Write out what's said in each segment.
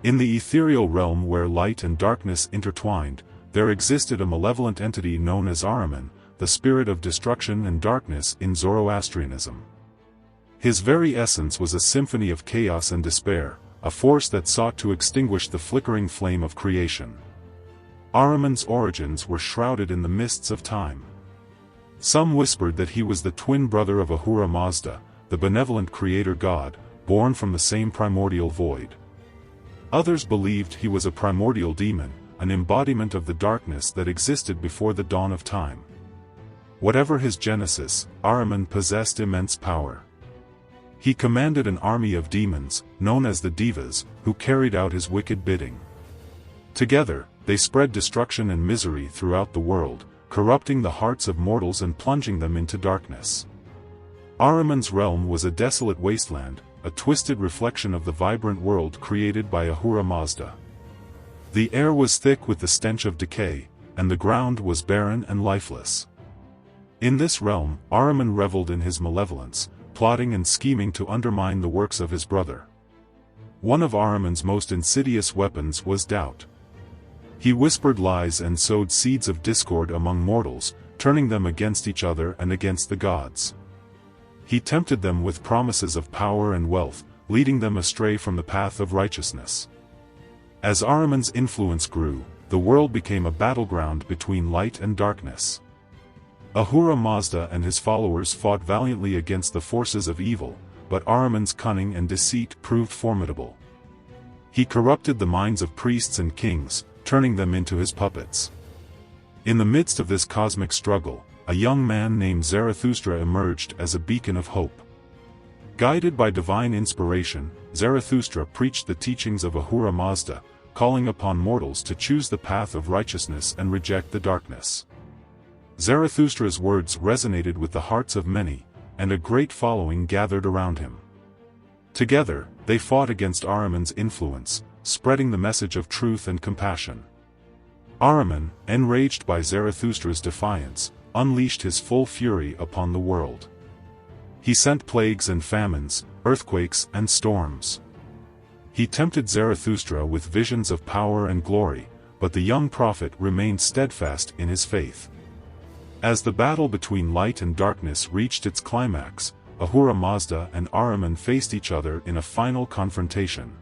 In the ethereal realm where light and darkness intertwined, there existed a malevolent entity known as Ahriman, the spirit of destruction and darkness in Zoroastrianism. His very essence was a symphony of chaos and despair, a force that sought to extinguish the flickering flame of creation. Ahriman's origins were shrouded in the mists of time. Some whispered that he was the twin brother of Ahura Mazda, the benevolent creator god, born from the same primordial void. Others believed he was a primordial demon, an embodiment of the darkness that existed before the dawn of time. Whatever his genesis, Ahriman possessed immense power. He commanded an army of demons, known as the Devas, who carried out his wicked bidding. Together, they spread destruction and misery throughout the world, corrupting the hearts of mortals and plunging them into darkness. Ahriman's realm was a desolate wasteland, a twisted reflection of the vibrant world created by Ahura Mazda. The air was thick with the stench of decay, and the ground was barren and lifeless. In this realm, Ahriman reveled in his malevolence, plotting and scheming to undermine the works of his brother. One of Ahriman's most insidious weapons was doubt. He whispered lies and sowed seeds of discord among mortals, turning them against each other and against the gods. He tempted them with promises of power and wealth, leading them astray from the path of righteousness. As Ahriman's influence grew, the world became a battleground between light and darkness. Ahura Mazda and his followers fought valiantly against the forces of evil, but Ahriman's cunning and deceit proved formidable. He corrupted the minds of priests and kings, turning them into his puppets. In the midst of this cosmic struggle, a young man named Zarathustra emerged as a beacon of hope. Guided by divine inspiration, Zarathustra preached the teachings of Ahura Mazda, calling upon mortals to choose the path of righteousness and reject the darkness. Zarathustra's words resonated with the hearts of many, and a great following gathered around him. Together, they fought against Ahriman's influence, spreading the message of truth and compassion. Ahriman, enraged by Zarathustra's defiance, unleashed his full fury upon the world. He sent plagues and famines, earthquakes and storms. He tempted Zarathustra with visions of power and glory, but the young prophet remained steadfast in his faith. As the battle between light and darkness reached its climax, Ahura Mazda and Ahriman faced each other in a final confrontation.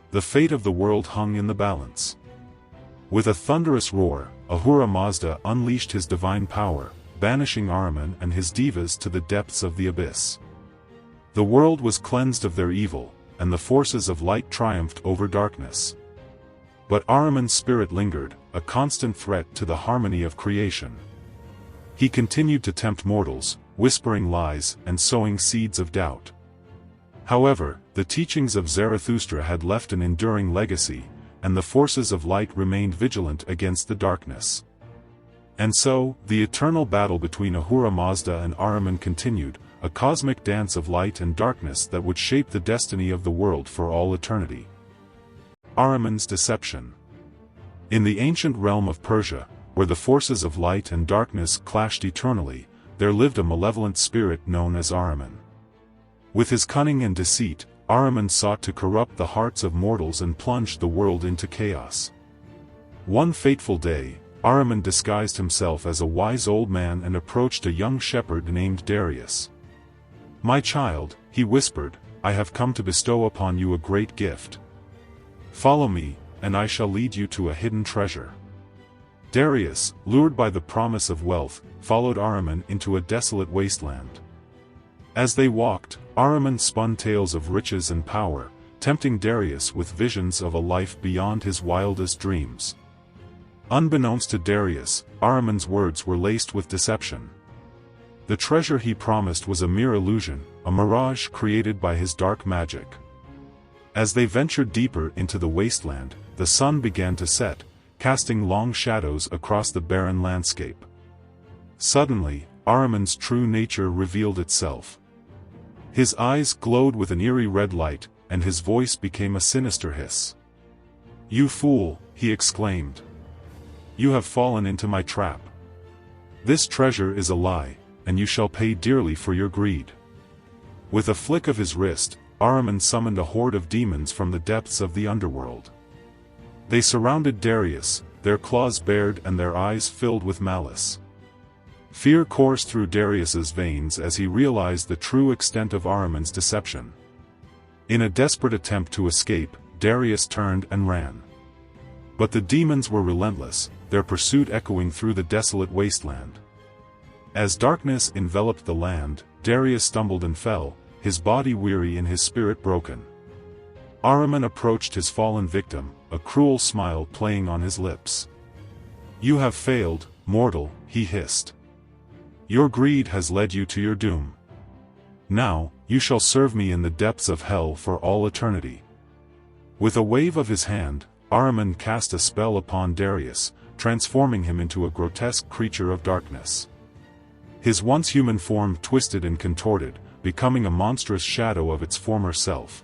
The fate of the world hung in the balance. With a thunderous roar, Ahura Mazda unleashed his divine power, banishing Ahriman and his devas to the depths of the abyss. The world was cleansed of their evil, and the forces of light triumphed over darkness. But Ahriman's spirit lingered, a constant threat to the harmony of creation. He continued to tempt mortals, whispering lies and sowing seeds of doubt. However, the teachings of Zarathustra had left an enduring legacy, and the forces of light remained vigilant against the darkness. And so, the eternal battle between Ahura Mazda and Ahriman continued, a cosmic dance of light and darkness that would shape the destiny of the world for all eternity. Ahriman's deception. In the ancient realm of Persia, where the forces of light and darkness clashed eternally, there lived a malevolent spirit known as Ahriman. With his cunning and deceit, Ahriman sought to corrupt the hearts of mortals and plunge the world into chaos. One fateful day, Ahriman disguised himself as a wise old man and approached a young shepherd named Darius. "My child," he whispered, "I have come to bestow upon you a great gift. Follow me, and I shall lead you to a hidden treasure." Darius, lured by the promise of wealth, followed Ahriman into a desolate wasteland. As they walked, Ahriman spun tales of riches and power, tempting Darius with visions of a life beyond his wildest dreams. Unbeknownst to Darius, Ahriman's words were laced with deception. The treasure he promised was a mere illusion, a mirage created by his dark magic. As they ventured deeper into the wasteland, the sun began to set, casting long shadows across the barren landscape. Suddenly, Ahriman's true nature revealed itself. His eyes glowed with an eerie red light, and his voice became a sinister hiss. "You fool," he exclaimed. "You have fallen into my trap. This treasure is a lie, and you shall pay dearly for your greed." With a flick of his wrist, Ahriman summoned a horde of demons from the depths of the underworld. They surrounded Darius, their claws bared and their eyes filled with malice. Fear coursed through Darius's veins as he realized the true extent of Ahriman's deception. In a desperate attempt to escape, Darius turned and ran. But the demons were relentless, their pursuit echoing through the desolate wasteland. As darkness enveloped the land, Darius stumbled and fell, his body weary and his spirit broken. Ahriman approached his fallen victim, a cruel smile playing on his lips. "You have failed, mortal," he hissed. "Your greed has led you to your doom. Now, you shall serve me in the depths of hell for all eternity." With a wave of his hand, Ahriman cast a spell upon Darius, transforming him into a grotesque creature of darkness. His once human form twisted and contorted, becoming a monstrous shadow of its former self.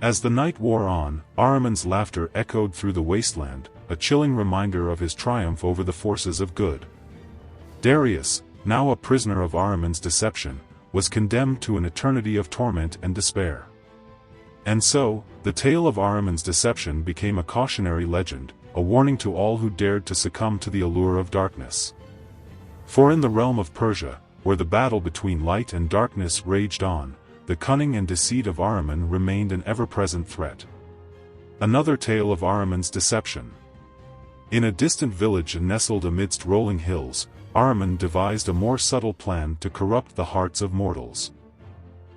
As the night wore on, Ahriman's laughter echoed through the wasteland, a chilling reminder of his triumph over the forces of good. Darius, now a prisoner of Ahriman's deception, was condemned to an eternity of torment and despair. And so, the tale of Ahriman's deception became a cautionary legend, a warning to all who dared to succumb to the allure of darkness. For in the realm of Persia, where the battle between light and darkness raged on, the cunning and deceit of Ahriman remained an ever-present threat. Another tale of Ahriman's deception. In a distant village nestled amidst rolling hills, Ahriman devised a more subtle plan to corrupt the hearts of mortals.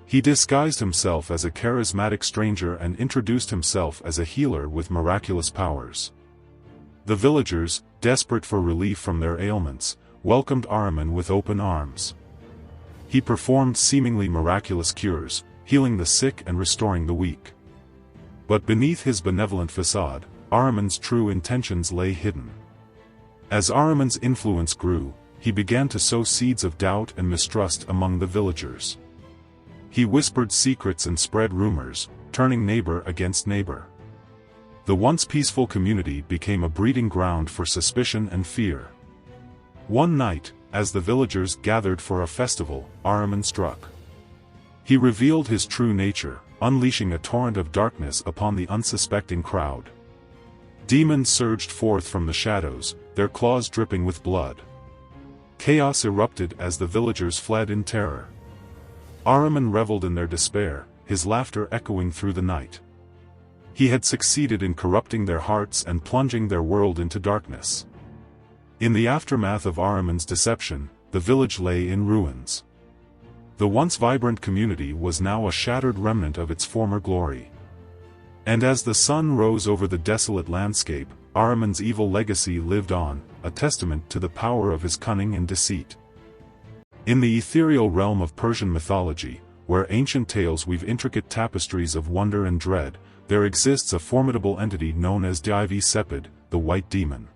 He disguised himself as a charismatic stranger and introduced himself as a healer with miraculous powers. The villagers, desperate for relief from their ailments, welcomed Ahriman with open arms. He performed seemingly miraculous cures, healing the sick and restoring the weak. But beneath his benevolent facade, Ahriman's true intentions lay hidden. As Ahriman's influence grew, he began to sow seeds of doubt and mistrust among the villagers. He whispered secrets and spread rumors, turning neighbor against neighbor. The once peaceful community became a breeding ground for suspicion and fear. One night, as the villagers gathered for a festival, Ahriman struck. He revealed his true nature, unleashing a torrent of darkness upon the unsuspecting crowd. Demons surged forth from the shadows, their claws dripping with blood. Chaos erupted as the villagers fled in terror. Ahriman reveled in their despair, his laughter echoing through the night. He had succeeded in corrupting their hearts and plunging their world into darkness. In the aftermath of Ahriman's deception, the village lay in ruins. The once vibrant community was now a shattered remnant of its former glory. And as the sun rose over the desolate landscape, Ahriman's evil legacy lived on, a testament to the power of his cunning and deceit. In the ethereal realm of Persian mythology, where ancient tales weave intricate tapestries of wonder and dread, there exists a formidable entity known as Div-e Sepid, the White Demon.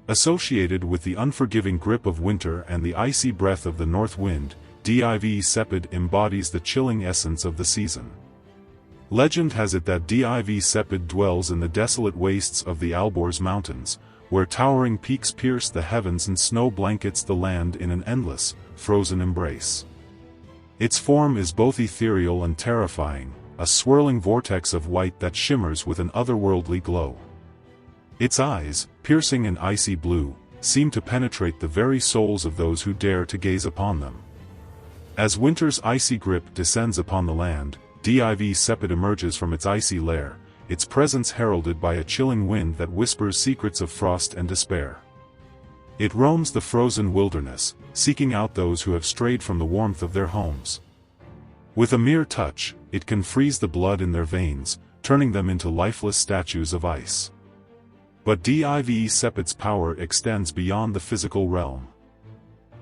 Associated with the unforgiving grip of winter and the icy breath of the north wind, Div-e Sepid embodies the chilling essence of the season. Legend has it that Div-e Sepid dwells in the desolate wastes of the Alborz Mountains, where towering peaks pierce the heavens and snow blankets the land in an endless, frozen embrace. Its form is both ethereal and terrifying, a swirling vortex of white that shimmers with an otherworldly glow. Its eyes, piercing and icy blue, seem to penetrate the very souls of those who dare to gaze upon them. As winter's icy grip descends upon the land, Div-e Sepid emerges from its icy lair, its presence heralded by a chilling wind that whispers secrets of frost and despair. It roams the frozen wilderness, seeking out those who have strayed from the warmth of their homes. With a mere touch, it can freeze the blood in their veins, turning them into lifeless statues of ice. But Div-e Sepid's power extends beyond the physical realm.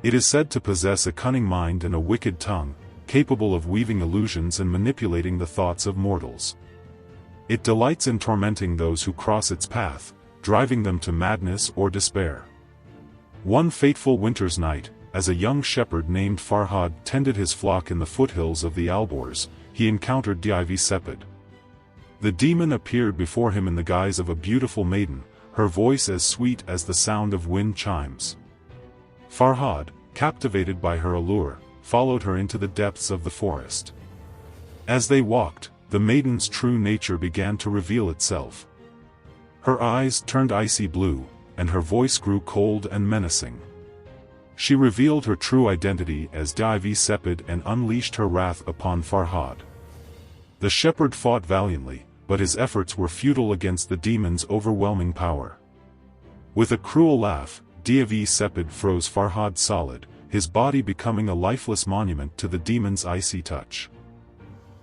It is said to possess a cunning mind and a wicked tongue, capable of weaving illusions and manipulating the thoughts of mortals. It delights in tormenting those who cross its path, driving them to madness or despair. One fateful winter's night, as a young shepherd named Farhad tended his flock in the foothills of the Alborz, he encountered Div-e Sepid. The demon appeared before him in the guise of a beautiful maiden, her voice as sweet as the sound of wind chimes. Farhad, captivated by her allure, followed her into the depths of the forest. As they walked, the maiden's true nature began to reveal itself. Her eyes turned icy blue, and her voice grew cold and menacing. She revealed her true identity as Div-e Sepid and unleashed her wrath upon Farhad. The shepherd fought valiantly, but his efforts were futile against the demon's overwhelming power. With a cruel laugh, Div-e Sepid froze Farhad solid, his body becoming a lifeless monument to the demon's icy touch.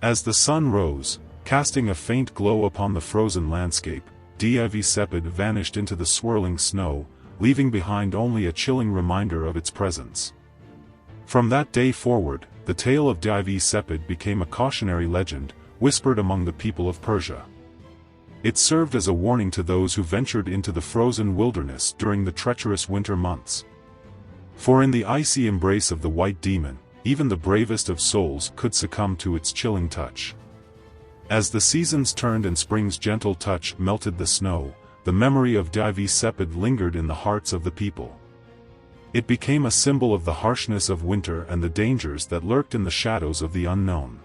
As the sun rose, casting a faint glow upon the frozen landscape, Div-e Sepid vanished into the swirling snow, leaving behind only a chilling reminder of its presence. From that day forward, the tale of Div-e Sepid became a cautionary legend, whispered among the people of Persia. It served as a warning to those who ventured into the frozen wilderness during the treacherous winter months. For in the icy embrace of the white demon, even the bravest of souls could succumb to its chilling touch. As the seasons turned and spring's gentle touch melted the snow, the memory of Div-e Sepid lingered in the hearts of the people. It became a symbol of the harshness of winter and the dangers that lurked in the shadows of the unknown.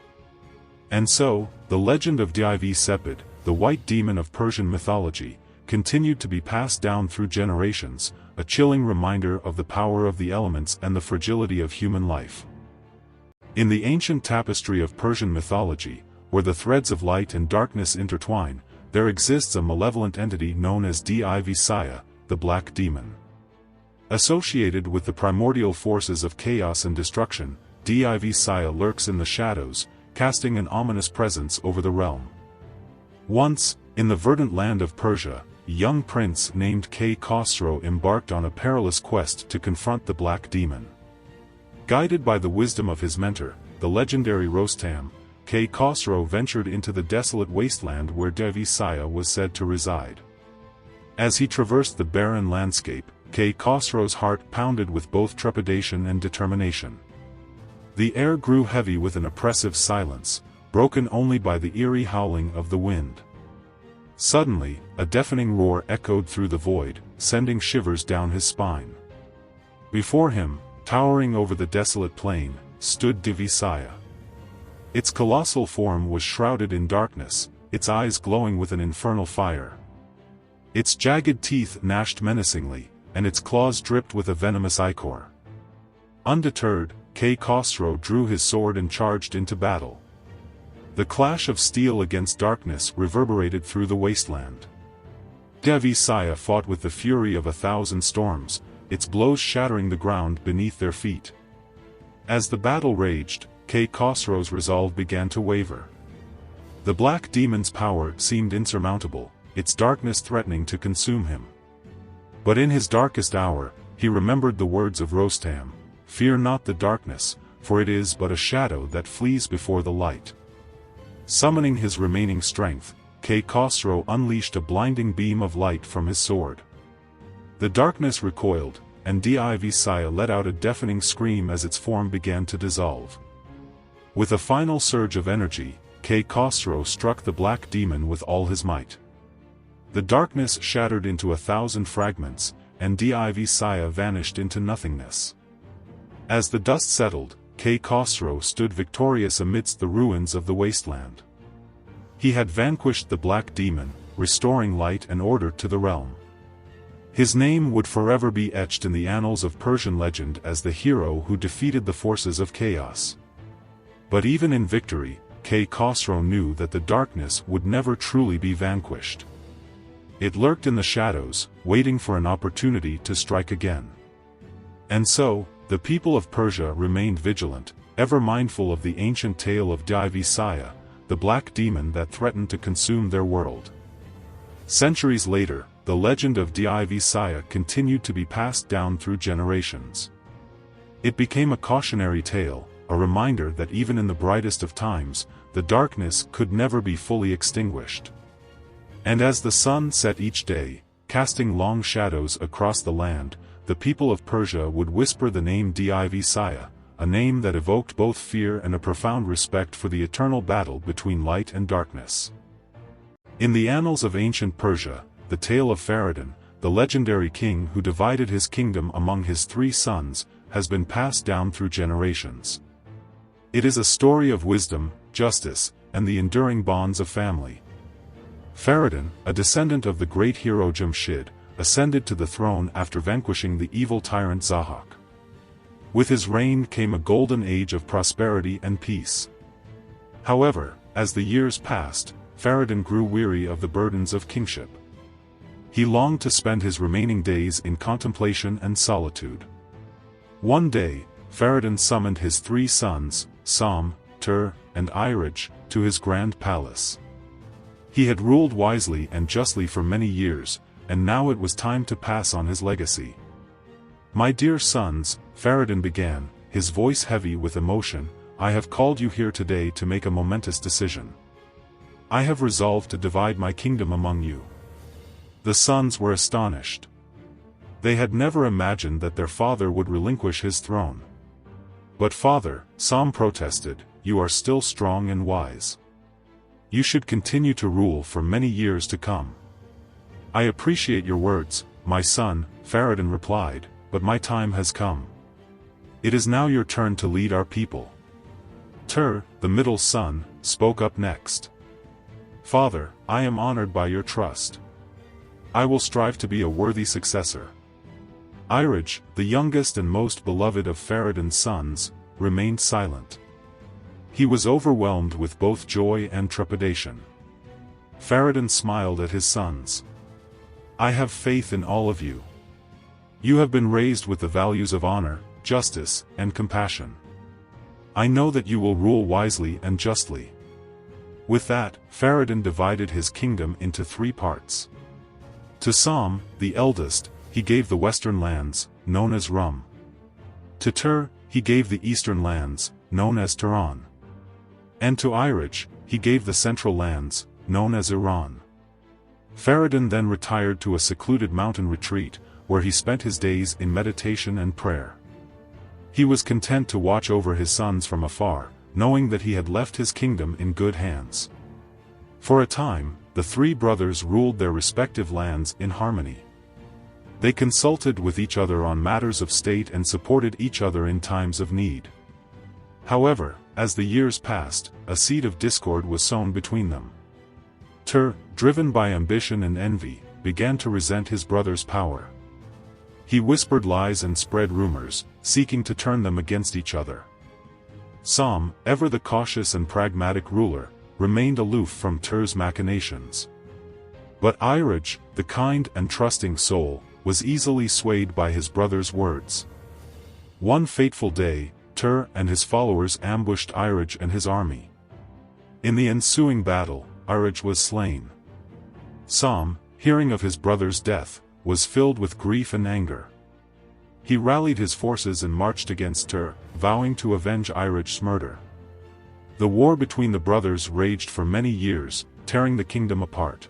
And so, the legend of Div-e Sepid, the white demon of Persian mythology, continued to be passed down through generations, a chilling reminder of the power of the elements and the fragility of human life. In the ancient tapestry of Persian mythology, where the threads of light and darkness intertwine, there exists a malevolent entity known as Div-e Siah, the black demon. Associated with the primordial forces of chaos and destruction, Div-e Siah lurks in the shadows, casting an ominous presence over the realm. Once, in the verdant land of Persia, a young prince named Kay Khosrow embarked on a perilous quest to confront the black demon. Guided by the wisdom of his mentor, the legendary Rostam, Kay Khosrow ventured into the desolate wasteland where Div-e Siah was said to reside. As he traversed the barren landscape, Kay Khosrow's heart pounded with both trepidation and determination. The air grew heavy with an oppressive silence, broken only by the eerie howling of the wind. Suddenly, a deafening roar echoed through the void, sending shivers down his spine. Before him, towering over the desolate plain, stood Div-e Siah. Its colossal form was shrouded in darkness, its eyes glowing with an infernal fire. Its jagged teeth gnashed menacingly, and its claws dripped with a venomous ichor. Undeterred, Kay Khosrow drew his sword and charged into battle. The clash of steel against darkness reverberated through the wasteland. Div-e Siah fought with the fury of 1,000 storms, its blows shattering the ground beneath their feet. As the battle raged, Kay Khosrow's resolve began to waver. The black demon's power seemed insurmountable, its darkness threatening to consume him. But in his darkest hour, he remembered the words of Rostam, "Fear not the darkness, for it is but a shadow that flees before the light." Summoning his remaining strength, Kay Khosrow unleashed a blinding beam of light from his sword. The darkness recoiled, and Div-e Siah let out a deafening scream as its form began to dissolve. With a final surge of energy, Kay Khosrow struck the black demon with all his might. The darkness shattered into 1,000 fragments, and Div-e Siah vanished into nothingness. As the dust settled, Kay Khosrow stood victorious amidst the ruins of the wasteland. He had vanquished the black demon, restoring light and order to the realm. His name would forever be etched in the annals of Persian legend as the hero who defeated the forces of chaos. But even in victory, Kay Khosrow knew that the darkness would never truly be vanquished. It lurked in the shadows, waiting for an opportunity to strike again. And so, the people of Persia remained vigilant, ever mindful of the ancient tale of Div-e Siah, the black demon that threatened to consume their world. Centuries later, the legend of Div-e Siah continued to be passed down through generations. It became a cautionary tale, a reminder that even in the brightest of times, the darkness could never be fully extinguished. And as the sun set each day, casting long shadows across the land, the people of Persia would whisper the name Div-e Siah, a name that evoked both fear and a profound respect for the eternal battle between light and darkness. In the annals of ancient Persia, the tale of Faridun, the legendary king who divided his kingdom among his 3 sons, has been passed down through generations. It is a story of wisdom, justice, and the enduring bonds of family. Faridun, a descendant of the great hero Jamshid, ascended to the throne after vanquishing the evil tyrant Zahak. With his reign came a golden age of prosperity and peace. However, as the years passed, Faridun grew weary of the burdens of kingship. He longed to spend his remaining days in contemplation and solitude. One day, Faridun summoned his 3 sons, Sam, Tur, and Iraj, to his grand palace. He had ruled wisely and justly for many years, and now it was time to pass on his legacy. "My dear sons," Faridun began, his voice heavy with emotion, "I have called you here today to make a momentous decision. I have resolved to divide my kingdom among you." The sons were astonished. They had never imagined that their father would relinquish his throne. "But father," Sam protested, "you are still strong and wise. You should continue to rule for many years to come." "I appreciate your words, my son," Faridun replied, "but my time has come. It is now your turn to lead our people." Tur, the middle son, spoke up next. "Father, I am honored by your trust. I will strive to be a worthy successor." Iraj, the youngest and most beloved of Faridun's sons, remained silent. He was overwhelmed with both joy and trepidation. Faridun smiled at his sons. "I have faith in all of you. You have been raised with the values of honor, justice, and compassion. I know that you will rule wisely and justly." With that, Faridun divided his kingdom into 3 parts. To Sam, the eldest, he gave the western lands, known as Rum. To Tur, he gave the eastern lands, known as Turan. And to Iraj, he gave the central lands, known as Iran. Faridun then retired to a secluded mountain retreat, where he spent his days in meditation and prayer. He was content to watch over his sons from afar, knowing that he had left his kingdom in good hands. For a time, the 3 brothers ruled their respective lands in harmony. They consulted with each other on matters of state and supported each other in times of need. However, as the years passed, a seed of discord was sown between them. Tur, driven by ambition and envy, began to resent his brother's power. He whispered lies and spread rumors, seeking to turn them against each other. Sam, ever the cautious and pragmatic ruler, remained aloof from Tur's machinations. But Iraj, the kind and trusting soul, was easily swayed by his brother's words. One fateful day, Tur and his followers ambushed Iraj and his army. In the ensuing battle, Iraj was slain. Sam, hearing of his brother's death, was filled with grief and anger. He rallied his forces and marched against Tur, vowing to avenge Iraj's murder. The war between the brothers raged for many years, tearing the kingdom apart.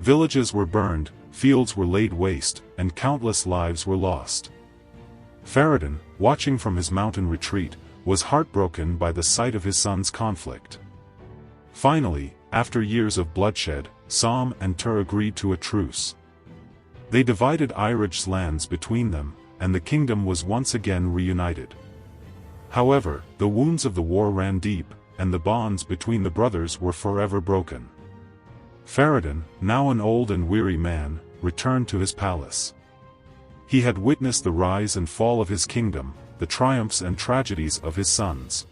Villages were burned, fields were laid waste, and countless lives were lost. Faridun, watching from his mountain retreat, was heartbroken by the sight of his sons' conflict. Finally, after years of bloodshed, Sam and Tur agreed to a truce. They divided Iraj's lands between them, and the kingdom was once again reunited. However, the wounds of the war ran deep, and the bonds between the brothers were forever broken. Faridun, now an old and weary man, returned to his palace. He had witnessed the rise and fall of his kingdom, the triumphs and tragedies of his sons.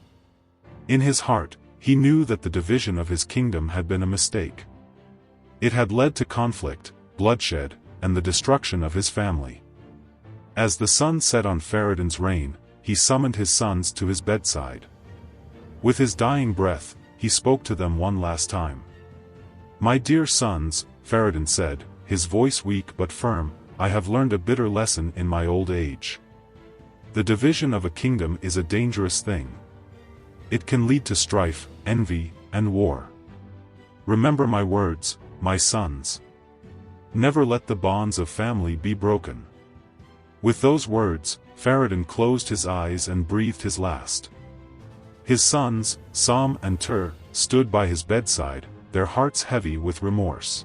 In his heart, he knew that the division of his kingdom had been a mistake. It had led to conflict, bloodshed, and the destruction of his family. As the sun set on Faridun's reign, he summoned his sons to his bedside. With his dying breath, he spoke to them one last time. "My dear sons," Faridun said, his voice weak but firm, "I have learned a bitter lesson in my old age. The division of a kingdom is a dangerous thing. It can lead to strife, envy, and war. Remember my words, my sons. Never let the bonds of family be broken." With those words, Faridun closed his eyes and breathed his last. His sons, Sam and Tur, stood by his bedside, their hearts heavy with remorse.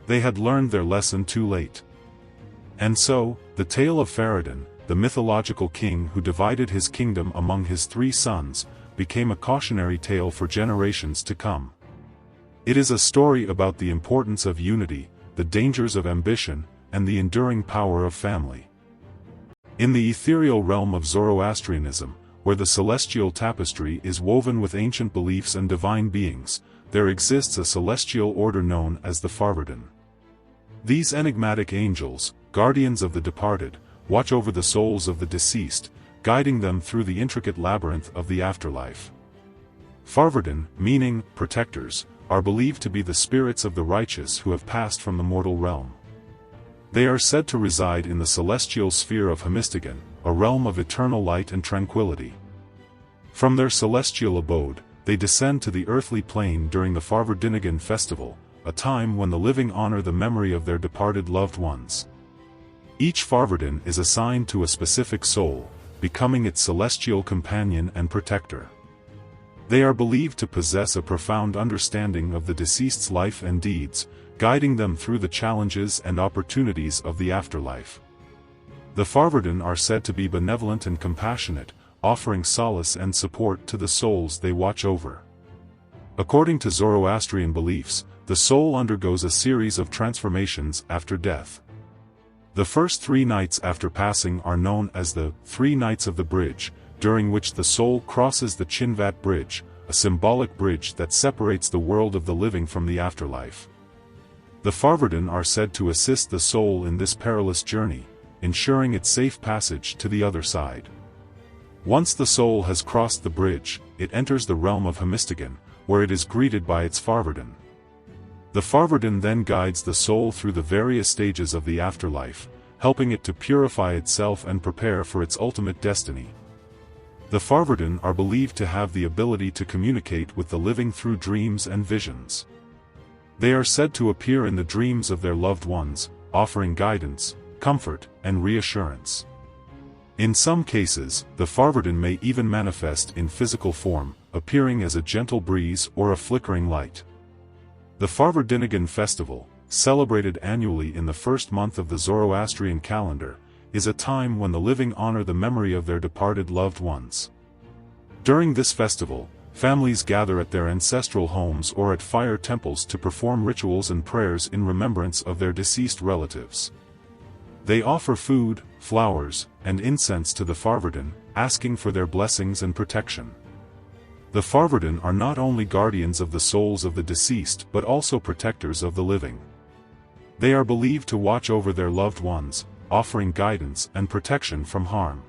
They had learned their lesson too late. And so, the tale of Faridun, the mythological king who divided his kingdom among his 3 sons, became a cautionary tale for generations to come. It is a story about the importance of unity, the dangers of ambition, and the enduring power of family. In the ethereal realm of Zoroastrianism, where the celestial tapestry is woven with ancient beliefs and divine beings, there exists a celestial order known as the Farvardin. These enigmatic angels, guardians of the departed, watch over the souls of the deceased, guiding them through the intricate labyrinth of the afterlife. Farvardin, meaning protectors, are believed to be the spirits of the righteous who have passed from the mortal realm. They are said to reside in the celestial sphere of Hemistigan, a realm of eternal light and tranquility. From their celestial abode, they descend to the earthly plane during the Farvardinigan festival, a time when the living honor the memory of their departed loved ones. Each Farvardin is assigned to a specific soul, becoming its celestial companion and protector. They are believed to possess a profound understanding of the deceased's life and deeds, guiding them through the challenges and opportunities of the afterlife. The Farvardin are said to be benevolent and compassionate, offering solace and support to the souls they watch over. According to Zoroastrian beliefs, the soul undergoes a series of transformations after death. The first 3 nights after passing are known as the 3 nights of the bridge, during which the soul crosses the Chinvat Bridge, a symbolic bridge that separates the world of the living from the afterlife. The Farvardin are said to assist the soul in this perilous journey, ensuring its safe passage to the other side. Once the soul has crossed the bridge, it enters the realm of Hemistigan, where it is greeted by its Farvardin. The Farvardin then guides the soul through the various stages of the afterlife, helping it to purify itself and prepare for its ultimate destiny. The Farvardin are believed to have the ability to communicate with the living through dreams and visions. They are said to appear in the dreams of their loved ones, offering guidance, comfort, and reassurance. In some cases, the Farvardin may even manifest in physical form, appearing as a gentle breeze or a flickering light. The Farvardinigan festival, celebrated annually in the first month of the Zoroastrian calendar, is a time when the living honor the memory of their departed loved ones. During this festival, families gather at their ancestral homes or at fire temples to perform rituals and prayers in remembrance of their deceased relatives. They offer food, flowers, and incense to the Farvardin, asking for their blessings and protection. The Farvardin are not only guardians of the souls of the deceased but also protectors of the living. They are believed to watch over their loved ones, offering guidance and protection from harm.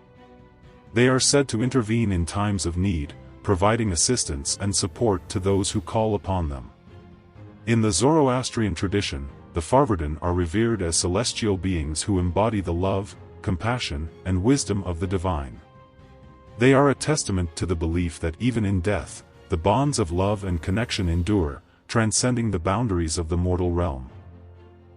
They are said to intervene in times of need, providing assistance and support to those who call upon them. In the Zoroastrian tradition, the Farvardin are revered as celestial beings who embody the love, compassion, and wisdom of the divine. They are a testament to the belief that even in death, the bonds of love and connection endure, transcending the boundaries of the mortal realm.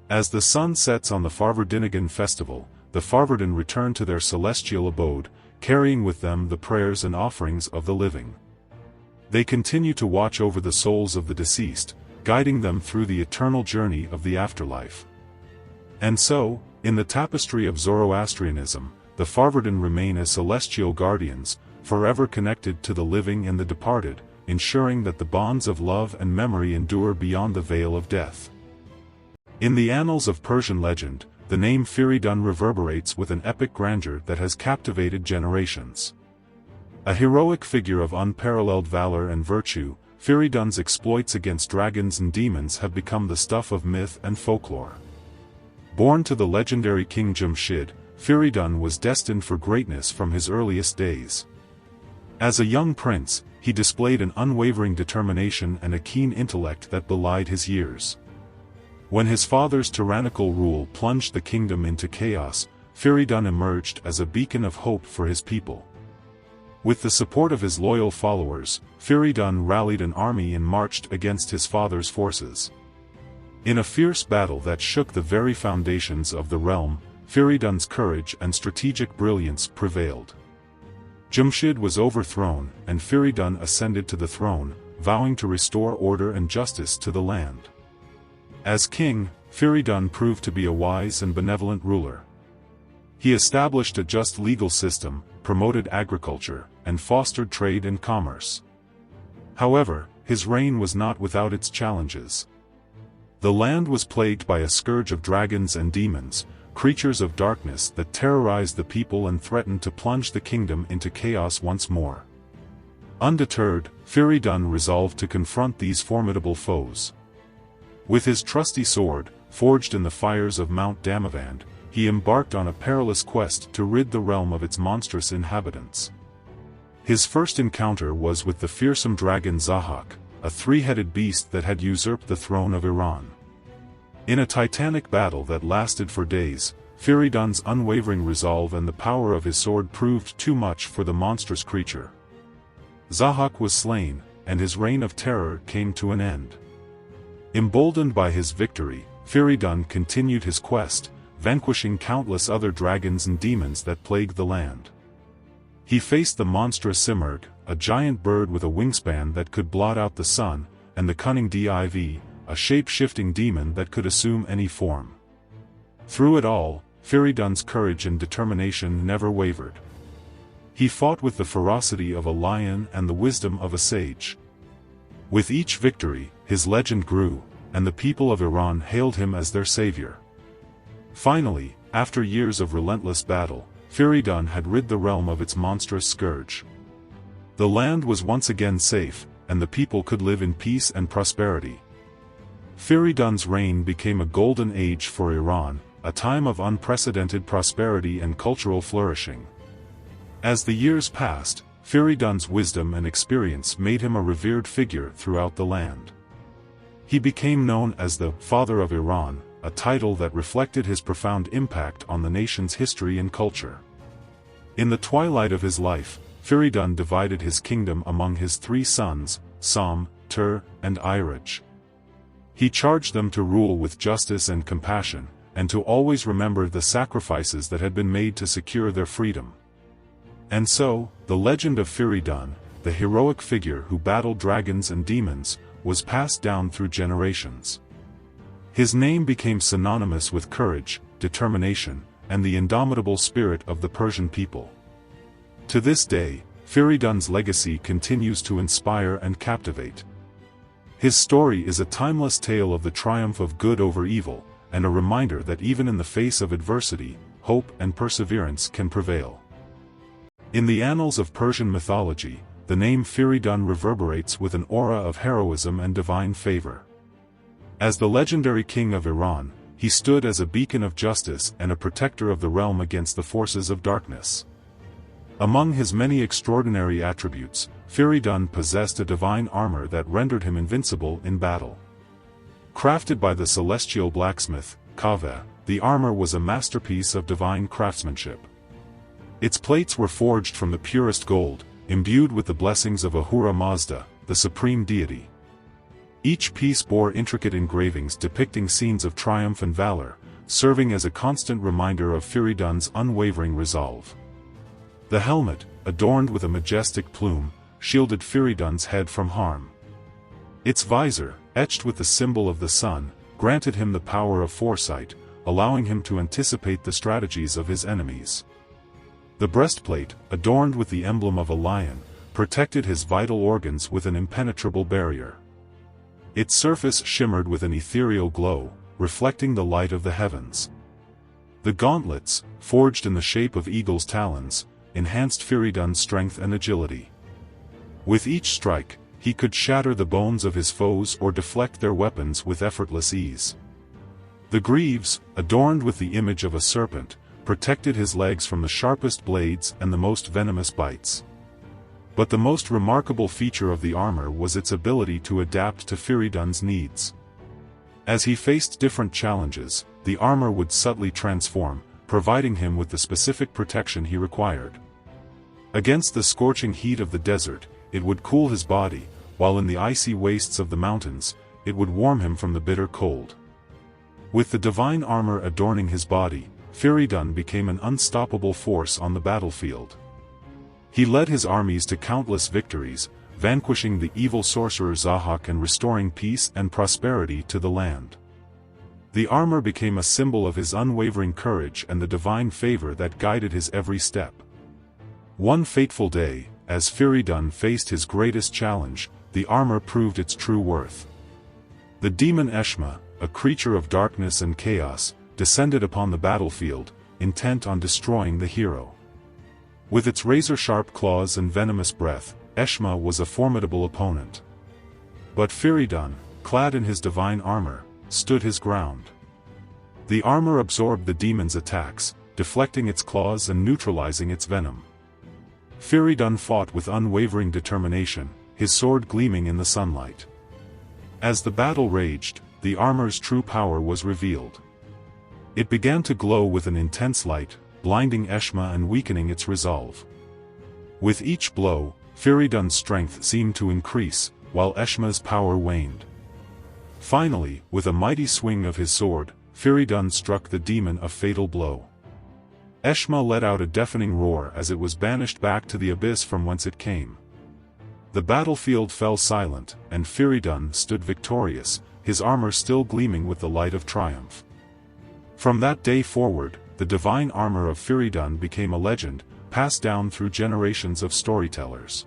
As the sun sets on the Farvardinigan festival, the Farvardin return to their celestial abode, carrying with them the prayers and offerings of the living. They continue to watch over the souls of the deceased, guiding them through the eternal journey of the afterlife. And so, in the tapestry of Zoroastrianism, the Farvardin remain as celestial guardians, forever connected to the living and the departed, ensuring that the bonds of love and memory endure beyond the veil of death. In the annals of Persian legend, the name Fereydun reverberates with an epic grandeur that has captivated generations. A heroic figure of unparalleled valor and virtue, Fereydun's exploits against dragons and demons have become the stuff of myth and folklore. Born to the legendary King Jamshid, Fereydun was destined for greatness from his earliest days. As a young prince, he displayed an unwavering determination and a keen intellect that belied his years. When his father's tyrannical rule plunged the kingdom into chaos, Fereydun emerged as a beacon of hope for his people. With the support of his loyal followers, Fereydun rallied an army and marched against his father's forces. In a fierce battle that shook the very foundations of the realm, Fereydun's courage and strategic brilliance prevailed. Jamshid was overthrown, and Fereydun ascended to the throne, vowing to restore order and justice to the land. As king, Fereydun proved to be a wise and benevolent ruler. He established a just legal system, promoted agriculture, and fostered trade and commerce. However, his reign was not without its challenges. The land was plagued by a scourge of dragons and demons, creatures of darkness that terrorized the people and threatened to plunge the kingdom into chaos once more. Undeterred, Fereydun resolved to confront these formidable foes. With his trusty sword, forged in the fires of Mount Damavand, he embarked on a perilous quest to rid the realm of its monstrous inhabitants. His first encounter was with the fearsome dragon Zahak, a three-headed beast that had usurped the throne of Iran. In a titanic battle that lasted for days, Fereydun's unwavering resolve and the power of his sword proved too much for the monstrous creature. Zahak was slain, and his reign of terror came to an end. Emboldened by his victory, Fereydun continued his quest, vanquishing countless other dragons and demons that plagued the land. He faced the monstrous Simurgh, a giant bird with a wingspan that could blot out the sun, and the cunning Div, a shape-shifting demon that could assume any form. Through it all, Fereydun's courage and determination never wavered. He fought with the ferocity of a lion and the wisdom of a sage. With each victory, his legend grew, and the people of Iran hailed him as their savior. Finally, after years of relentless battle, Fereydun had rid the realm of its monstrous scourge. The land was once again safe, and the people could live in peace and prosperity. Fereydun's reign became a golden age for Iran, a time of unprecedented prosperity and cultural flourishing. As the years passed, Fereydun's wisdom and experience made him a revered figure throughout the land. He became known as the Father of Iran, a title that reflected his profound impact on the nation's history and culture. In the twilight of his life, Fereydun divided his kingdom among his three sons, Sam, Tur, and Iraj. He charged them to rule with justice and compassion, and to always remember the sacrifices that had been made to secure their freedom. And so, the legend of Fereydun, the heroic figure who battled dragons and demons, was passed down through generations. His name became synonymous with courage, determination, and the indomitable spirit of the Persian people. To this day, Fereydun's legacy continues to inspire and captivate. His story is a timeless tale of the triumph of good over evil, and a reminder that even in the face of adversity, hope and perseverance can prevail. In the annals of Persian mythology, the name Fereydun reverberates with an aura of heroism and divine favor. As the legendary king of Iran, he stood as a beacon of justice and a protector of the realm against the forces of darkness. Among his many extraordinary attributes, Fereydun possessed a divine armor that rendered him invincible in battle. Crafted by the celestial blacksmith, Kaveh, the armor was a masterpiece of divine craftsmanship. Its plates were forged from the purest gold, imbued with the blessings of Ahura Mazda, the supreme deity. Each piece bore intricate engravings depicting scenes of triumph and valor, serving as a constant reminder of Fereydun's unwavering resolve. The helmet, adorned with a majestic plume, shielded Fereydun's head from harm. Its visor, etched with the symbol of the sun, granted him the power of foresight, allowing him to anticipate the strategies of his enemies. The breastplate, adorned with the emblem of a lion, protected his vital organs with an impenetrable barrier. Its surface shimmered with an ethereal glow, reflecting the light of the heavens. The gauntlets, forged in the shape of eagle's talons, enhanced Fereydun's strength and agility. With each strike, he could shatter the bones of his foes or deflect their weapons with effortless ease. The greaves, adorned with the image of a serpent, protected his legs from the sharpest blades and the most venomous bites. But the most remarkable feature of the armor was its ability to adapt to Fereydun's needs. As he faced different challenges, the armor would subtly transform, providing him with the specific protection he required. Against the scorching heat of the desert, it would cool his body, while in the icy wastes of the mountains, it would warm him from the bitter cold. With the divine armor adorning his body, Fereydun became an unstoppable force on the battlefield. He led his armies to countless victories, vanquishing the evil sorcerer Zahak and restoring peace and prosperity to the land. The armor became a symbol of his unwavering courage and the divine favor that guided his every step. One fateful day, as Fereydun faced his greatest challenge, the armor proved its true worth. The demon Eshma, a creature of darkness and chaos, descended upon the battlefield, intent on destroying the hero. With its razor-sharp claws and venomous breath, Eshma was a formidable opponent. But Fereydun, clad in his divine armor, stood his ground. The armor absorbed the demon's attacks, deflecting its claws and neutralizing its venom. Fereydun fought with unwavering determination, his sword gleaming in the sunlight. As the battle raged, the armor's true power was revealed. It began to glow with an intense light, blinding Eshma and weakening its resolve. With each blow, Fereydun's strength seemed to increase, while Eshma's power waned. Finally, with a mighty swing of his sword, Fereydun struck the demon a fatal blow. Eshma let out a deafening roar as it was banished back to the abyss from whence it came. The battlefield fell silent, and Fereydun stood victorious, his armor still gleaming with the light of triumph. From that day forward, the divine armor of Fereydun became a legend, passed down through generations of storytellers.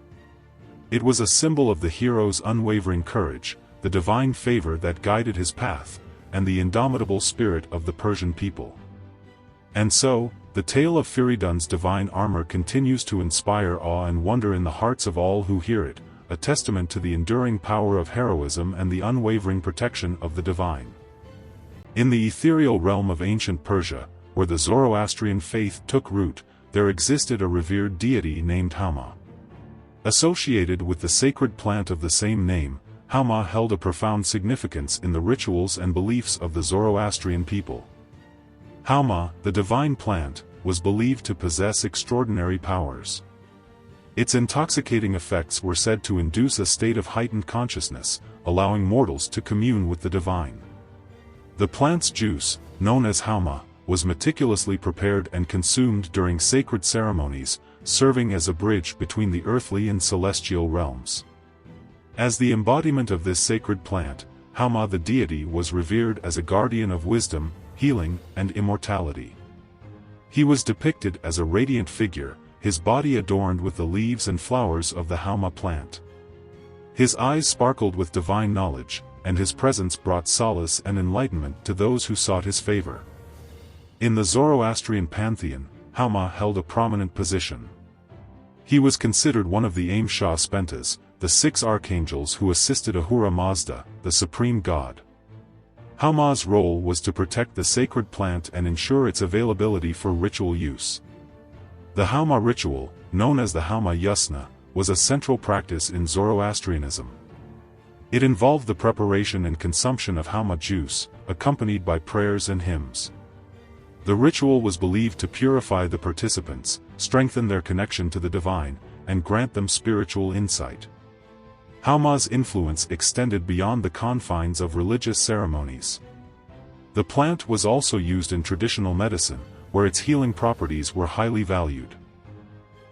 It was a symbol of the hero's unwavering courage, the divine favor that guided his path, and the indomitable spirit of the Persian people. And so, the tale of Fereydun's divine armor continues to inspire awe and wonder in the hearts of all who hear it, a testament to the enduring power of heroism and the unwavering protection of the divine. In the ethereal realm of ancient Persia, where the Zoroastrian faith took root, there existed a revered deity named Haoma. Associated with the sacred plant of the same name, Haoma held a profound significance in the rituals and beliefs of the Zoroastrian people. Haoma, the divine plant, was believed to possess extraordinary powers. Its intoxicating effects were said to induce a state of heightened consciousness, allowing mortals to commune with the divine. The plant's juice, known as Haoma, was meticulously prepared and consumed during sacred ceremonies, serving as a bridge between the earthly and celestial realms. As the embodiment of this sacred plant, Haoma the deity was revered as a guardian of wisdom, healing, and immortality. He was depicted as a radiant figure, his body adorned with the leaves and flowers of the Haoma plant. His eyes sparkled with divine knowledge, and his presence brought solace and enlightenment to those who sought his favor. In the Zoroastrian pantheon, Haoma held a prominent position. He was considered one of the Shah Spentas, the 6 archangels who assisted Ahura Mazda, the supreme god. Haoma's role was to protect the sacred plant and ensure its availability for ritual use. The Haoma ritual, known as the Haoma Yasna, was a central practice in Zoroastrianism. It involved the preparation and consumption of Haoma juice, accompanied by prayers and hymns. The ritual was believed to purify the participants, strengthen their connection to the divine, and grant them spiritual insight. Haoma's influence extended beyond the confines of religious ceremonies. The plant was also used in traditional medicine, where its healing properties were highly valued.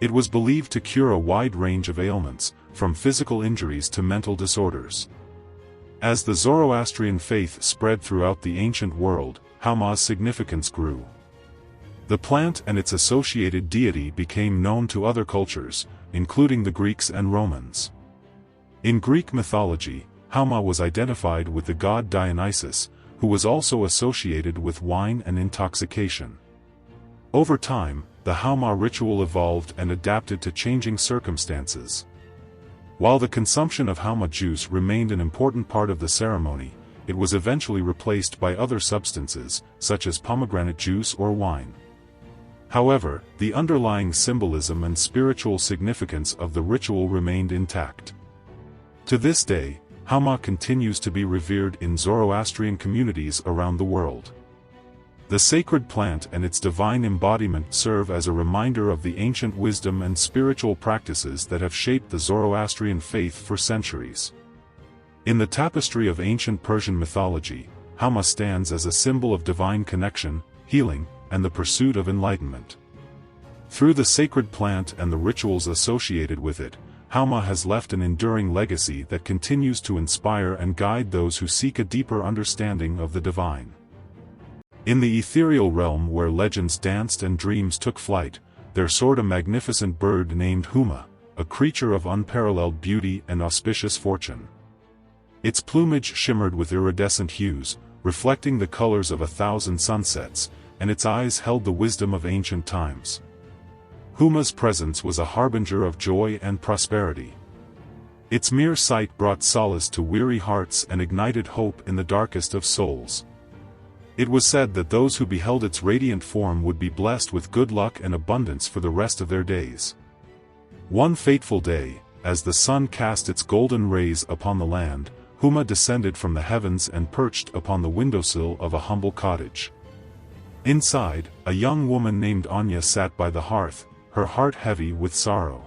It was believed to cure a wide range of ailments, from physical injuries to mental disorders. As the Zoroastrian faith spread throughout the ancient world, Haoma's significance grew. The plant and its associated deity became known to other cultures, including the Greeks and Romans. In Greek mythology, Haoma was identified with the god Dionysus, who was also associated with wine and intoxication. Over time, the Haoma ritual evolved and adapted to changing circumstances. While the consumption of Haoma juice remained an important part of the ceremony, it was eventually replaced by other substances, such as pomegranate juice or wine. However, the underlying symbolism and spiritual significance of the ritual remained intact. To this day, Haoma continues to be revered in Zoroastrian communities around the world. The sacred plant and its divine embodiment serve as a reminder of the ancient wisdom and spiritual practices that have shaped the Zoroastrian faith for centuries. In the tapestry of ancient Persian mythology, Haoma stands as a symbol of divine connection, healing, and the pursuit of enlightenment. Through the sacred plant and the rituals associated with it, Haoma has left an enduring legacy that continues to inspire and guide those who seek a deeper understanding of the divine. In the ethereal realm where legends danced and dreams took flight, there soared a magnificent bird named Huma, a creature of unparalleled beauty and auspicious fortune. Its plumage shimmered with iridescent hues, reflecting the colors of 1,000 sunsets, and its eyes held the wisdom of ancient times. Huma's presence was a harbinger of joy and prosperity. Its mere sight brought solace to weary hearts and ignited hope in the darkest of souls. It was said that those who beheld its radiant form would be blessed with good luck and abundance for the rest of their days. One fateful day, as the sun cast its golden rays upon the land, Huma descended from the heavens and perched upon the windowsill of a humble cottage. Inside, a young woman named Anya sat by the hearth, her heart heavy with sorrow.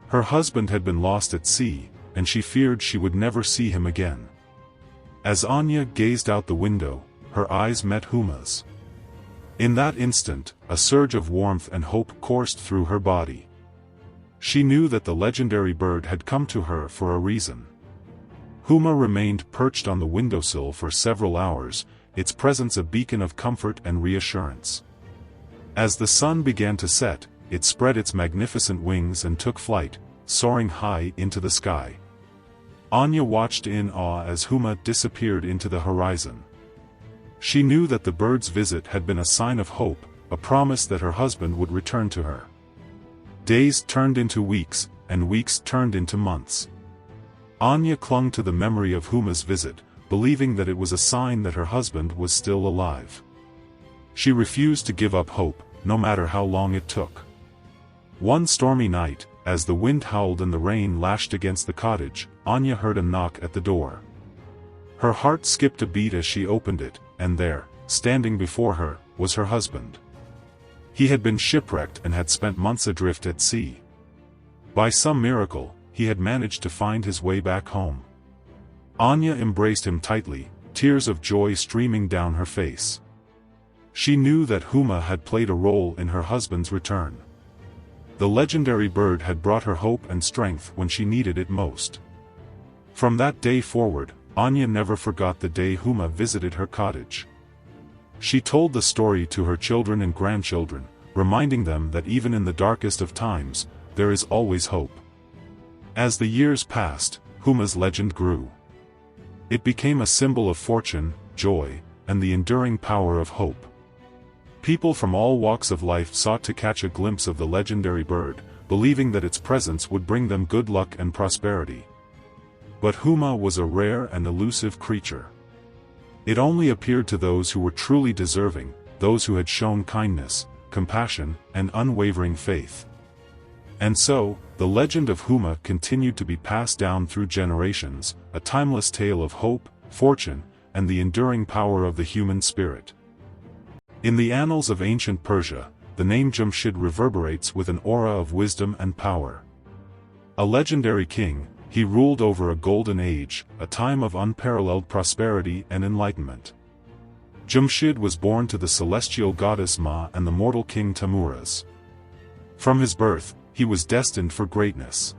Her husband had been lost at sea, and she feared she would never see him again. As Anya gazed out the window, her eyes met Huma's. In that instant, a surge of warmth and hope coursed through her body. She knew that the legendary bird had come to her for a reason. Huma remained perched on the windowsill for several hours, its presence a beacon of comfort and reassurance. As the sun began to set, it spread its magnificent wings and took flight, soaring high into the sky. Anya watched in awe as Huma disappeared into the horizon. She knew that the bird's visit had been a sign of hope, a promise that her husband would return to her. Days turned into weeks, and weeks turned into months. Anya clung to the memory of Huma's visit, believing that it was a sign that her husband was still alive. She refused to give up hope, no matter how long it took. One stormy night, as the wind howled and the rain lashed against the cottage, Anya heard a knock at the door. Her heart skipped a beat as she opened it, and there, standing before her, was her husband. He had been shipwrecked and had spent months adrift at sea. By some miracle, he had managed to find his way back home. Anya embraced him tightly, tears of joy streaming down her face. She knew that Huma had played a role in her husband's return. The legendary bird had brought her hope and strength when she needed it most. From that day forward, Anya never forgot the day Huma visited her cottage. She told the story to her children and grandchildren, reminding them that even in the darkest of times, there is always hope. As the years passed, Huma's legend grew. It became a symbol of fortune, joy, and the enduring power of hope. People from all walks of life sought to catch a glimpse of the legendary bird, believing that its presence would bring them good luck and prosperity. But Huma was a rare and elusive creature. It only appeared to those who were truly deserving, those who had shown kindness, compassion, and unwavering faith. And so, the legend of Huma continued to be passed down through generations, a timeless tale of hope, fortune, and the enduring power of the human spirit. In the annals of ancient Persia, the name Jamshid reverberates with an aura of wisdom and power. A legendary king, he ruled over a golden age, a time of unparalleled prosperity and enlightenment. Jamshid was born to the celestial goddess Ma and the mortal king Tamuraz. From his birth, he was destined for greatness.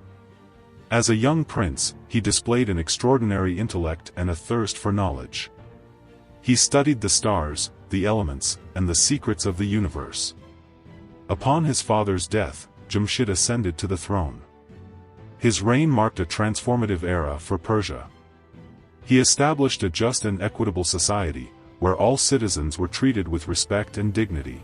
As a young prince, he displayed an extraordinary intellect and a thirst for knowledge. He studied the stars, the elements, and the secrets of the universe. Upon his father's death, Jamshid ascended to the throne. His reign marked a transformative era for Persia. He established a just and equitable society, where all citizens were treated with respect and dignity.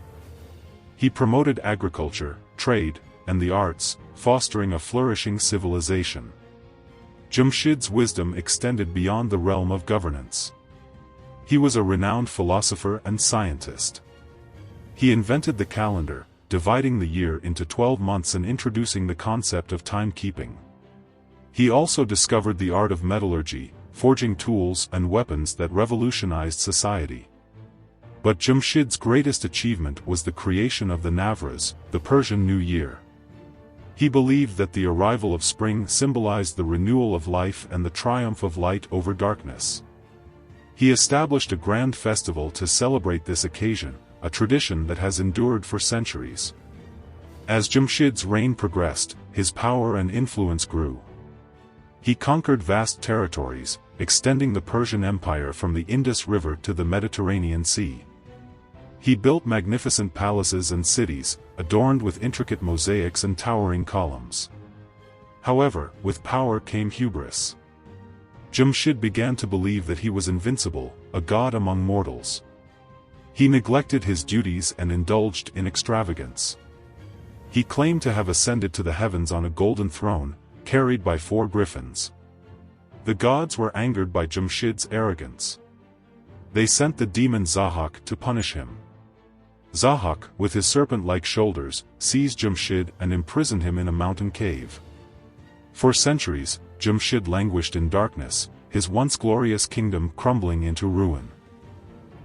He promoted agriculture, trade, and the arts, fostering a flourishing civilization. Jamshid's wisdom extended beyond the realm of governance. He was a renowned philosopher and scientist. He invented the calendar, dividing the year into 12 months and introducing the concept of timekeeping. He also discovered the art of metallurgy, forging tools and weapons that revolutionized society. But Jamshid's greatest achievement was the creation of the Navroz, the Persian New Year. He believed that the arrival of spring symbolized the renewal of life and the triumph of light over darkness. He established a grand festival to celebrate this occasion, a tradition that has endured for centuries. As Jamshid's reign progressed, his power and influence grew. He conquered vast territories, extending the Persian Empire from the Indus River to the Mediterranean Sea. He built magnificent palaces and cities, adorned with intricate mosaics and towering columns. However, with power came hubris. Jamshid began to believe that he was invincible, a god among mortals. He neglected his duties and indulged in extravagance. He claimed to have ascended to the heavens on a golden throne, carried by 4 griffins. The gods were angered by Jamshid's arrogance. They sent the demon Zahak to punish him. Zahak, with his serpent-like shoulders, seized Jamshid and imprisoned him in a mountain cave. For centuries, Jamshid languished in darkness, his once glorious kingdom crumbling into ruin.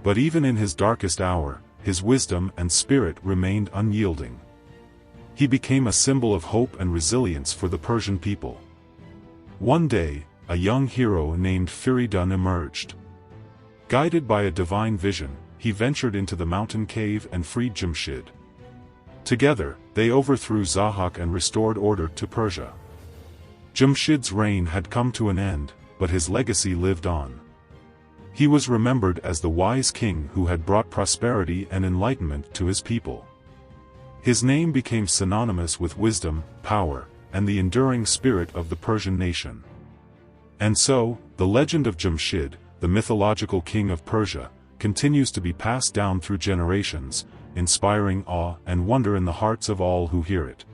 But even in his darkest hour, his wisdom and spirit remained unyielding. He became a symbol of hope and resilience for the Persian people. One day, a young hero named Fereydun emerged. Guided by a divine vision, he ventured into the mountain cave and freed Jamshid. Together, they overthrew Zahak and restored order to Persia. Jamshid's reign had come to an end, but his legacy lived on. He was remembered as the wise king who had brought prosperity and enlightenment to his people. His name became synonymous with wisdom, power, and the enduring spirit of the Persian nation. And so, the legend of Jamshid, the mythological king of Persia, continues to be passed down through generations, inspiring awe and wonder in the hearts of all who hear it.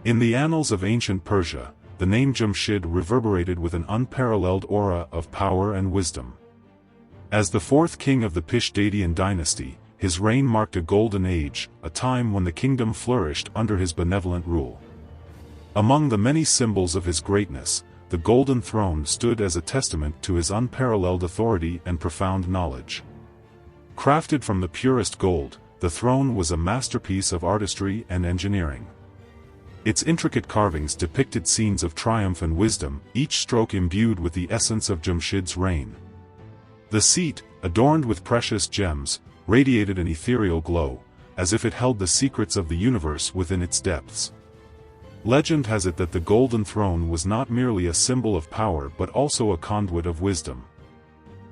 In the annals of ancient Persia, the name Jamshid reverberated with an unparalleled aura of power and wisdom. As the 4th king of the Pishdadian dynasty, his reign marked a golden age, a time when the kingdom flourished under his benevolent rule. Among the many symbols of his greatness, the golden throne stood as a testament to his unparalleled authority and profound knowledge. Crafted from the purest gold, the throne was a masterpiece of artistry and engineering. Its intricate carvings depicted scenes of triumph and wisdom, each stroke imbued with the essence of Jamshid's reign. The seat, adorned with precious gems, radiated an ethereal glow, as if it held the secrets of the universe within its depths. Legend has it that the golden throne was not merely a symbol of power but also a conduit of wisdom.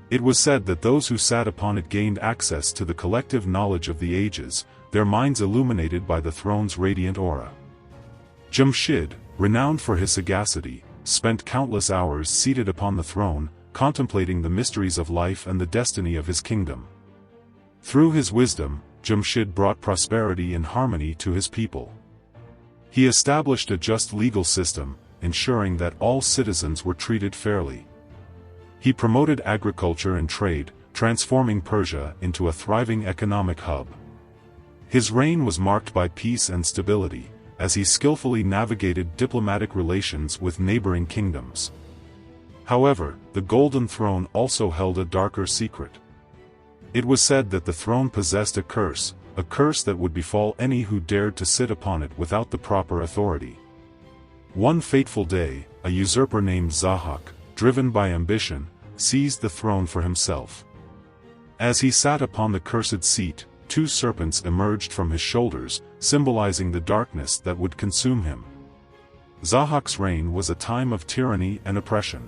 It was said that those who sat upon it gained access to the collective knowledge of the ages, their minds illuminated by the throne's radiant aura. Jamshid, renowned for his sagacity, spent countless hours seated upon the throne, contemplating the mysteries of life and the destiny of his kingdom. Through his wisdom, Jamshid brought prosperity and harmony to his people. He established a just legal system, ensuring that all citizens were treated fairly. He promoted agriculture and trade, transforming Persia into a thriving economic hub. His reign was marked by peace and stability, as he skillfully navigated diplomatic relations with neighboring kingdoms. However, the Golden Throne also held a darker secret. It was said that the throne possessed a curse that would befall any who dared to sit upon it without the proper authority. One fateful day, a usurper named Zahak, driven by ambition, seized the throne for himself. As he sat upon the cursed seat, 2 serpents emerged from his shoulders, symbolizing the darkness that would consume him. Zahak's reign was a time of tyranny and oppression.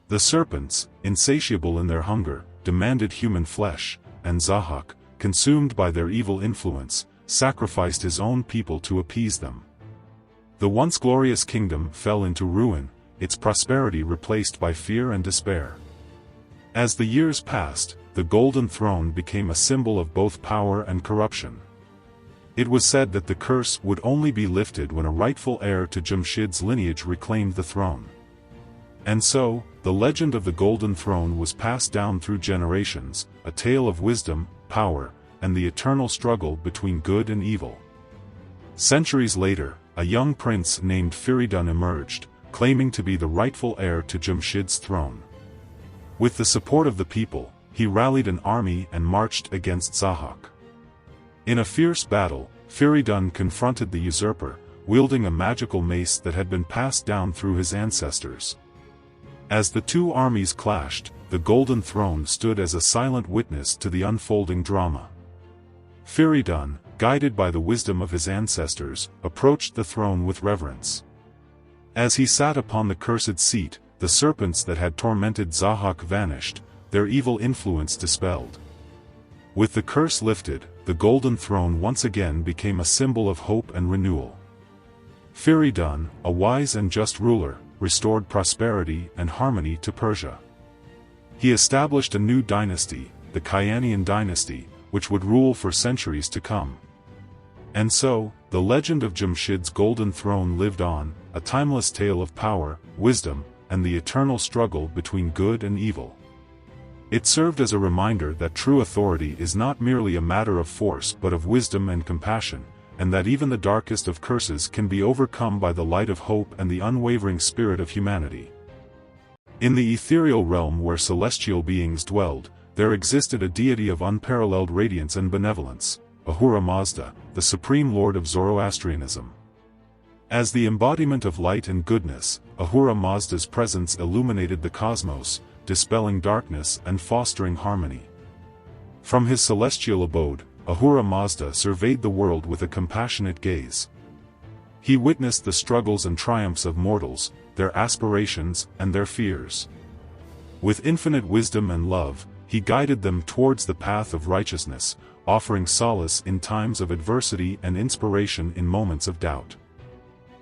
The serpents, insatiable in their hunger, demanded human flesh, and Zahak, consumed by their evil influence, sacrificed his own people to appease them. The once glorious kingdom fell into ruin, its prosperity replaced by fear and despair. As the years passed, the Golden Throne became a symbol of both power and corruption. It was said that the curse would only be lifted when a rightful heir to Jamshid's lineage reclaimed the throne. And so, the legend of the Golden Throne was passed down through generations, a tale of wisdom, power, and the eternal struggle between good and evil. Centuries later, a young prince named Faridun emerged, claiming to be the rightful heir to Jamshid's throne. With the support of the people, he rallied an army and marched against Zahak. In a fierce battle, Faridun confronted the usurper, wielding a magical mace that had been passed down through his ancestors. As the 2 armies clashed, the Golden Throne stood as a silent witness to the unfolding drama. Faridun, guided by the wisdom of his ancestors, approached the throne with reverence. As he sat upon the cursed seat, the serpents that had tormented Zahak vanished, their evil influence dispelled. With the curse lifted, the Golden Throne once again became a symbol of hope and renewal. Fereydun, a wise and just ruler, restored prosperity and harmony to Persia. He established a new dynasty, the Kayanian dynasty, which would rule for centuries to come. And so, the legend of Jamshid's golden throne lived on, a timeless tale of power, wisdom, and the eternal struggle between good and evil. It served as a reminder that true authority is not merely a matter of force but of wisdom and compassion, and that even the darkest of curses can be overcome by the light of hope and the unwavering spirit of humanity. In the ethereal realm where celestial beings dwelled, there existed a deity of unparalleled radiance and benevolence, Ahura Mazda, the supreme lord of Zoroastrianism. As the embodiment of light and goodness, Ahura Mazda's presence illuminated the cosmos, dispelling darkness and fostering harmony. From his celestial abode, Ahura Mazda surveyed the world with a compassionate gaze. He witnessed the struggles and triumphs of mortals, their aspirations and their fears. With infinite wisdom and love, he guided them towards the path of righteousness, offering solace in times of adversity and inspiration in moments of doubt.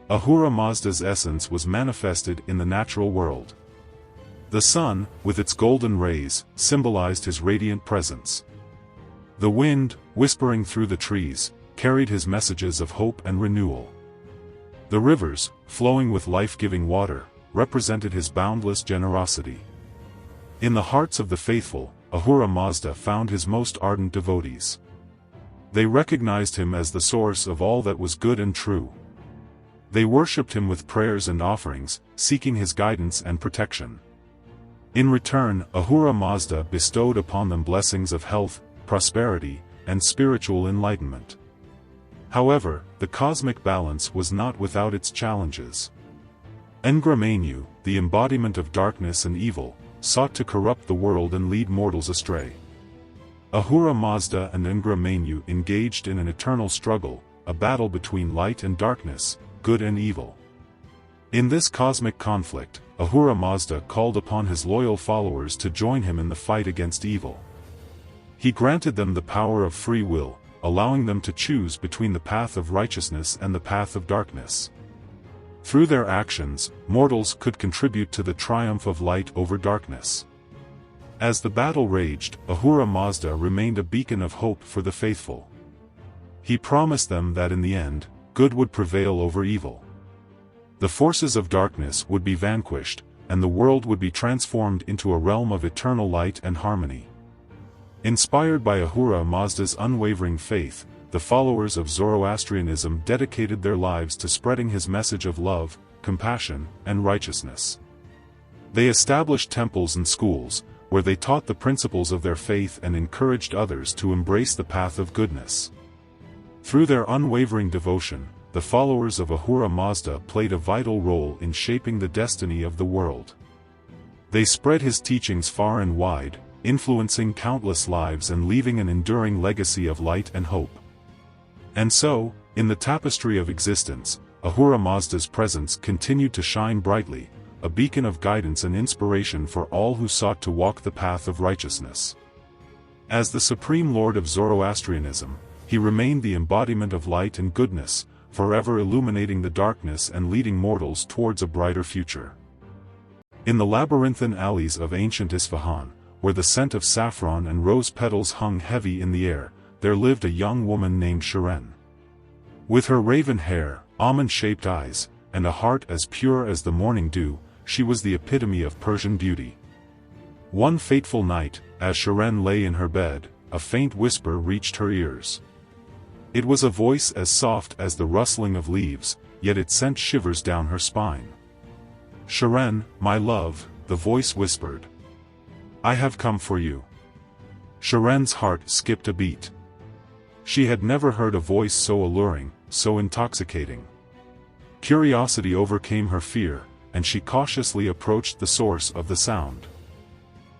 Ahura Mazda's essence was manifested in the natural world. The sun, with its golden rays, symbolized his radiant presence. The wind, whispering through the trees, carried his messages of hope and renewal. The rivers, flowing with life-giving water, represented his boundless generosity. In the hearts of the faithful, Ahura Mazda found his most ardent devotees. They recognized him as the source of all that was good and true. They worshipped him with prayers and offerings, seeking his guidance and protection. In return, Ahura Mazda bestowed upon them blessings of health, prosperity, and spiritual enlightenment. However, the cosmic balance was not without its challenges. Angra Mainyu, the embodiment of darkness and evil, sought to corrupt the world and lead mortals astray. Ahura Mazda and Angra Mainyu engaged in an eternal struggle, a battle between light and darkness, good and evil. In this cosmic conflict, Ahura Mazda called upon his loyal followers to join him in the fight against evil. He granted them the power of free will, allowing them to choose between the path of righteousness and the path of darkness. Through their actions, mortals could contribute to the triumph of light over darkness. As the battle raged, Ahura Mazda remained a beacon of hope for the faithful. He promised them that in the end, good would prevail over evil. The forces of darkness would be vanquished, and the world would be transformed into a realm of eternal light and harmony. Inspired by Ahura Mazda's unwavering faith, the followers of Zoroastrianism dedicated their lives to spreading his message of love, compassion, and righteousness. They established temples and schools, where they taught the principles of their faith and encouraged others to embrace the path of goodness. Through their unwavering devotion, the followers of Ahura Mazda played a vital role in shaping the destiny of the world. They spread his teachings far and wide, influencing countless lives and leaving an enduring legacy of light and hope. And so, in the tapestry of existence, Ahura Mazda's presence continued to shine brightly, a beacon of guidance and inspiration for all who sought to walk the path of righteousness. As the supreme lord of Zoroastrianism, he remained the embodiment of light and goodness, forever illuminating the darkness and leading mortals towards a brighter future. In the labyrinthine alleys of ancient Isfahan, where the scent of saffron and rose petals hung heavy in the air, there lived a young woman named Shahnameh. With her raven hair, almond-shaped eyes, and a heart as pure as the morning dew, she was the epitome of Persian beauty. One fateful night, as Shahnameh lay in her bed, a faint whisper reached her ears. It was a voice as soft as the rustling of leaves, yet it sent shivers down her spine. "Shahnameh, my love," the voice whispered. "I have come for you." Shahnameh's heart skipped a beat. She had never heard a voice so alluring, so intoxicating. Curiosity overcame her fear, and she cautiously approached the source of the sound.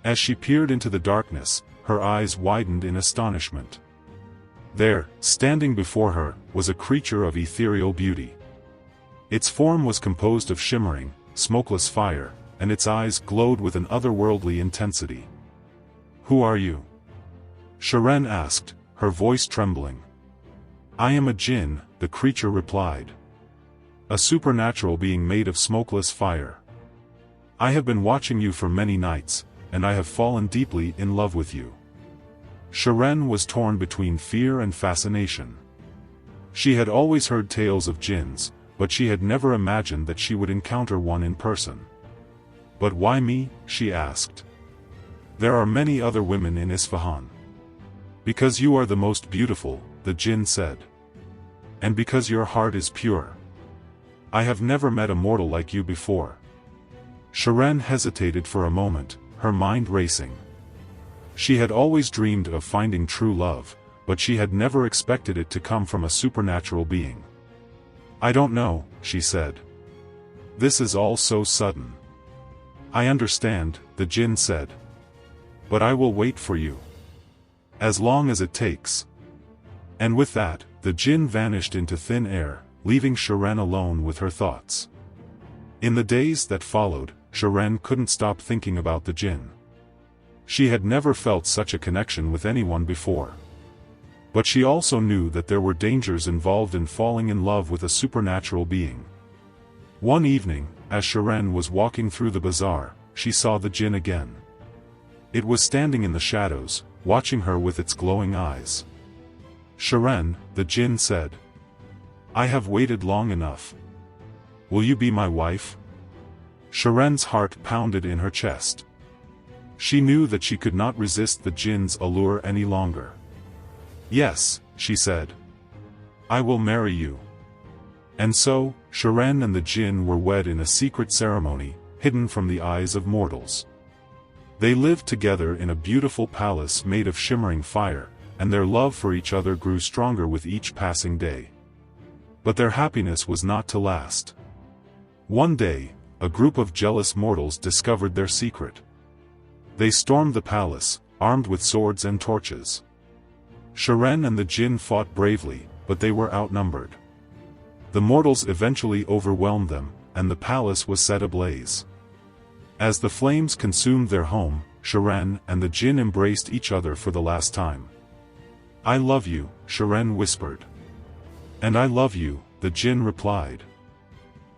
As she peered into the darkness, her eyes widened in astonishment. There, standing before her, was a creature of ethereal beauty. Its form was composed of shimmering, smokeless fire, and its eyes glowed with an otherworldly intensity. "Who are you?" Shahnameh asked, her voice trembling. "I am a jinn," the creature replied. a supernatural being made of smokeless fire. I have been watching you for many nights, and I have fallen deeply in love with you. Shiren was torn between fear and fascination. She had always heard tales of jinns, but she had never imagined that she would encounter one in person. But why me? She asked. There are many other women in Isfahan. Because you are the most beautiful, the jinn said. And because your heart is pure. I have never met a mortal like you before. Shiren hesitated for a moment, her mind racing. She had always dreamed of finding true love, but she had never expected it to come from a supernatural being. I don't know, she said. This is all so sudden. I understand, the jinn said. But I will wait for you. As long as it takes. And with that, the jinn vanished into thin air, leaving Shiren alone with her thoughts. In the days that followed, Shiren couldn't stop thinking about the jinn. She had never felt such a connection with anyone before. But she also knew that there were dangers involved in falling in love with a supernatural being. One evening, as Shiren was walking through the bazaar, she saw the jinn again. It was standing in the shadows, watching her with its glowing eyes. Shiren, the jinn said. I have waited long enough. Will you be my wife? Shiren's heart pounded in her chest. She knew that she could not resist the jinn's allure any longer. Yes, she said. I will marry you. And so, Shiren and the jinn were wed in a secret ceremony, hidden from the eyes of mortals. They lived together in a beautiful palace made of shimmering fire, and their love for each other grew stronger with each passing day. But their happiness was not to last. One day, a group of jealous mortals discovered their secret. They stormed the palace, armed with swords and torches. Shiren and the jinn fought bravely, but they were outnumbered. The mortals eventually overwhelmed them, and the palace was set ablaze. As the flames consumed their home, Shiren and the jinn embraced each other for the last time. I love you, Shiren whispered. And I love you, the jinn replied.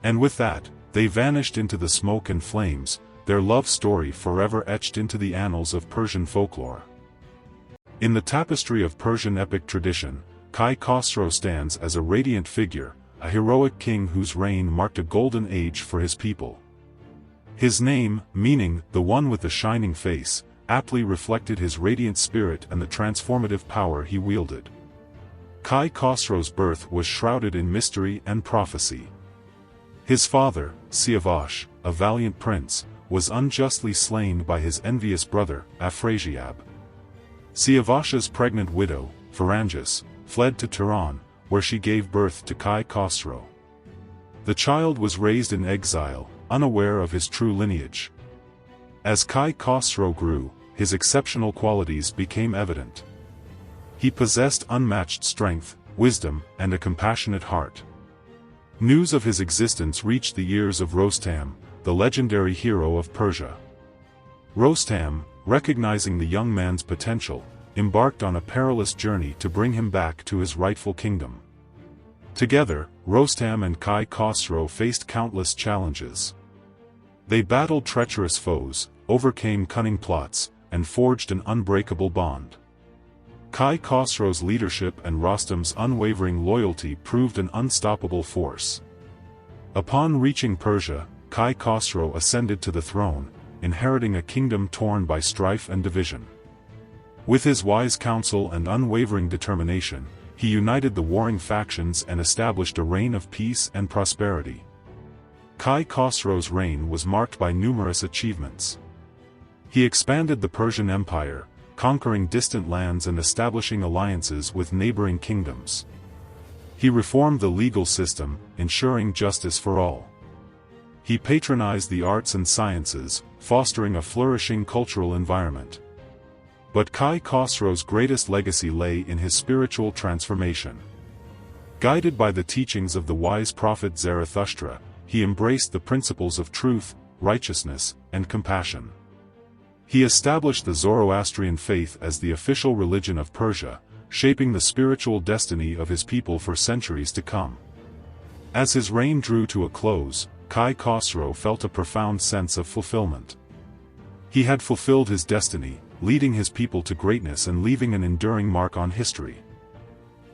And with that, they vanished into the smoke and flames, their love story forever etched into the annals of Persian folklore. In the tapestry of Persian epic tradition, Kai Khosrow stands as a radiant figure, a heroic king whose reign marked a golden age for his people. His name, meaning the one with the shining face, aptly reflected his radiant spirit and the transformative power he wielded. Kai Khosrow's birth was shrouded in mystery and prophecy. His father, Siavash, a valiant prince, was unjustly slain by his envious brother, Afrasiab. Siavash's pregnant widow, Farangus, fled to Tehran, where she gave birth to Kai Khosrow. The child was raised in exile, unaware of his true lineage. As Kai Khosrow grew, his exceptional qualities became evident. He possessed unmatched strength, wisdom, and a compassionate heart. News of his existence reached the ears of Rostam, the legendary hero of Persia. Rostam, recognizing the young man's potential, embarked on a perilous journey to bring him back to his rightful kingdom. Together, Rostam and Kai Khosrow faced countless challenges. They battled treacherous foes, overcame cunning plots, and forged an unbreakable bond. Kai Khosrow's leadership and Rostam's unwavering loyalty proved an unstoppable force. Upon reaching Persia, Kai Khosrow ascended to the throne, inheriting a kingdom torn by strife and division. With his wise counsel and unwavering determination, he united the warring factions and established a reign of peace and prosperity. Kai Khosrow's reign was marked by numerous achievements. He expanded the Persian Empire, conquering distant lands and establishing alliances with neighboring kingdoms. He reformed the legal system, ensuring justice for all. He patronized the arts and sciences, fostering a flourishing cultural environment. But Kai Khosrow's greatest legacy lay in his spiritual transformation. Guided by the teachings of the wise prophet Zarathustra, he embraced the principles of truth, righteousness, and compassion. He established the Zoroastrian faith as the official religion of Persia, shaping the spiritual destiny of his people for centuries to come. As his reign drew to a close, Kai Khosrow felt a profound sense of fulfillment. He had fulfilled his destiny, leading his people to greatness and leaving an enduring mark on history.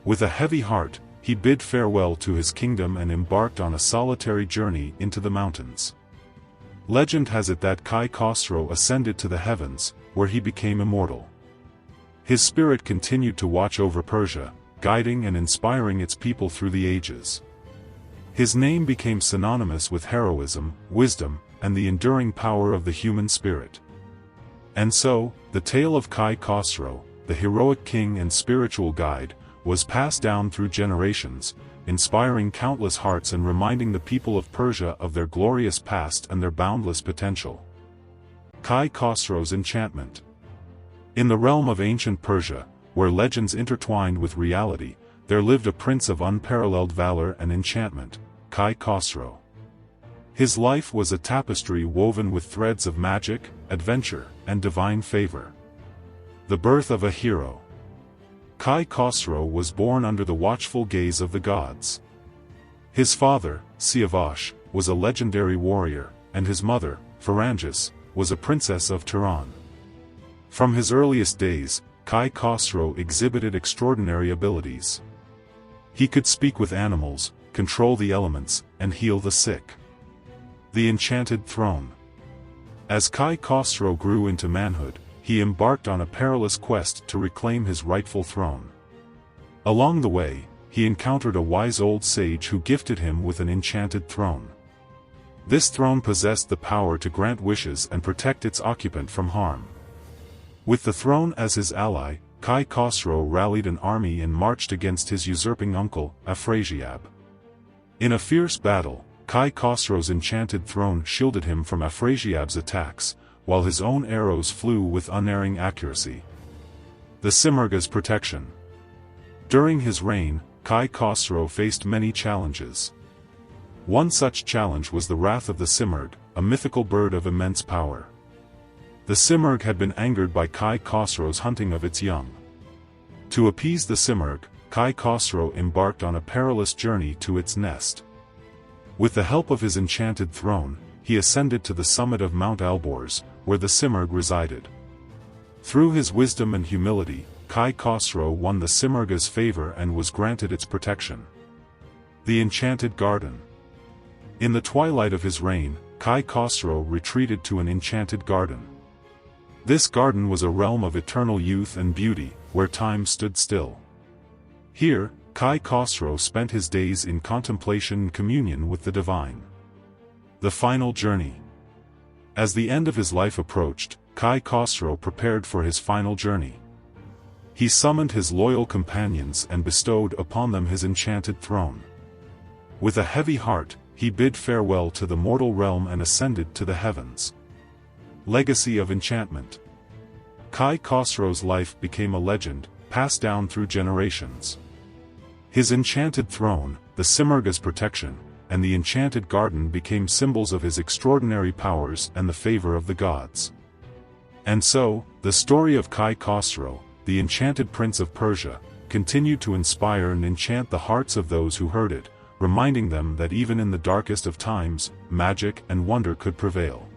With a heavy heart, he bid farewell to his kingdom and embarked on a solitary journey into the mountains. Legend has it that Kai Khosrow ascended to the heavens, where he became immortal. His spirit continued to watch over Persia, guiding and inspiring its people through the ages. His name became synonymous with heroism, wisdom, and the enduring power of the human spirit. And so, the tale of Kai Khosrow, the heroic king and spiritual guide, was passed down through generations, inspiring countless hearts and reminding the people of Persia of their glorious past and their boundless potential. Kai Khosrow's enchantment. In the realm of ancient Persia, where legends intertwined with reality, there lived a prince of unparalleled valor and enchantment, Kai Khosrow. His life was a tapestry woven with threads of magic, adventure, and divine favor. The birth of a hero. Kai Khosrow was born under the watchful gaze of the gods. His father, Siavash, was a legendary warrior, and his mother, Farangus, was a princess of Tehran. From his earliest days, Kai Khosrow exhibited extraordinary abilities. He could speak with animals, control the elements, and heal the sick. The Enchanted Throne. As Kai Khosrow grew into manhood, he embarked on a perilous quest to reclaim his rightful throne. Along the way, he encountered a wise old sage who gifted him with an enchanted throne. This throne possessed the power to grant wishes and protect its occupant from harm. With the throne as his ally, Kai Khosrow rallied an army and marched against his usurping uncle, Afrasiab. In a fierce battle, Kai Khosrow's enchanted throne shielded him from Afrasiab's attacks, while his own arrows flew with unerring accuracy. The Simurgha's protection. During his reign, Kai Khosrow faced many challenges. One such challenge was the wrath of the Simurgh, a mythical bird of immense power. The Simurgh had been angered by Kai Khosrow's hunting of its young. To appease the Simurgh, Kai Khosrow embarked on a perilous journey to its nest. With the help of his enchanted throne, he ascended to the summit of Mount Alborz, where the Simurgh resided. Through his wisdom and humility, Kai Khosrow won the Simurgh's favor and was granted its protection. The Enchanted Garden. In the twilight of his reign, Kai Khosrow retreated to an enchanted garden. This garden was a realm of eternal youth and beauty, where time stood still. Here, Kai Khosrow spent his days in contemplation and communion with the divine. The final journey. As the end of his life approached, Kai Khosrow prepared for his final journey. He summoned his loyal companions and bestowed upon them his enchanted throne. With a heavy heart, he bid farewell to the mortal realm and ascended to the heavens. Legacy of enchantment. Kai Khosrow's life became a legend, passed down through generations. His enchanted throne, the Simurgh's protection, and the enchanted garden became symbols of his extraordinary powers and the favor of the gods. And so, the story of Kai Khosrow, the enchanted prince of Persia, continued to inspire and enchant the hearts of those who heard it, reminding them that even in the darkest of times, magic and wonder could prevail.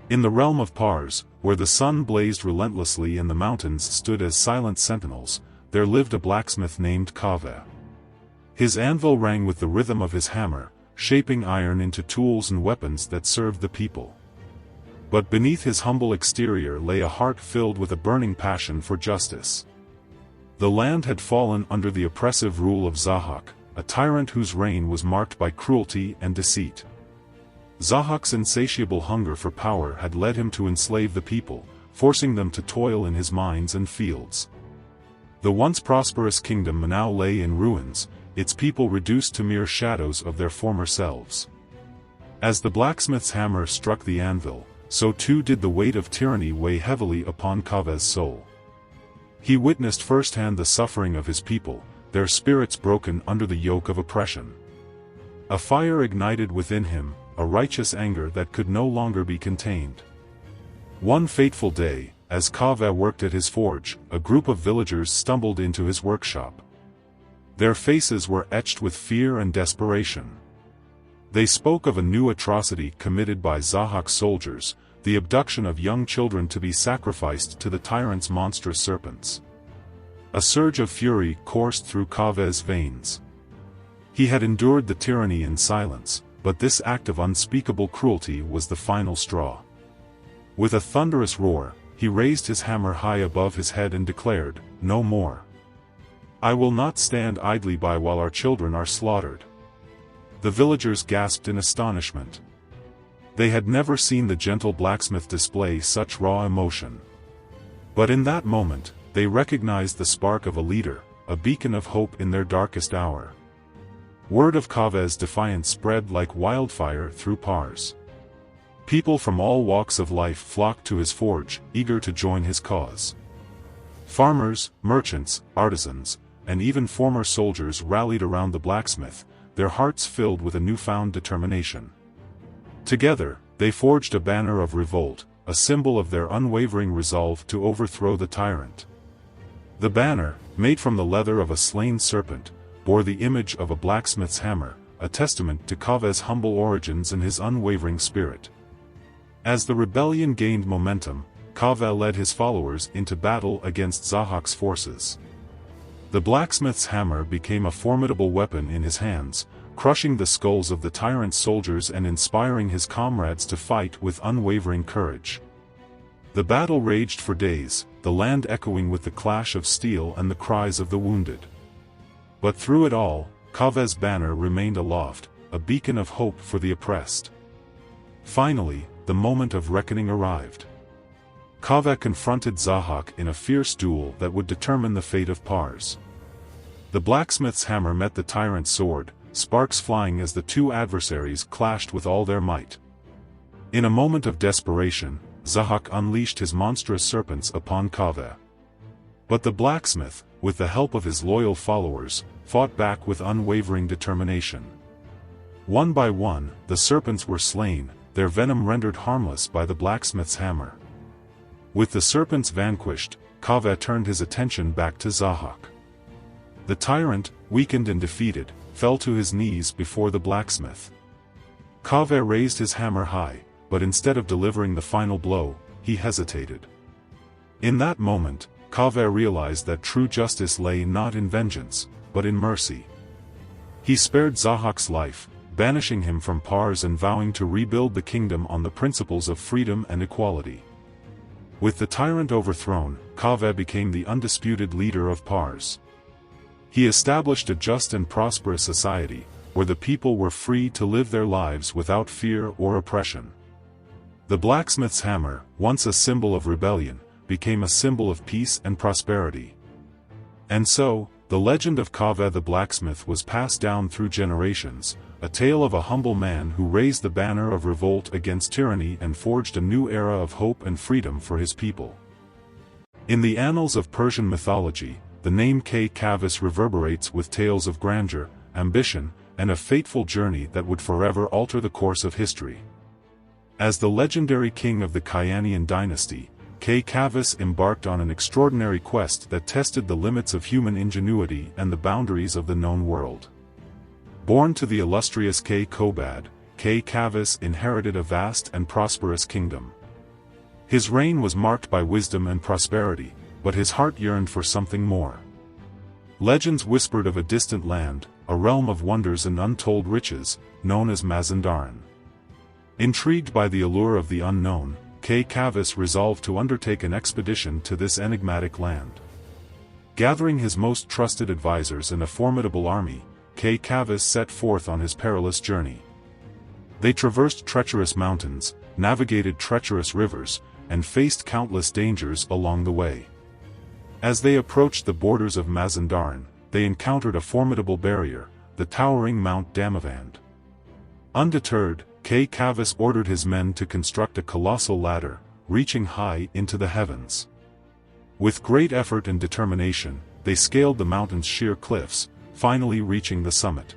In the realm of Pars, where the sun blazed relentlessly and the mountains stood as silent sentinels, there lived a blacksmith named Kaveh. His anvil rang with the rhythm of his hammer, shaping iron into tools and weapons that served the people. But beneath his humble exterior lay a heart filled with a burning passion for justice. The land had fallen under the oppressive rule of Zahak, a tyrant whose reign was marked by cruelty and deceit. Zahak's insatiable hunger for power had led him to enslave the people, forcing them to toil in his mines and fields. The once prosperous kingdom now lay in ruins, its people reduced to mere shadows of their former selves. As the blacksmith's hammer struck the anvil, so too did the weight of tyranny weigh heavily upon Kaveh's soul. He witnessed firsthand the suffering of his people, their spirits broken under the yoke of oppression. A fire ignited within him, a righteous anger that could no longer be contained. One fateful day, as Kaveh worked at his forge, a group of villagers stumbled into his workshop. Their faces were etched with fear and desperation. They spoke of a new atrocity committed by Zahak's soldiers, the abduction of young children to be sacrificed to the tyrant's monstrous serpents. A surge of fury coursed through Kaveh's veins. He had endured the tyranny in silence, but this act of unspeakable cruelty was the final straw. With a thunderous roar, he raised his hammer high above his head and declared, "No more. I will not stand idly by while our children are slaughtered." The villagers gasped in astonishment. They had never seen the gentle blacksmith display such raw emotion. But in that moment, they recognized the spark of a leader, a beacon of hope in their darkest hour. Word of Kaveh's defiance spread like wildfire through Pars. People from all walks of life flocked to his forge, eager to join his cause. Farmers, merchants, artisans, and even former soldiers rallied around the blacksmith, their hearts filled with a newfound determination. Together, they forged a banner of revolt, a symbol of their unwavering resolve to overthrow the tyrant. The banner, made from the leather of a slain serpent, bore the image of a blacksmith's hammer, a testament to Kaveh's humble origins and his unwavering spirit. As the rebellion gained momentum, Kaveh led his followers into battle against Zahak's forces. The blacksmith's hammer became a formidable weapon in his hands, crushing the skulls of the tyrant's soldiers and inspiring his comrades to fight with unwavering courage. The battle raged for days, the land echoing with the clash of steel and the cries of the wounded. But through it all, Kaveh's banner remained aloft, a beacon of hope for the oppressed. Finally, the moment of reckoning arrived. Kaveh confronted Zahak in a fierce duel that would determine the fate of Pars. The blacksmith's hammer met the tyrant's sword, sparks flying as the two adversaries clashed with all their might. In a moment of desperation, Zahak unleashed his monstrous serpents upon Kaveh. But the blacksmith, with the help of his loyal followers, fought back with unwavering determination. One by one, the serpents were slain, their venom rendered harmless by the blacksmith's hammer. With the serpents vanquished, Kaveh turned his attention back to Zahak. The tyrant, weakened and defeated, fell to his knees before the blacksmith. Kaveh raised his hammer high, but instead of delivering the final blow, he hesitated. In that moment, Kaveh realized that true justice lay not in vengeance, but in mercy. He spared Zahak's life, banishing him from Pars and vowing to rebuild the kingdom on the principles of freedom and equality. With the tyrant overthrown, Kaveh became the undisputed leader of Pars. He established a just and prosperous society, where the people were free to live their lives without fear or oppression. The blacksmith's hammer, once a symbol of rebellion, became a symbol of peace and prosperity. And so, the legend of Kaveh the blacksmith was passed down through generations, a tale of a humble man who raised the banner of revolt against tyranny and forged a new era of hope and freedom for his people. In the annals of Persian mythology, the name Kay Khosrow reverberates with tales of grandeur, ambition, and a fateful journey that would forever alter the course of history. As the legendary king of the Kayanian dynasty, Kay Khosrow embarked on an extraordinary quest that tested the limits of human ingenuity and the boundaries of the known world. Born to the illustrious Kay Khosrow, Kay Khosrow inherited a vast and prosperous kingdom. His reign was marked by wisdom and prosperity, but his heart yearned for something more. Legends whispered of a distant land, a realm of wonders and untold riches, known as Mazandaran. Intrigued by the allure of the unknown, Kay Khosrow resolved to undertake an expedition to this enigmatic land. Gathering his most trusted advisors and a formidable army, Kay Khosrow set forth on his perilous journey. They traversed treacherous mountains, navigated treacherous rivers, and faced countless dangers along the way. As they approached the borders of Mazandaran, they encountered a formidable barrier, the towering Mount Damavand. Undeterred, Kay Khosrow ordered his men to construct a colossal ladder, reaching high into the heavens. With great effort and determination, they scaled the mountain's sheer cliffs, finally reaching the summit.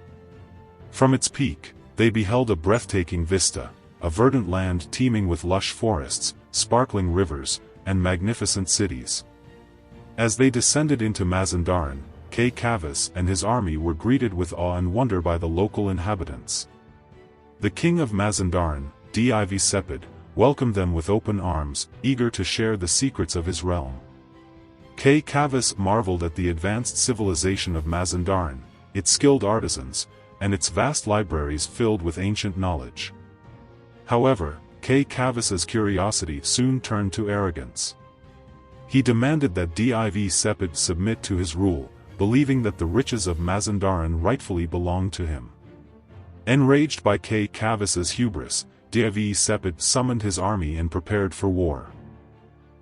From its peak, they beheld a breathtaking vista, a verdant land teeming with lush forests, sparkling rivers, and magnificent cities. As they descended into Mazandaran, Kay Khosrow and his army were greeted with awe and wonder by the local inhabitants. The king of Mazandaran, Div-e Sepid, welcomed them with open arms, eager to share the secrets of his realm. Kay Khosrow marveled at the advanced civilization of Mazandaran, its skilled artisans, and its vast libraries filled with ancient knowledge. However, Kay Khoslow's curiosity soon turned to arrogance. He demanded that Div-e Sepid submit to his rule, believing that the riches of Mazandaran rightfully belonged to him. Enraged by Kay Khoslow's hubris, Div-e Sepid summoned his army and prepared for war.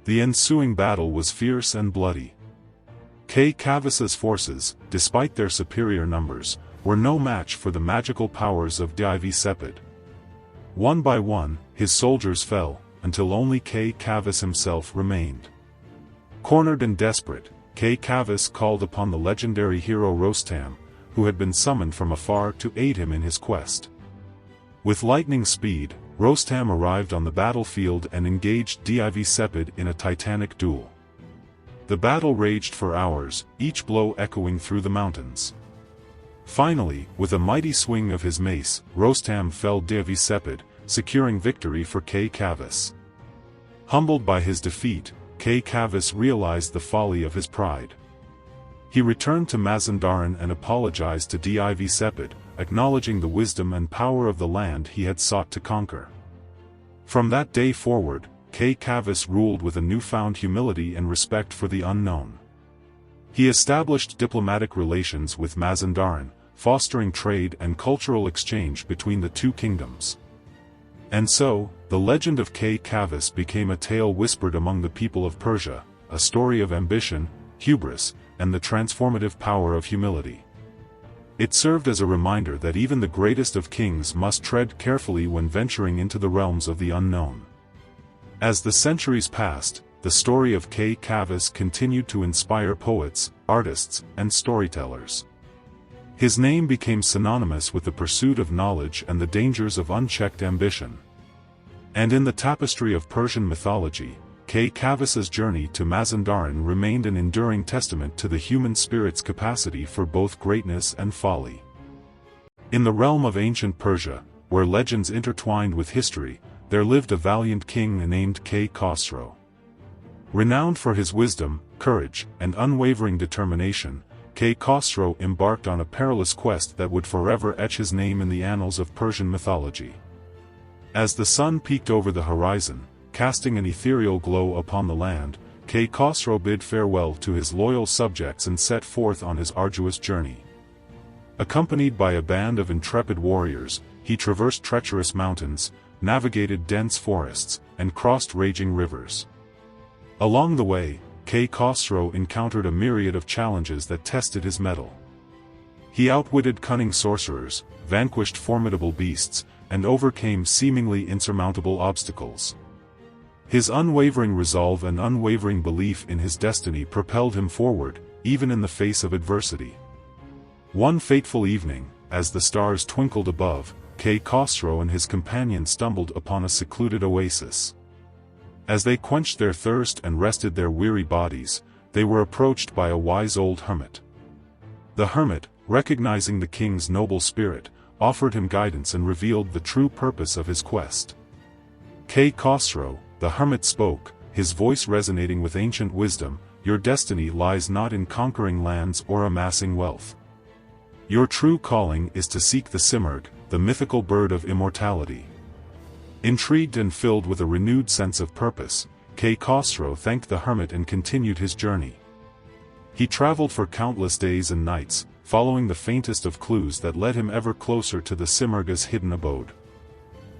The ensuing battle was fierce and bloody. Kay Khoslow's forces, despite their superior numbers, were no match for the magical powers of Div-e Sepid. One by one, his soldiers fell, until only Kay Khosrow himself remained. Cornered and desperate, Kay Khosrow called upon the legendary hero Rostam, who had been summoned from afar to aid him in his quest. With lightning speed, Rostam arrived on the battlefield and engaged Div-e Sepid in a titanic duel. The battle raged for hours, each blow echoing through the mountains. Finally, with a mighty swing of his mace, Rostam felled Div-e Sepid, securing victory for Kay Khosrow. Humbled by his defeat, Kay Khosrow realized the folly of his pride. He returned to Mazandaran and apologized to Div-e Sepid, acknowledging the wisdom and power of the land he had sought to conquer. From that day forward, Kay Khosrow ruled with a newfound humility and respect for the unknown. He established diplomatic relations with Mazandaran, fostering trade and cultural exchange between the two kingdoms. And so, the legend of Kay Khosrow became a tale whispered among the people of Persia, a story of ambition, hubris, and the transformative power of humility. It served as a reminder that even the greatest of kings must tread carefully when venturing into the realms of the unknown. As the centuries passed, the story of Kay Khosrow continued to inspire poets, artists, and storytellers. His name became synonymous with the pursuit of knowledge and the dangers of unchecked ambition. And in the tapestry of Persian mythology, Kay Khoslow's journey to Mazandaran remained an enduring testament to the human spirit's capacity for both greatness and folly. In the realm of ancient Persia, where legends intertwined with history, there lived a valiant king named Kay Khosrow. Renowned for his wisdom, courage, and unwavering determination, Kay Khosrow embarked on a perilous quest that would forever etch his name in the annals of Persian mythology. As the sun peeked over the horizon, casting an ethereal glow upon the land, Kay Khosrow bid farewell to his loyal subjects and set forth on his arduous journey. Accompanied by a band of intrepid warriors, he traversed treacherous mountains, navigated dense forests, and crossed raging rivers. Along the way, Kay Khosrow encountered a myriad of challenges that tested his mettle. He outwitted cunning sorcerers, vanquished formidable beasts, and overcame seemingly insurmountable obstacles. His unwavering resolve and unwavering belief in his destiny propelled him forward, even in the face of adversity. One fateful evening, as the stars twinkled above, Kay Khosrow and his companion stumbled upon a secluded oasis. As they quenched their thirst and rested their weary bodies, they were approached by a wise old hermit. The hermit, recognizing the king's noble spirit, offered him guidance and revealed the true purpose of his quest. Kay Khosrow, the hermit spoke, his voice resonating with ancient wisdom, "Your destiny lies not in conquering lands or amassing wealth. Your true calling is to seek the Simurgh, the mythical bird of immortality." Intrigued and filled with a renewed sense of purpose, Kay Khosrow thanked the hermit and continued his journey. He traveled for countless days and nights, following the faintest of clues that led him ever closer to the Simurgh's hidden abode.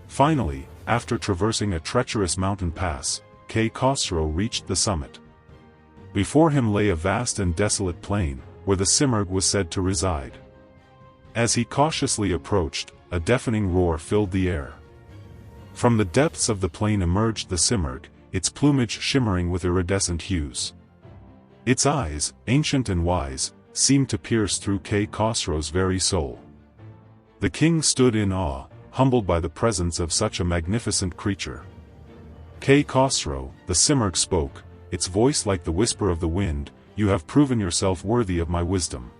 Finally, after traversing a treacherous mountain pass, Kay Khosrow reached the summit. Before him lay a vast and desolate plain, where the Simurgh was said to reside. As he cautiously approached, a deafening roar filled the air. From the depths of the plain emerged the Simurgh, its plumage shimmering with iridescent hues. Its eyes, ancient and wise, seemed to pierce through Kay Khosrow's very soul. The king stood in awe, humbled by the presence of such a magnificent creature. Kay Khosrow, the Simurgh spoke, its voice like the whisper of the wind, you have proven yourself worthy of my wisdom.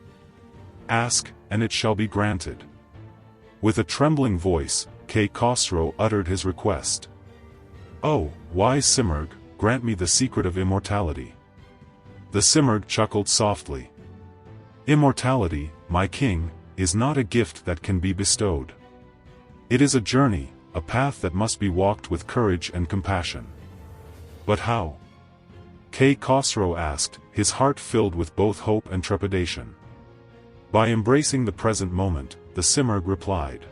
Ask, and it shall be granted." With a trembling voice, Kay Khosrow uttered his request. "Oh, wise Simurgh, grant me the secret of immortality." The Simurgh chuckled softly. "Immortality, my king, is not a gift that can be bestowed. It is a journey, a path that must be walked with courage and compassion." "But how?" Kay Khosrow asked, his heart filled with both hope and trepidation. "By embracing the present moment," the Simurgh replied.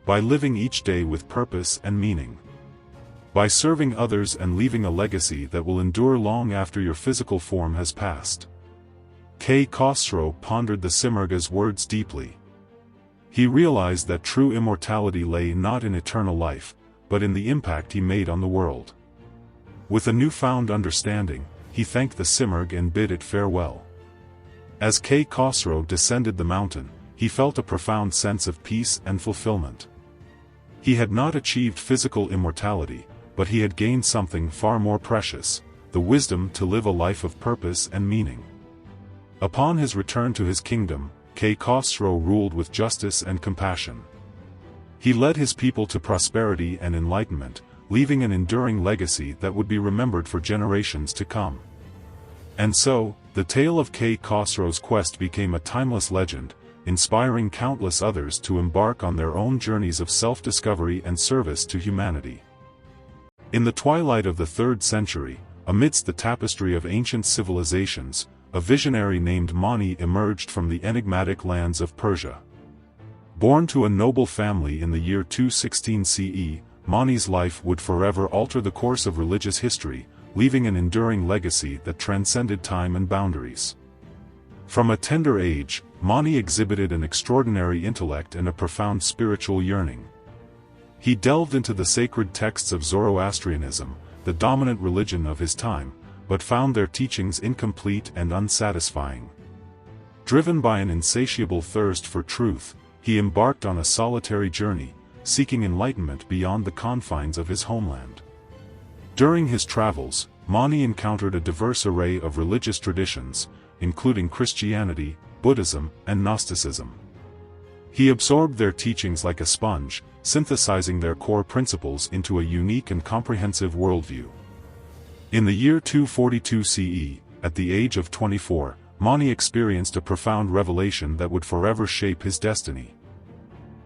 "By living each day with purpose and meaning. By serving others and leaving a legacy that will endure long after your physical form has passed." Kay Khosrow pondered the Simurgh's words deeply. He realized that true immortality lay not in eternal life, but in the impact he made on the world. With a newfound understanding, he thanked the Simurgh and bid it farewell. As Kay Khosrow descended the mountain, he felt a profound sense of peace and fulfillment. He had not achieved physical immortality, but he had gained something far more precious, the wisdom to live a life of purpose and meaning. Upon his return to his kingdom, Kay Khosrow ruled with justice and compassion. He led his people to prosperity and enlightenment, leaving an enduring legacy that would be remembered for generations to come. And so, the tale of Kay Khosrow's quest became a timeless legend, inspiring countless others to embark on their own journeys of self-discovery and service to humanity. In the twilight of the 3rd century, amidst the tapestry of ancient civilizations, a visionary named Mani emerged from the enigmatic lands of Persia. Born to a noble family in the year 216 CE, Mani's life would forever alter the course of religious history, leaving an enduring legacy that transcended time and boundaries. From a tender age, Mani exhibited an extraordinary intellect and a profound spiritual yearning. He delved into the sacred texts of Zoroastrianism, the dominant religion of his time, but found their teachings incomplete and unsatisfying. Driven by an insatiable thirst for truth, he embarked on a solitary journey, seeking enlightenment beyond the confines of his homeland. During his travels, Mani encountered a diverse array of religious traditions, including Christianity, Buddhism, and Gnosticism. He absorbed their teachings like a sponge, synthesizing their core principles into a unique and comprehensive worldview. In the year 242 CE, at the age of 24, Mani experienced a profound revelation that would forever shape his destiny.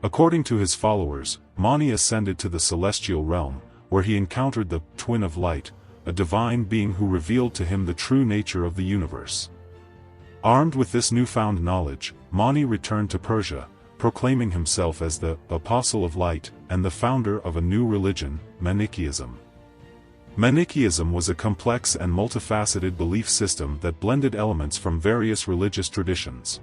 According to his followers, Mani ascended to the celestial realm, where he encountered the Twin of Light, a divine being who revealed to him the true nature of the universe. Armed with this newfound knowledge, Mani returned to Persia, proclaiming himself as the Apostle of Light and the founder of a new religion, Manichaeism. Manichaeism was a complex and multifaceted belief system that blended elements from various religious traditions.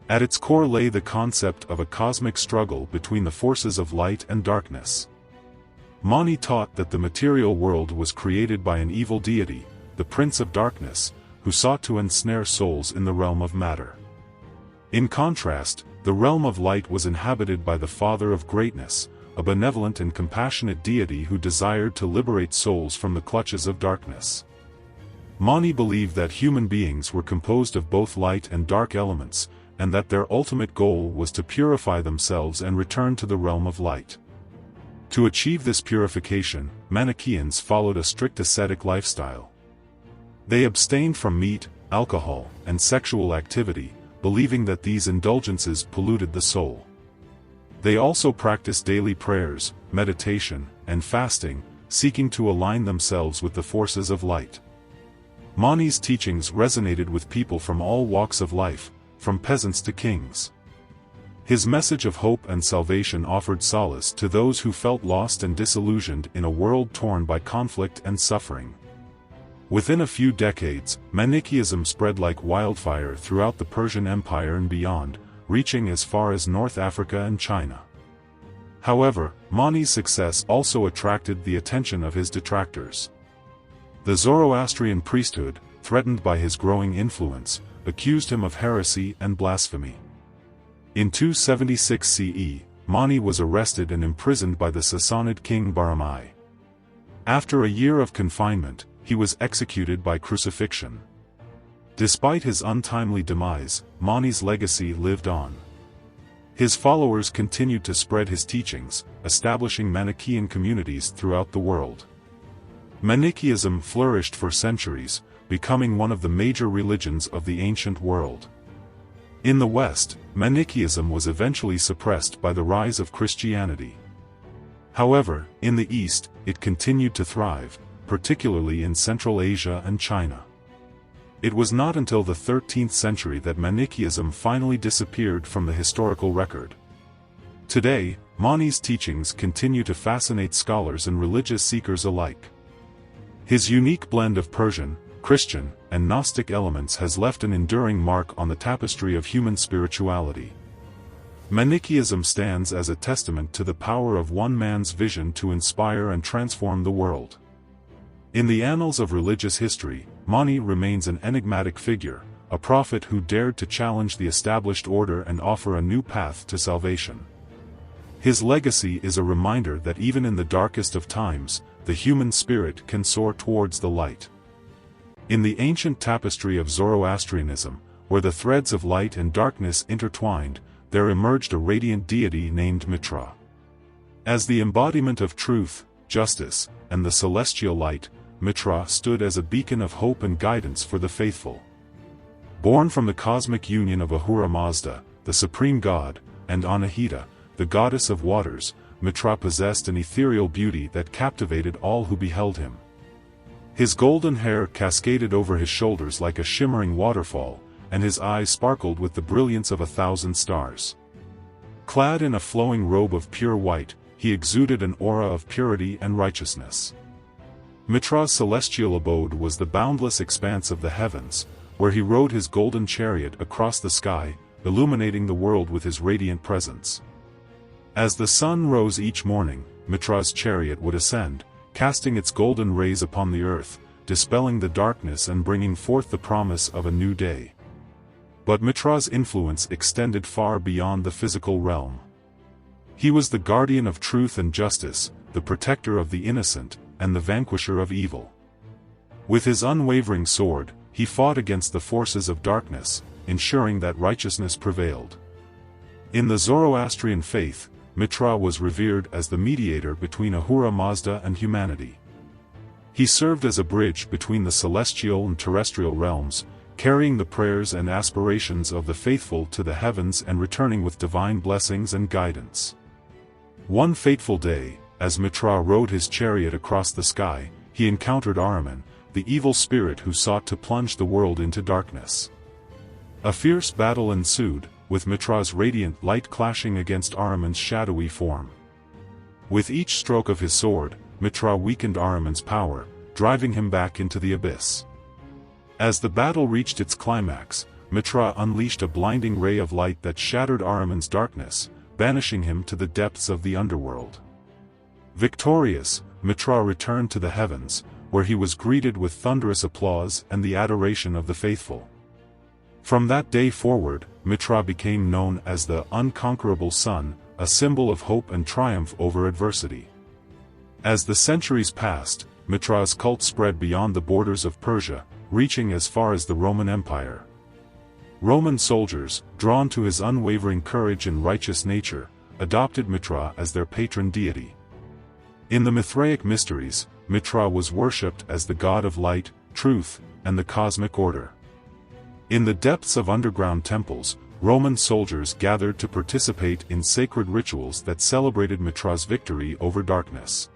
At its core lay the concept of a cosmic struggle between the forces of light and darkness. Mani taught that the material world was created by an evil deity, the Prince of Darkness, who sought to ensnare souls in the realm of matter. In contrast, the realm of light was inhabited by the Father of Greatness, a benevolent and compassionate deity who desired to liberate souls from the clutches of darkness. Mani believed that human beings were composed of both light and dark elements, and that their ultimate goal was to purify themselves and return to the realm of light. To achieve this purification, Manichaeans followed a strict ascetic lifestyle. They abstained from meat, alcohol, and sexual activity, believing that these indulgences polluted the soul. They also practiced daily prayers, meditation, and fasting, seeking to align themselves with the forces of light. Mani's teachings resonated with people from all walks of life, from peasants to kings. His message of hope and salvation offered solace to those who felt lost and disillusioned in a world torn by conflict and suffering. Within a few decades, Manichaeism spread like wildfire throughout the Persian Empire and beyond, reaching as far as North Africa and China. However, Mani's success also attracted the attention of his detractors. The Zoroastrian priesthood, threatened by his growing influence, accused him of heresy and blasphemy. In 276 CE, Mani was arrested and imprisoned by the Sassanid king Bahram V. After a year of confinement, he was executed by crucifixion. Despite his untimely demise, Mani's legacy lived on. His followers continued to spread his teachings, establishing Manichaean communities throughout the world. Manichaeism flourished for centuries, becoming one of the major religions of the ancient world. In the West, Manichaeism was eventually suppressed by the rise of Christianity. However, in the East, it continued to thrive, particularly in Central Asia and China. It was not until the 13th century that Manichaeism finally disappeared from the historical record. Today, Mani's teachings continue to fascinate scholars and religious seekers alike. His unique blend of Persian, Christian, and Gnostic elements has left an enduring mark on the tapestry of human spirituality. Manichaeism stands as a testament to the power of one man's vision to inspire and transform the world. In the annals of religious history, Mani remains an enigmatic figure, a prophet who dared to challenge the established order and offer a new path to salvation. His legacy is a reminder that even in the darkest of times, the human spirit can soar towards the light. In the ancient tapestry of Zoroastrianism, where the threads of light and darkness intertwined, there emerged a radiant deity named Mitra. As the embodiment of truth, justice, and the celestial light, Mitra stood as a beacon of hope and guidance for the faithful. Born from the cosmic union of Ahura Mazda, the supreme god, and Anahita, the goddess of waters, Mitra possessed an ethereal beauty that captivated all who beheld him. His golden hair cascaded over his shoulders like a shimmering waterfall, and his eyes sparkled with the brilliance of 1,000 stars. Clad in a flowing robe of pure white, he exuded an aura of purity and righteousness. Mitra's celestial abode was the boundless expanse of the heavens, where he rode his golden chariot across the sky, illuminating the world with his radiant presence. As the sun rose each morning, Mitra's chariot would ascend, casting its golden rays upon the earth, dispelling the darkness and bringing forth the promise of a new day. But Mitra's influence extended far beyond the physical realm. He was the guardian of truth and justice, the protector of the innocent, and the vanquisher of evil. With his unwavering sword, he fought against the forces of darkness, ensuring that righteousness prevailed. In the Zoroastrian faith, Mitra was revered as the mediator between Ahura Mazda and humanity. He served as a bridge between the celestial and terrestrial realms, carrying the prayers and aspirations of the faithful to the heavens and returning with divine blessings and guidance. One fateful day, as Mitra rode his chariot across the sky, he encountered Ahriman, the evil spirit who sought to plunge the world into darkness. A fierce battle ensued, with Mitra's radiant light clashing against Ahriman's shadowy form. With each stroke of his sword, Mitra weakened Ahriman's power, driving him back into the abyss. As the battle reached its climax, Mitra unleashed a blinding ray of light that shattered Ahriman's darkness, banishing him to the depths of the underworld. Victorious, Mitra returned to the heavens, where he was greeted with thunderous applause and the adoration of the faithful. From that day forward, Mitra became known as the unconquerable sun, a symbol of hope and triumph over adversity. As the centuries passed, Mitra's cult spread beyond the borders of Persia, reaching as far as the Roman Empire. Roman soldiers, drawn to his unwavering courage and righteous nature, adopted Mitra as their patron deity. In the Mithraic mysteries, Mitra was worshipped as the god of light, truth, and the cosmic order. In the depths of underground temples, Roman soldiers gathered to participate in sacred rituals that celebrated Mitra's victory over darkness.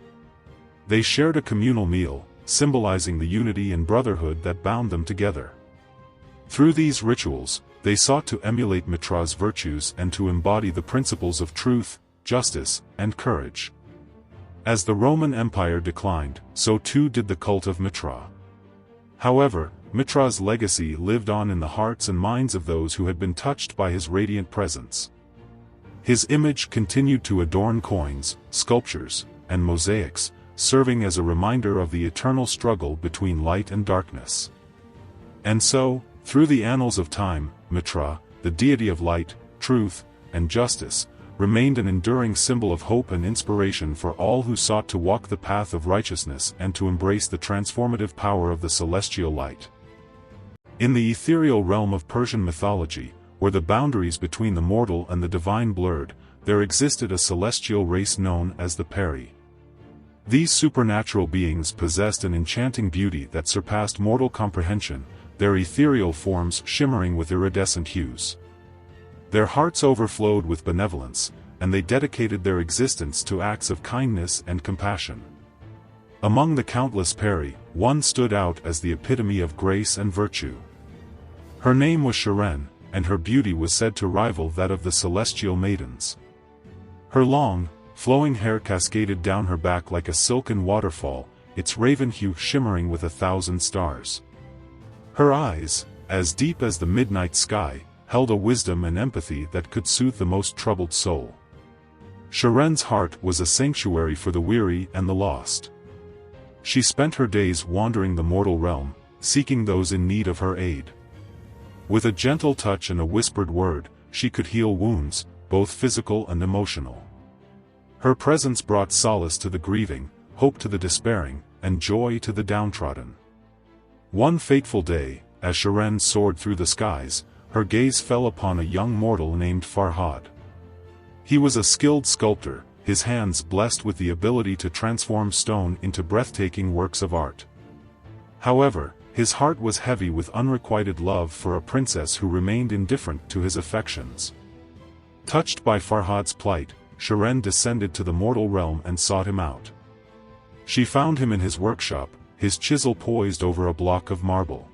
They shared a communal meal, symbolizing the unity and brotherhood that bound them together. Through these rituals, they sought to emulate Mitra's virtues and to embody the principles of truth, justice, and courage. As the Roman Empire declined, so too did the cult of Mitra. However, Mitra's legacy lived on in the hearts and minds of those who had been touched by his radiant presence. His image continued to adorn coins, sculptures, and mosaics, serving as a reminder of the eternal struggle between light and darkness. And so, through the annals of time, Mitra, the deity of light, truth, and justice, remained an enduring symbol of hope and inspiration for all who sought to walk the path of righteousness and to embrace the transformative power of the celestial light. In the ethereal realm of Persian mythology, where the boundaries between the mortal and the divine blurred, there existed a celestial race known as the Peri. These supernatural beings possessed an enchanting beauty that surpassed mortal comprehension, their ethereal forms shimmering with iridescent hues. Their hearts overflowed with benevolence, and they dedicated their existence to acts of kindness and compassion. Among the countless Peri, one stood out as the epitome of grace and virtue. Her name was Shahnameh, and her beauty was said to rival that of the celestial maidens. Her long, flowing hair cascaded down her back like a silken waterfall, its raven hue shimmering with 1,000 stars. Her eyes, as deep as the midnight sky, held a wisdom and empathy that could soothe the most troubled soul. Shahnameh's heart was a sanctuary for the weary and the lost. She spent her days wandering the mortal realm, seeking those in need of her aid. With a gentle touch and a whispered word, she could heal wounds, both physical and emotional. Her presence brought solace to the grieving, hope to the despairing, and joy to the downtrodden. One fateful day, as Shahnameh soared through the skies, her gaze fell upon a young mortal named Farhad. He was a skilled sculptor, his hands blessed with the ability to transform stone into breathtaking works of art. However, his heart was heavy with unrequited love for a princess who remained indifferent to his affections. Touched by Farhad's plight, Shahnameh descended to the mortal realm and sought him out. She found him in his workshop, his chisel poised over a block of marble.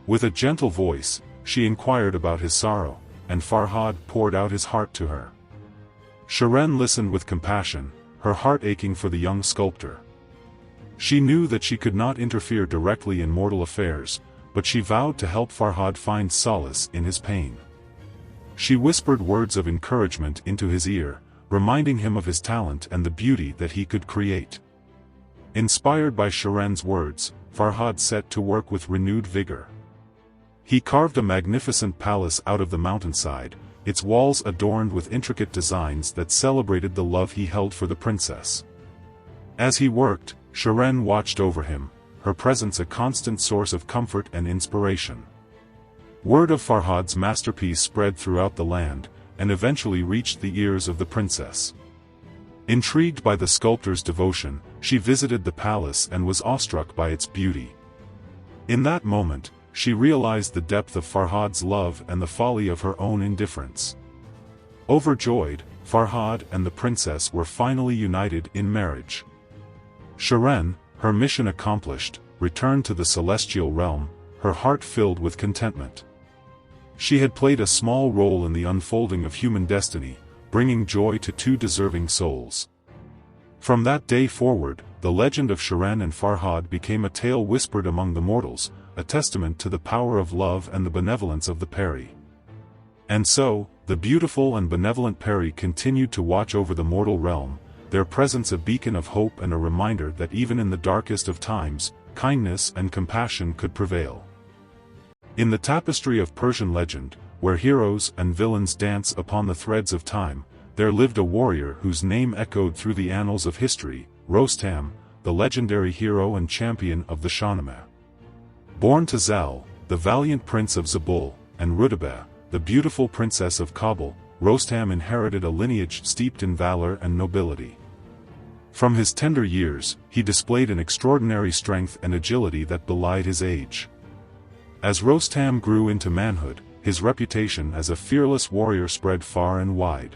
With a gentle voice, she inquired about his sorrow, and Farhad poured out his heart to her. Shahnameh listened with compassion, her heart aching for the young sculptor. She knew that she could not interfere directly in mortal affairs, but she vowed to help Farhad find solace in his pain. She whispered words of encouragement into his ear, reminding him of his talent and the beauty that he could create. Inspired by Shahnameh's words, Farhad set to work with renewed vigor. He carved a magnificent palace out of the mountainside, its walls adorned with intricate designs that celebrated the love he held for the princess. As he worked, Shahnameh watched over him, her presence a constant source of comfort and inspiration. Word of Farhad's masterpiece spread throughout the land, and eventually reached the ears of the princess. Intrigued by the sculptor's devotion, she visited the palace and was awestruck by its beauty. In that moment, she realized the depth of Farhad's love and the folly of her own indifference. Overjoyed, Farhad and the princess were finally united in marriage. Shahnameh, her mission accomplished, returned to the celestial realm, her heart filled with contentment. She had played a small role in the unfolding of human destiny, bringing joy to two deserving souls. From that day forward, the legend of Shahnameh and Farhad became a tale whispered among the mortals, a testament to the power of love and the benevolence of the Peri. And so, the beautiful and benevolent Peri continued to watch over the mortal realm, their presence a beacon of hope and a reminder that even in the darkest of times, kindness and compassion could prevail. In the tapestry of Persian legend, where heroes and villains dance upon the threads of time, there lived a warrior whose name echoed through the annals of history, Rostam, the legendary hero and champion of the Shahnameh. Born to Zal, the valiant prince of Zabul, and Rudabeh, the beautiful princess of Kabul, Rostam inherited a lineage steeped in valor and nobility. From his tender years, he displayed an extraordinary strength and agility that belied his age. As Rostam grew into manhood, his reputation as a fearless warrior spread far and wide.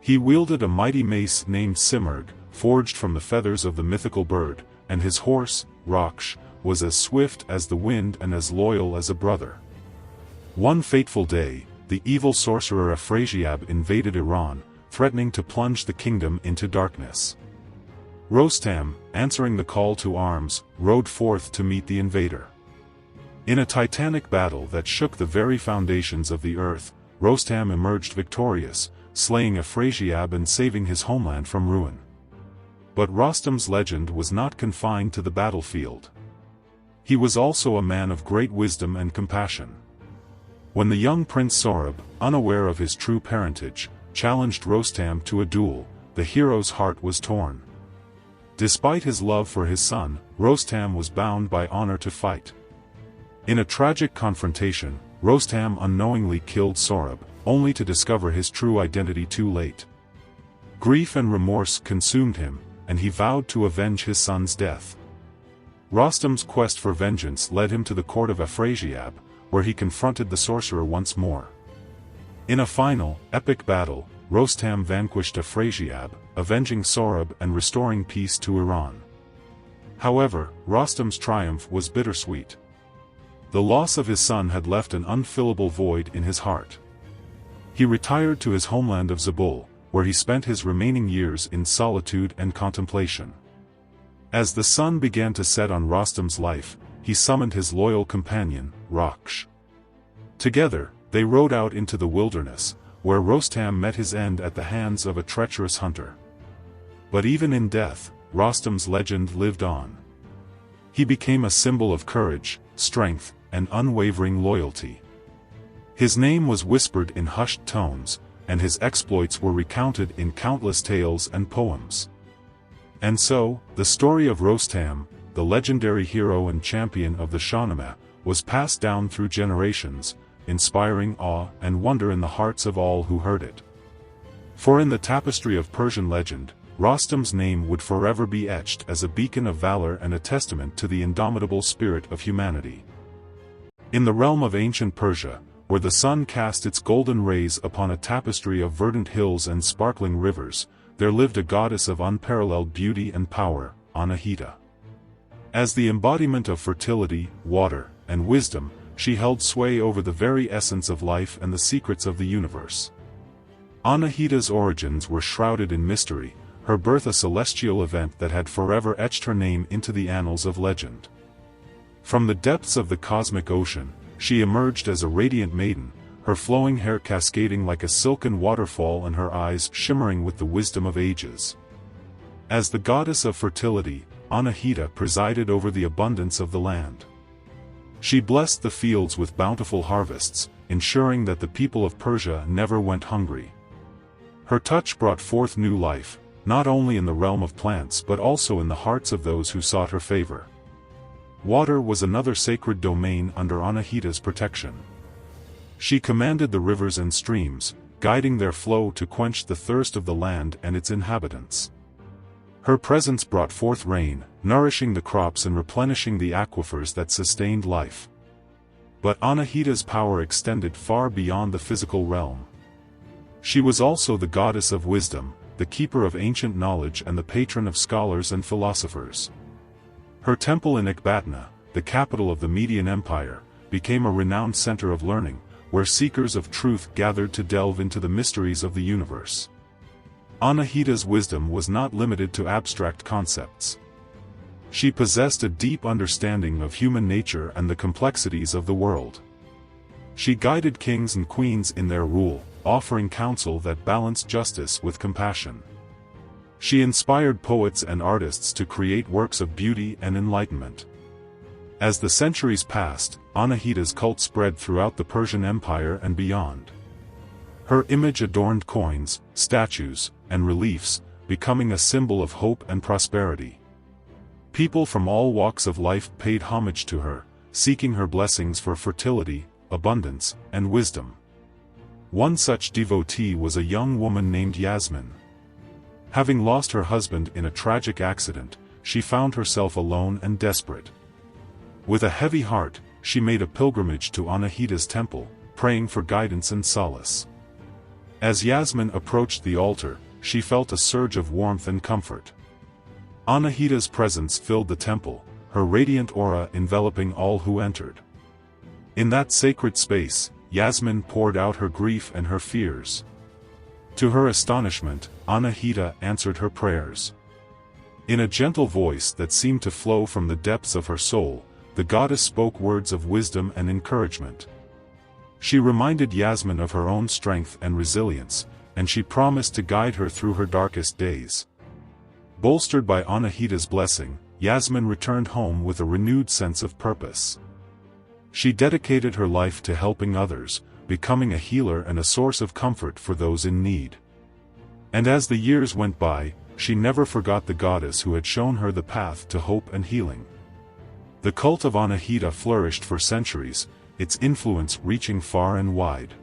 He wielded a mighty mace named Simurg, forged from the feathers of the mythical bird, and his horse, Raksh, was as swift as the wind and as loyal as a brother. One fateful day, the evil sorcerer Afrasiab invaded Iran, threatening to plunge the kingdom into darkness. Rostam, answering the call to arms, rode forth to meet the invader. In a titanic battle that shook the very foundations of the earth, Rostam emerged victorious, slaying Afrasiab and saving his homeland from ruin. But Rostam's legend was not confined to the battlefield. He was also a man of great wisdom and compassion. When the young Prince Sohrab, unaware of his true parentage, challenged Rostam to a duel, the hero's heart was torn. Despite his love for his son, Rostam was bound by honor to fight. In a tragic confrontation, Rostam unknowingly killed Sorab, only to discover his true identity too late. Grief and remorse consumed him, and he vowed to avenge his son's death. Rostam's quest for vengeance led him to the court of Afrasiab, where he confronted the sorcerer once more. In a final, epic battle, Rostam vanquished Afrasiab, avenging Sorab and restoring peace to Iran. However, Rostam's triumph was bittersweet. The loss of his son had left an unfillable void in his heart. He retired to his homeland of Zabul, where he spent his remaining years in solitude and contemplation. As the sun began to set on Rostam's life, he summoned his loyal companion, Raksh. Together, they rode out into the wilderness, where Rostam met his end at the hands of a treacherous hunter. But even in death, Rostam's legend lived on. He became a symbol of courage, strength, and unwavering loyalty. His name was whispered in hushed tones, and his exploits were recounted in countless tales and poems. And so, the story of Rostam, the legendary hero and champion of the Shahnameh, was passed down through generations, inspiring awe and wonder in the hearts of all who heard it. For in the tapestry of Persian legend, Rostam's name would forever be etched as a beacon of valor and a testament to the indomitable spirit of humanity. In the realm of ancient Persia, where the sun cast its golden rays upon a tapestry of verdant hills and sparkling rivers, there lived a goddess of unparalleled beauty and power, Anahita. As the embodiment of fertility, water, and wisdom, she held sway over the very essence of life and the secrets of the universe. Anahita's origins were shrouded in mystery, her birth a celestial event that had forever etched her name into the annals of legend. From the depths of the cosmic ocean, she emerged as a radiant maiden, her flowing hair cascading like a silken waterfall and her eyes shimmering with the wisdom of ages. As the goddess of fertility, Anahita presided over the abundance of the land. She blessed the fields with bountiful harvests, ensuring that the people of Persia never went hungry. Her touch brought forth new life, not only in the realm of plants but also in the hearts of those who sought her favor. Water was another sacred domain under Anahita's protection. She commanded the rivers and streams, guiding their flow to quench the thirst of the land and its inhabitants. Her presence brought forth rain, nourishing the crops and replenishing the aquifers that sustained life. But Anahita's power extended far beyond the physical realm. She was also the goddess of wisdom, the keeper of ancient knowledge and the patron of scholars and philosophers. Her temple in Ecbatana, the capital of the Median Empire, became a renowned center of learning, where seekers of truth gathered to delve into the mysteries of the universe. Anahita's wisdom was not limited to abstract concepts. She possessed a deep understanding of human nature and the complexities of the world. She guided kings and queens in their rule, offering counsel that balanced justice with compassion. She inspired poets and artists to create works of beauty and enlightenment. As the centuries passed, Anahita's cult spread throughout the Persian Empire and beyond. Her image adorned coins, statues, and reliefs, becoming a symbol of hope and prosperity. People from all walks of life paid homage to her, seeking her blessings for fertility, abundance, and wisdom. One such devotee was a young woman named Yasmin. Having lost her husband in a tragic accident, she found herself alone and desperate. With a heavy heart, she made a pilgrimage to Anahita's temple, praying for guidance and solace. As Yasmin approached the altar, she felt a surge of warmth and comfort. Anahita's presence filled the temple, her radiant aura enveloping all who entered. In that sacred space, Yasmin poured out her grief and her fears. To her astonishment, Anahita answered her prayers. In a gentle voice that seemed to flow from the depths of her soul, the goddess spoke words of wisdom and encouragement. She reminded Yasmin of her own strength and resilience, and she promised to guide her through her darkest days. Bolstered by Anahita's blessing, Yasmin returned home with a renewed sense of purpose. She dedicated her life to helping others, becoming a healer and a source of comfort for those in need. And as the years went by, she never forgot the goddess who had shown her the path to hope and healing. The cult of Anahita flourished for centuries, its influence reaching far and wide.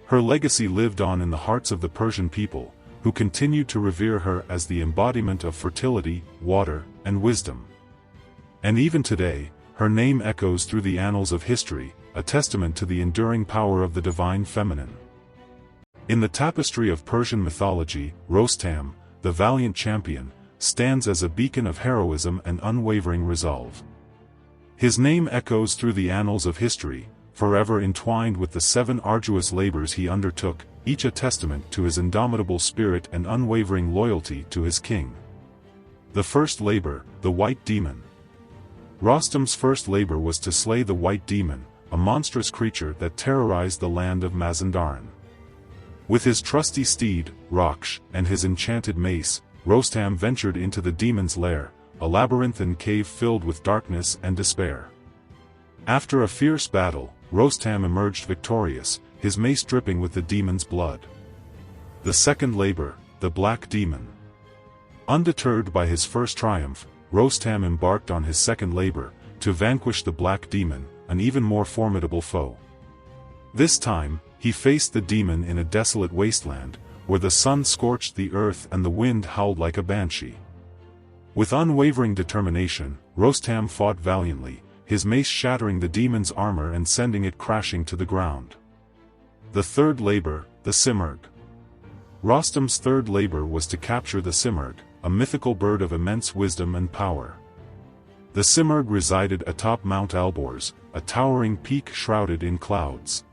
Her legacy lived on in the hearts of the Persian people, who continued to revere her as the embodiment of fertility, water, and wisdom. And even today, her name echoes through the annals of history, a testament to the enduring power of the divine feminine. In the tapestry of Persian mythology, Rostam, the valiant champion, stands as a beacon of heroism and unwavering resolve. His name echoes through the annals of history, forever entwined with the 7 arduous labors he undertook, each a testament to his indomitable spirit and unwavering loyalty to his king. The first labor, the White Demon. Rostam's first labor was to slay the White Demon, a monstrous creature that terrorized the land of Mazandaran. With his trusty steed, Raksh, and his enchanted mace, Rostam ventured into the demon's lair, a labyrinthine cave filled with darkness and despair. After a fierce battle, Rostam emerged victorious, his mace dripping with the demon's blood. The second labor, the Black Demon. Undeterred by his first triumph, Rostam embarked on his second labor, to vanquish the Black Demon, an even more formidable foe. This time, he faced the demon in a desolate wasteland, where the sun scorched the earth and the wind howled like a banshee. With unwavering determination, Rostam fought valiantly, his mace shattering the demon's armor and sending it crashing to the ground. The third labor, the Simurgh. Rostam's third labor was to capture the Simurgh, a mythical bird of immense wisdom and power. The Simurgh resided atop Mount Alborz, a towering peak shrouded in clouds.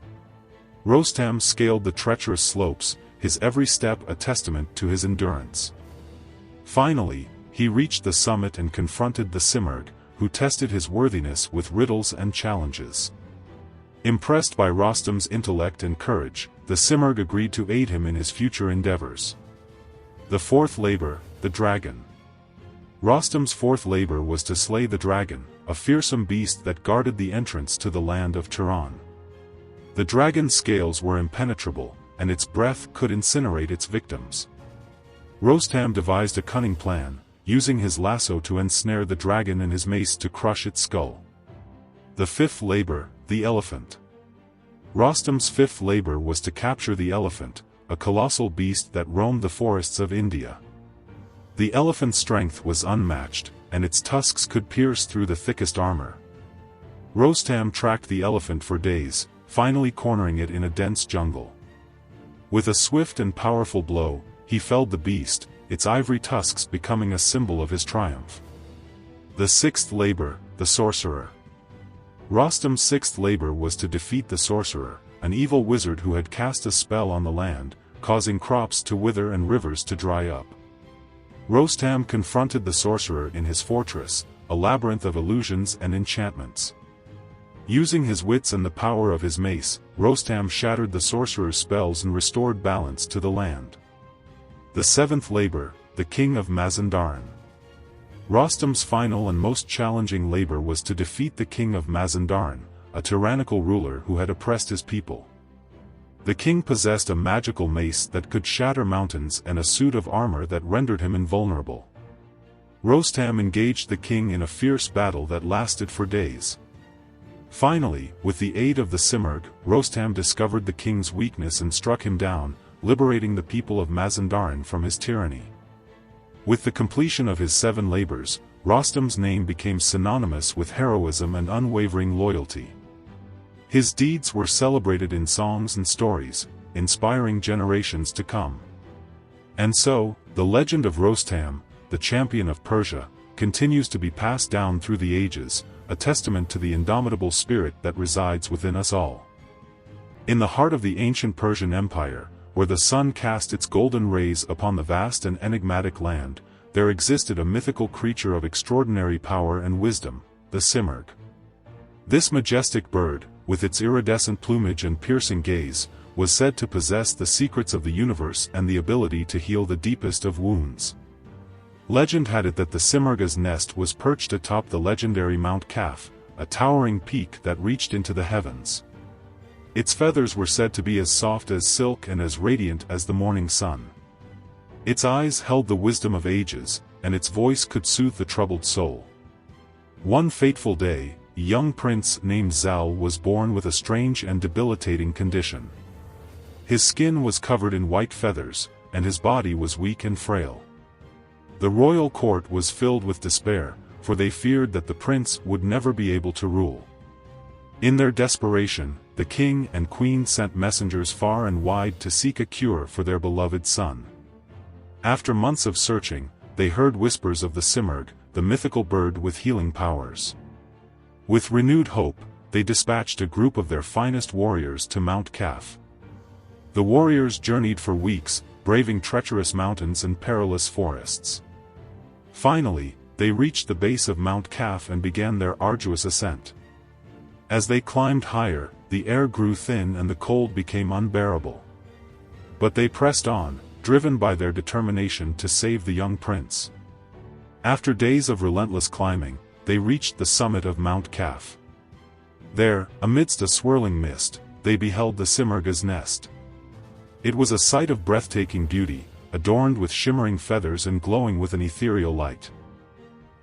Rostam scaled the treacherous slopes, his every step a testament to his endurance. Finally, he reached the summit and confronted the Simurgh, who tested his worthiness with riddles and challenges. Impressed by Rostam's intellect and courage, the Simurgh agreed to aid him in his future endeavors. The fourth labor, the Dragon. Rostam's fourth labor was to slay the dragon, a fearsome beast that guarded the entrance to the land of Turan. The dragon's scales were impenetrable, and its breath could incinerate its victims. Rostam devised a cunning plan, using his lasso to ensnare the dragon and his mace to crush its skull. The fifth labor, the Elephant. Rostam's fifth labor was to capture the elephant, a colossal beast that roamed the forests of India. The elephant's strength was unmatched, and its tusks could pierce through the thickest armor. Rostam tracked the elephant for days, finally cornering it in a dense jungle. With a swift and powerful blow, he felled the beast, its ivory tusks becoming a symbol of his triumph. The sixth labor, the Sorcerer. Rostam's sixth labor was to defeat the Sorcerer, an evil wizard who had cast a spell on the land, causing crops to wither and rivers to dry up. Rostam confronted the Sorcerer in his fortress, a labyrinth of illusions and enchantments. Using his wits and the power of his mace, Rostam shattered the Sorcerer's spells and restored balance to the land. The seventh labor, the King of Mazandaran. Rostam's final and most challenging labor was to defeat the King of Mazandaran, a tyrannical ruler who had oppressed his people. The king possessed a magical mace that could shatter mountains and a suit of armor that rendered him invulnerable. Rostam engaged the king in a fierce battle that lasted for days. Finally, with the aid of the Simurgh, Rostam discovered the king's weakness and struck him down, liberating the people of Mazandaran from his tyranny. With the completion of his 7 labors, Rostam's name became synonymous with heroism and unwavering loyalty. His deeds were celebrated in songs and stories, inspiring generations to come. And so, the legend of Rostam, the champion of Persia, continues to be passed down through the ages, a testament to the indomitable spirit that resides within us all. In the heart of the ancient Persian Empire, where the sun cast its golden rays upon the vast and enigmatic land, there existed a mythical creature of extraordinary power and wisdom, the Simurgh. This majestic bird, with its iridescent plumage and piercing gaze, was said to possess the secrets of the universe and the ability to heal the deepest of wounds. Legend had it that the Simurgh's nest was perched atop the legendary Mount Kaf, a towering peak that reached into the heavens. Its feathers were said to be as soft as silk and as radiant as the morning sun. Its eyes held the wisdom of ages, and its voice could soothe the troubled soul. One fateful day, a young prince named Zal was born with a strange and debilitating condition. His skin was covered in white feathers, and his body was weak and frail. The royal court was filled with despair, for they feared that the prince would never be able to rule. In their desperation, the king and queen sent messengers far and wide to seek a cure for their beloved son. After months of searching, they heard whispers of the Simurgh, the mythical bird with healing powers. With renewed hope, they dispatched a group of their finest warriors to Mount Kaf. The warriors journeyed for weeks, braving treacherous mountains and perilous forests. Finally, they reached the base of Mount Kaf and began their arduous ascent. As they climbed higher, the air grew thin and the cold became unbearable. But they pressed on, driven by their determination to save the young prince. After days of relentless climbing, they reached the summit of Mount Kaf. There, amidst a swirling mist, they beheld the Simurgh's nest. It was a sight of breathtaking beauty, adorned with shimmering feathers and glowing with an ethereal light.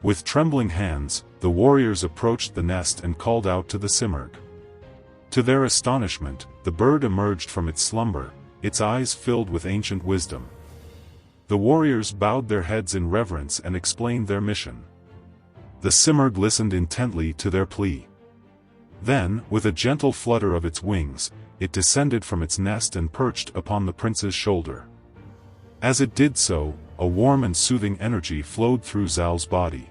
With trembling hands, the warriors approached the nest and called out to the Simurgh. To their astonishment, the bird emerged from its slumber, its eyes filled with ancient wisdom. The warriors bowed their heads in reverence and explained their mission. The Simurgh listened intently to their plea. Then, with a gentle flutter of its wings, it descended from its nest and perched upon the prince's shoulder. As it did so, a warm and soothing energy flowed through Zal's body.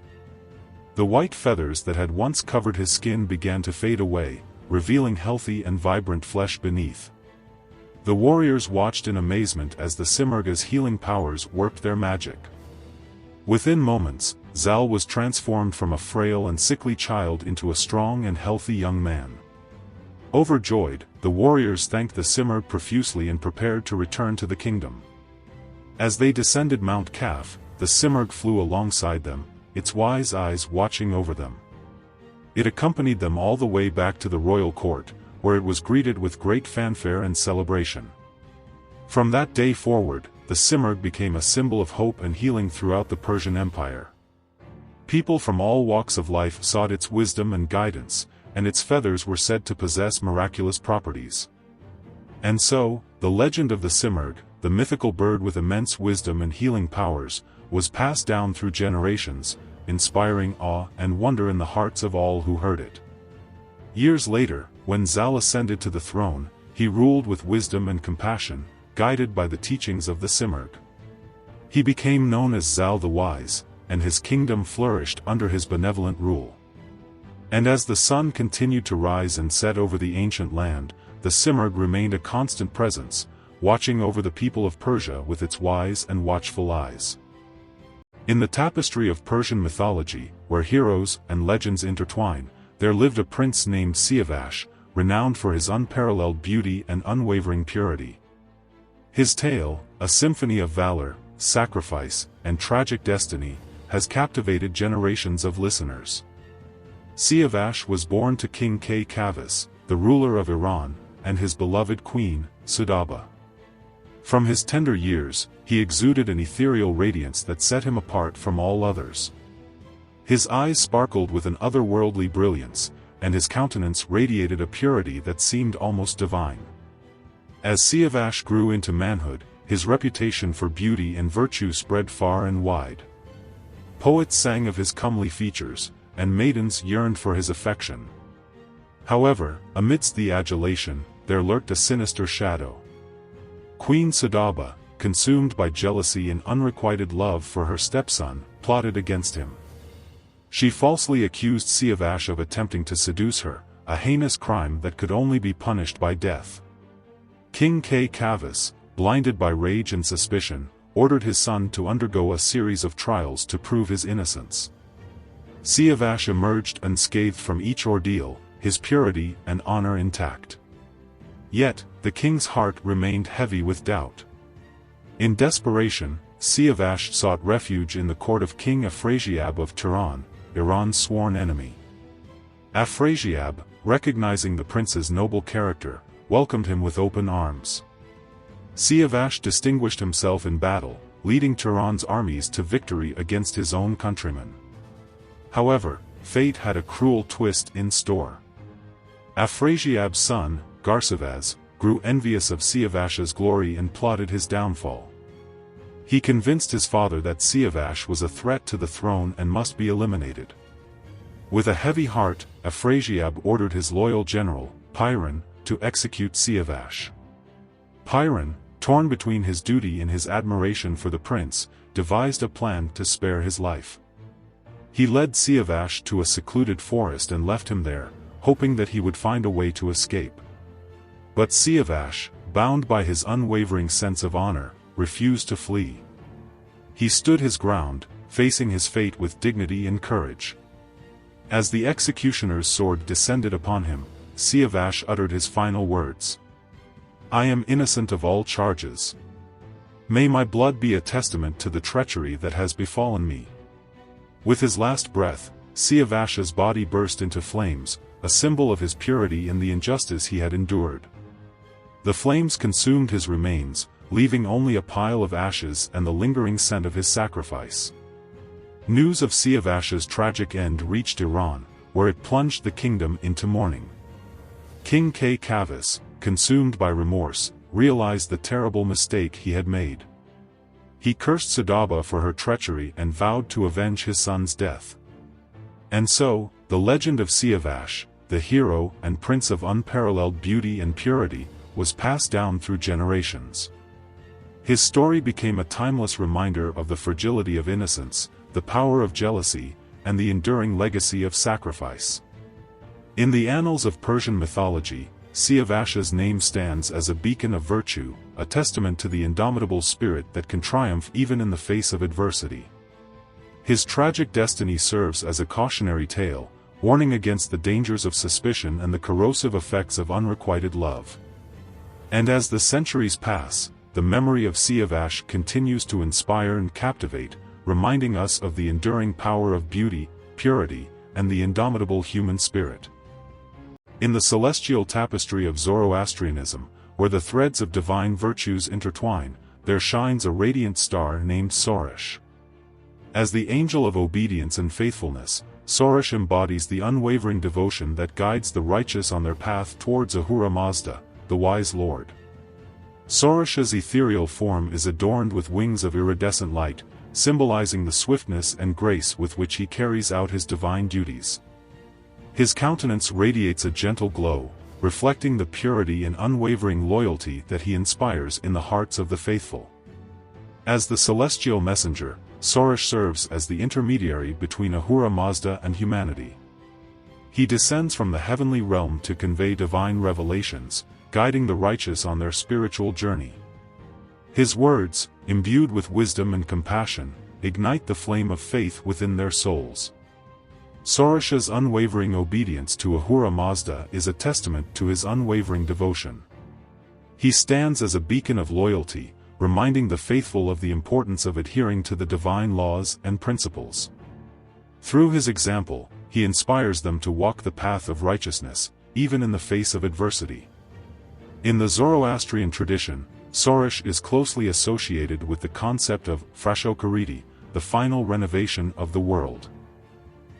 The white feathers that had once covered his skin began to fade away, revealing healthy and vibrant flesh beneath. The warriors watched in amazement as the Simurgh's healing powers worked their magic. Within moments, Zal was transformed from a frail and sickly child into a strong and healthy young man. Overjoyed, the warriors thanked the Simurgh profusely and prepared to return to the kingdom. As they descended Mount Kaf, the Simurgh flew alongside them, its wise eyes watching over them. It accompanied them all the way back to the royal court, where it was greeted with great fanfare and celebration. From that day forward, the Simurgh became a symbol of hope and healing throughout the Persian Empire. People from all walks of life sought its wisdom and guidance, and its feathers were said to possess miraculous properties. And so, the legend of the Simurgh, the mythical bird with immense wisdom and healing powers, was passed down through generations, inspiring awe and wonder in the hearts of all who heard it. Years later, when Zal ascended to the throne, he ruled with wisdom and compassion, guided by the teachings of the Simurgh. He became known as Zal the Wise, and his kingdom flourished under his benevolent rule. And as the sun continued to rise and set over the ancient land, the Simurgh remained a constant presence, watching over the people of Persia with its wise and watchful eyes. In the tapestry of Persian mythology, where heroes and legends intertwine, there lived a prince named Siavash, renowned for his unparalleled beauty and unwavering purity. His tale, a symphony of valor, sacrifice, and tragic destiny, has captivated generations of listeners. Siavash was born to King Kay Khosrow, the ruler of Iran, and his beloved queen, Sudaba. From his tender years, he exuded an ethereal radiance that set him apart from all others. His eyes sparkled with an otherworldly brilliance, and his countenance radiated a purity that seemed almost divine. As Siavash grew into manhood, his reputation for beauty and virtue spread far and wide. Poets sang of his comely features, and maidens yearned for his affection. However, amidst the adulation, there lurked a sinister shadow. Queen Sudaba, consumed by jealousy and unrequited love for her stepson, plotted against him. She falsely accused Siavash of attempting to seduce her, a heinous crime that could only be punished by death. King Kay Khosrow, blinded by rage and suspicion, ordered his son to undergo a series of trials to prove his innocence. Siavash emerged unscathed from each ordeal, his purity and honor intact. Yet, the king's heart remained heavy with doubt. In desperation, Siavash sought refuge in the court of King Afrasiab of Tehran, Iran's sworn enemy. Afrasiab, recognizing the prince's noble character, welcomed him with open arms. Siavash distinguished himself in battle, leading Tehran's armies to victory against his own countrymen. However, fate had a cruel twist in store. Afrasiab's son, Garsavaz, grew envious of Siavash's glory and plotted his downfall. He convinced his father that Siavash was a threat to the throne and must be eliminated. With a heavy heart, Afrasiab ordered his loyal general, Persian, to execute Siavash. Persian, torn between his duty and his admiration for the prince, devised a plan to spare his life. He led Siavash to a secluded forest and left him there, hoping that he would find a way to escape. But Siavash, bound by his unwavering sense of honor, refused to flee. He stood his ground, facing his fate with dignity and courage. As the executioner's sword descended upon him, Siavash uttered his final words. "I am innocent of all charges. May my blood be a testament to the treachery that has befallen me." With his last breath, Siavash's body burst into flames, a symbol of his purity and the injustice he had endured. The flames consumed his remains, leaving only a pile of ashes and the lingering scent of his sacrifice. News of Siavash's tragic end reached Iran, where it plunged the kingdom into mourning. King Kay Khosrow, consumed by remorse, realized the terrible mistake he had made. He cursed Sadaba for her treachery and vowed to avenge his son's death. And so, the legend of Siavash, the hero and prince of unparalleled beauty and purity, was passed down through generations. His story became a timeless reminder of the fragility of innocence, the power of jealousy, and the enduring legacy of sacrifice. In the annals of Persian mythology, Siavash's name stands as a beacon of virtue, a testament to the indomitable spirit that can triumph even in the face of adversity. His tragic destiny serves as a cautionary tale, warning against the dangers of suspicion and the corrosive effects of unrequited love. And as the centuries pass, the memory of Siavash continues to inspire and captivate, reminding us of the enduring power of beauty, purity, and the indomitable human spirit. In the celestial tapestry of Zoroastrianism, where the threads of divine virtues intertwine, there shines a radiant star named Sorosh. As the angel of obedience and faithfulness, Sorosh embodies the unwavering devotion that guides the righteous on their path towards Ahura Mazda, the wise Lord. Sorosh's ethereal form is adorned with wings of iridescent light, symbolizing the swiftness and grace with which he carries out his divine duties. His countenance radiates a gentle glow, reflecting the purity and unwavering loyalty that he inspires in the hearts of the faithful. As the celestial messenger, Sorosh serves as the intermediary between Ahura Mazda and humanity. He descends from the heavenly realm to convey divine revelations, guiding the righteous on their spiritual journey. His words, imbued with wisdom and compassion, ignite the flame of faith within their souls. Sorosh's unwavering obedience to Ahura Mazda is a testament to his unwavering devotion. He stands as a beacon of loyalty, reminding the faithful of the importance of adhering to the divine laws and principles. Through his example, he inspires them to walk the path of righteousness, even in the face of adversity. In the Zoroastrian tradition, Sorosh is closely associated with the concept of Frashokariti, the final renovation of the world.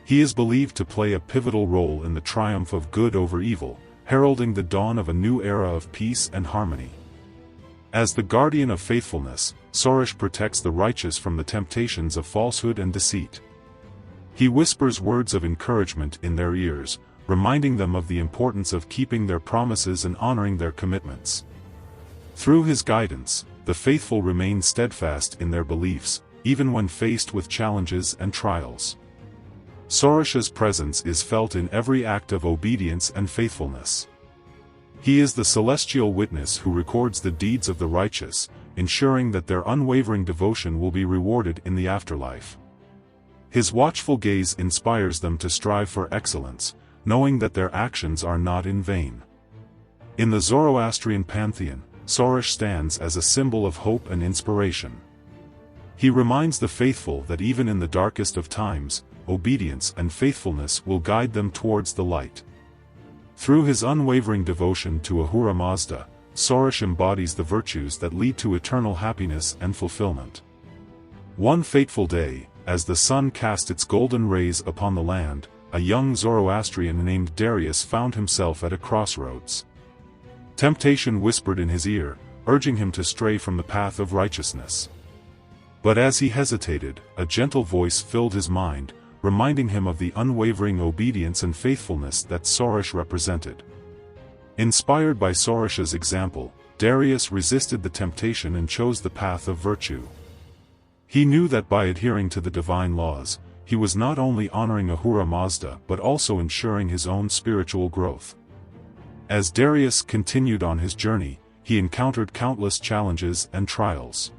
He is believed to play a pivotal role in the triumph of good over evil, heralding the dawn of a new era of peace and harmony. As the guardian of faithfulness, Sorosh protects the righteous from the temptations of falsehood and deceit. He whispers words of encouragement in their ears, reminding them of the importance of keeping their promises and honoring their commitments. Through his guidance, the faithful remain steadfast in their beliefs, even when faced with challenges and trials. Sorosh's presence is felt in every act of obedience and faithfulness. He is the celestial witness who records the deeds of the righteous, ensuring that their unwavering devotion will be rewarded in the afterlife. His watchful gaze inspires them to strive for excellence, knowing that their actions are not in vain. In the Zoroastrian pantheon, Sorosh stands as a symbol of hope and inspiration. He reminds the faithful that even in the darkest of times, obedience and faithfulness will guide them towards the light. Through his unwavering devotion to Ahura Mazda, Sorosh embodies the virtues that lead to eternal happiness and fulfillment. One fateful day, as the sun cast its golden rays upon the land, a young Zoroastrian named Darius found himself at a crossroads. Temptation whispered in his ear, urging him to stray from the path of righteousness. But as he hesitated, a gentle voice filled his mind, reminding him of the unwavering obedience and faithfulness that Sorosh represented. Inspired by Sorosh's example, Darius resisted the temptation and chose the path of virtue. He knew that by adhering to the divine laws, he was not only honoring Ahura Mazda but also ensuring his own spiritual growth. As Darius continued on his journey, he encountered countless challenges and trials.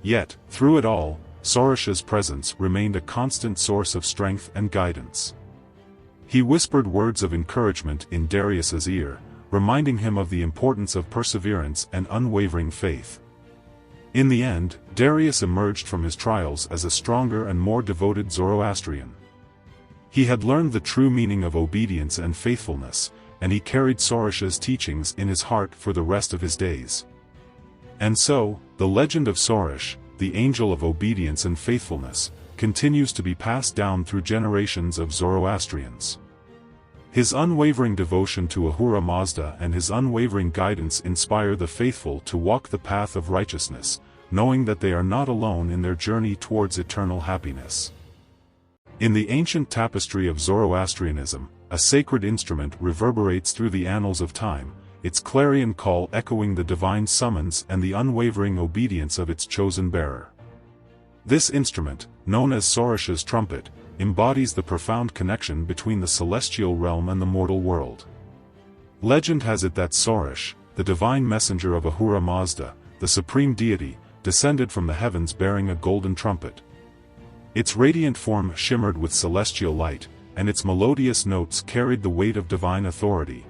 Yet, through it all, Sorosh's presence remained a constant source of strength and guidance. He whispered words of encouragement in Darius's ear, reminding him of the importance of perseverance and unwavering faith. In the end, Darius emerged from his trials as a stronger and more devoted Zoroastrian. He had learned the true meaning of obedience and faithfulness, and he carried Sorosh's teachings in his heart for the rest of his days. And so, the legend of Sorosh, the angel of obedience and faithfulness, continues to be passed down through generations of Zoroastrians. His unwavering devotion to Ahura Mazda and his unwavering guidance inspire the faithful to walk the path of righteousness, knowing that they are not alone in their journey towards eternal happiness. In the ancient tapestry of Zoroastrianism, a sacred instrument reverberates through the annals of time, its clarion call echoing the divine summons and the unwavering obedience of its chosen bearer. This instrument, known as Sorosh's trumpet, embodies the profound connection between the celestial realm and the mortal world. Legend has it that Sorosh, the divine messenger of Ahura Mazda, the supreme deity, descended from the heavens bearing a golden trumpet. Its radiant form shimmered with celestial light, and its melodious notes carried the weight of divine authority.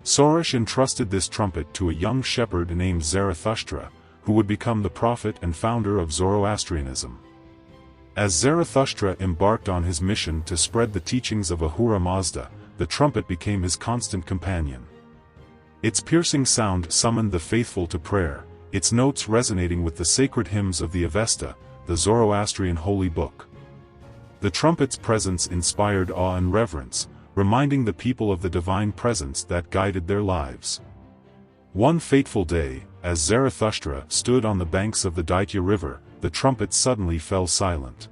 Sorosh entrusted this trumpet to a young shepherd named Zarathustra, who would become the prophet and founder of Zoroastrianism. As Zarathustra embarked on his mission to spread the teachings of Ahura Mazda, the trumpet became his constant companion. Its piercing sound summoned the faithful to prayer, its notes resonating with the sacred hymns of the Avesta, the Zoroastrian holy book. The trumpet's presence inspired awe and reverence, reminding the people of the divine presence that guided their lives. One fateful day, as Zarathustra stood on the banks of the Deity river, the trumpet suddenly fell silent.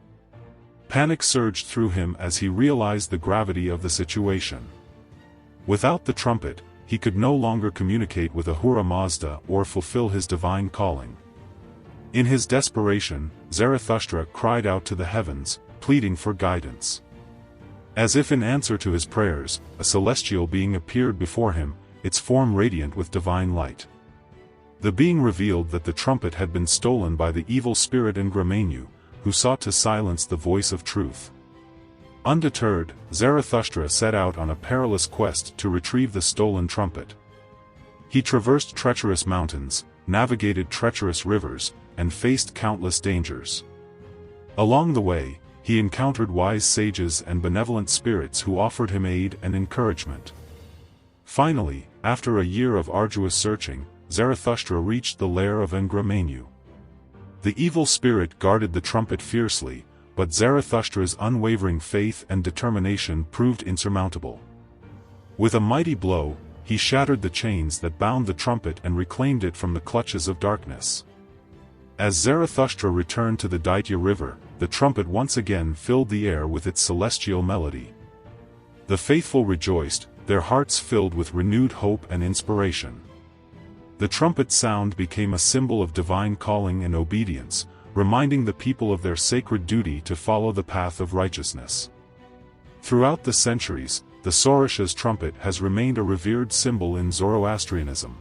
Panic surged through him as he realized the gravity of the situation. Without the trumpet, he could no longer communicate with Ahura Mazda or fulfill his divine calling. In his desperation, Zarathustra cried out to the heavens, pleading for guidance. As if in answer to his prayers, a celestial being appeared before him, its form radiant with divine light. The being revealed that the trumpet had been stolen by the evil spirit Angra Mainyu, who sought to silence the voice of truth. Undeterred, Zarathustra set out on a perilous quest to retrieve the stolen trumpet. He traversed treacherous mountains, navigated treacherous rivers, and faced countless dangers. Along the way, he encountered wise sages and benevolent spirits who offered him aid and encouragement. Finally, after a year of arduous searching, Zarathustra reached the lair of Angra Mainyu. The evil spirit guarded the trumpet fiercely, but Zarathustra's unwavering faith and determination proved insurmountable. With a mighty blow, he shattered the chains that bound the trumpet and reclaimed it from the clutches of darkness. As Zarathustra returned to the Deity river, the trumpet once again filled the air with its celestial melody. The faithful rejoiced, their hearts filled with renewed hope and inspiration. The trumpet's sound became a symbol of divine calling and obedience, reminding the people of their sacred duty to follow the path of righteousness. Throughout the centuries, the Sorosh's trumpet has remained a revered symbol in Zoroastrianism.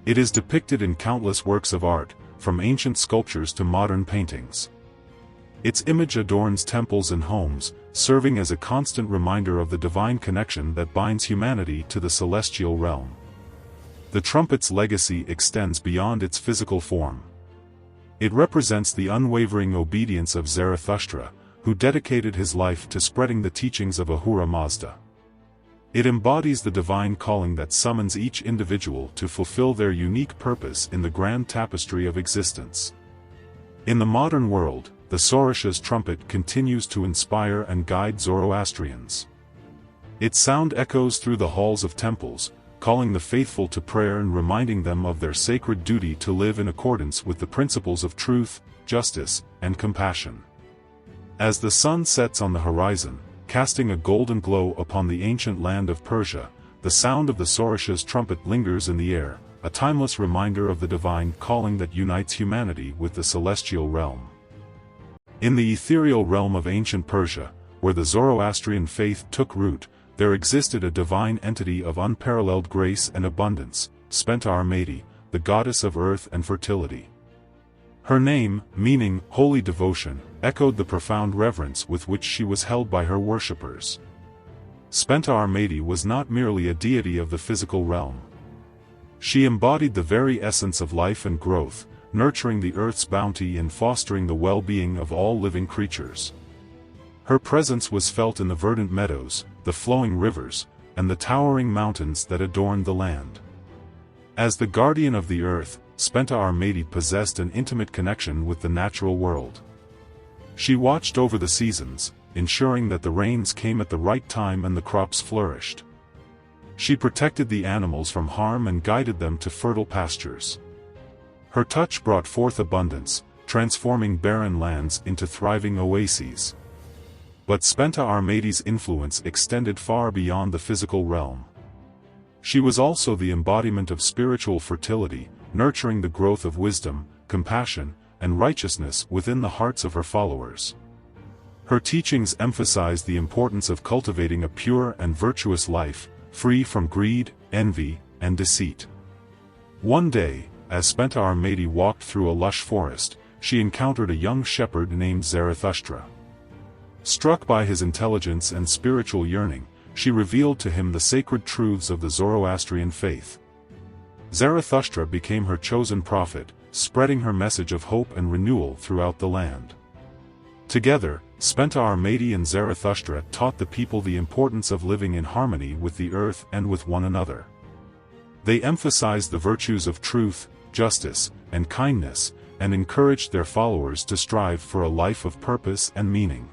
It is depicted in countless works of art, from ancient sculptures to modern paintings. Its image adorns temples and homes, serving as a constant reminder of the divine connection that binds humanity to the celestial realm. The trumpet's legacy extends beyond its physical form. It represents the unwavering obedience of Zarathustra, who dedicated his life to spreading the teachings of Ahura Mazda. It embodies the divine calling that summons each individual to fulfill their unique purpose in the grand tapestry of existence. In the modern world, the Sorash's trumpet continues to inspire and guide Zoroastrians. Its sound echoes through the halls of temples, calling the faithful to prayer and reminding them of their sacred duty to live in accordance with the principles of truth, justice, and compassion. As the sun sets on the horizon, casting a golden glow upon the ancient land of Persia, the sound of the Sorash's trumpet lingers in the air, a timeless reminder of the divine calling that unites humanity with the celestial realm. In the ethereal realm of ancient Persia, where the Zoroastrian faith took root, there existed a divine entity of unparalleled grace and abundance, Spenta Armaiti, the goddess of earth and fertility. Her name, meaning holy devotion, echoed the profound reverence with which she was held by her worshippers. Spenta Armaiti was not merely a deity of the physical realm. She embodied the very essence of life and growth, nurturing the earth's bounty and fostering the well-being of all living creatures. Her presence was felt in the verdant meadows, the flowing rivers, and the towering mountains that adorned the land. As the guardian of the earth, Spenta Armaiti possessed an intimate connection with the natural world. She watched over the seasons, ensuring that the rains came at the right time and the crops flourished. She protected the animals from harm and guided them to fertile pastures. Her touch brought forth abundance, transforming barren lands into thriving oases. But Spenta Armaiti's influence extended far beyond the physical realm. She was also the embodiment of spiritual fertility, nurturing the growth of wisdom, compassion, and righteousness within the hearts of her followers. Her teachings emphasized the importance of cultivating a pure and virtuous life, free from greed, envy, and deceit. One day, as Spenta Armaiti walked through a lush forest, she encountered a young shepherd named Zarathustra. Struck by his intelligence and spiritual yearning, she revealed to him the sacred truths of the Zoroastrian faith. Zarathustra became her chosen prophet, spreading her message of hope and renewal throughout the land. Together, Spenta Armaiti and Zarathustra taught the people the importance of living in harmony with the earth and with one another. They emphasized the virtues of truth, justice, and kindness, and encouraged their followers to strive for a life of purpose and meaning.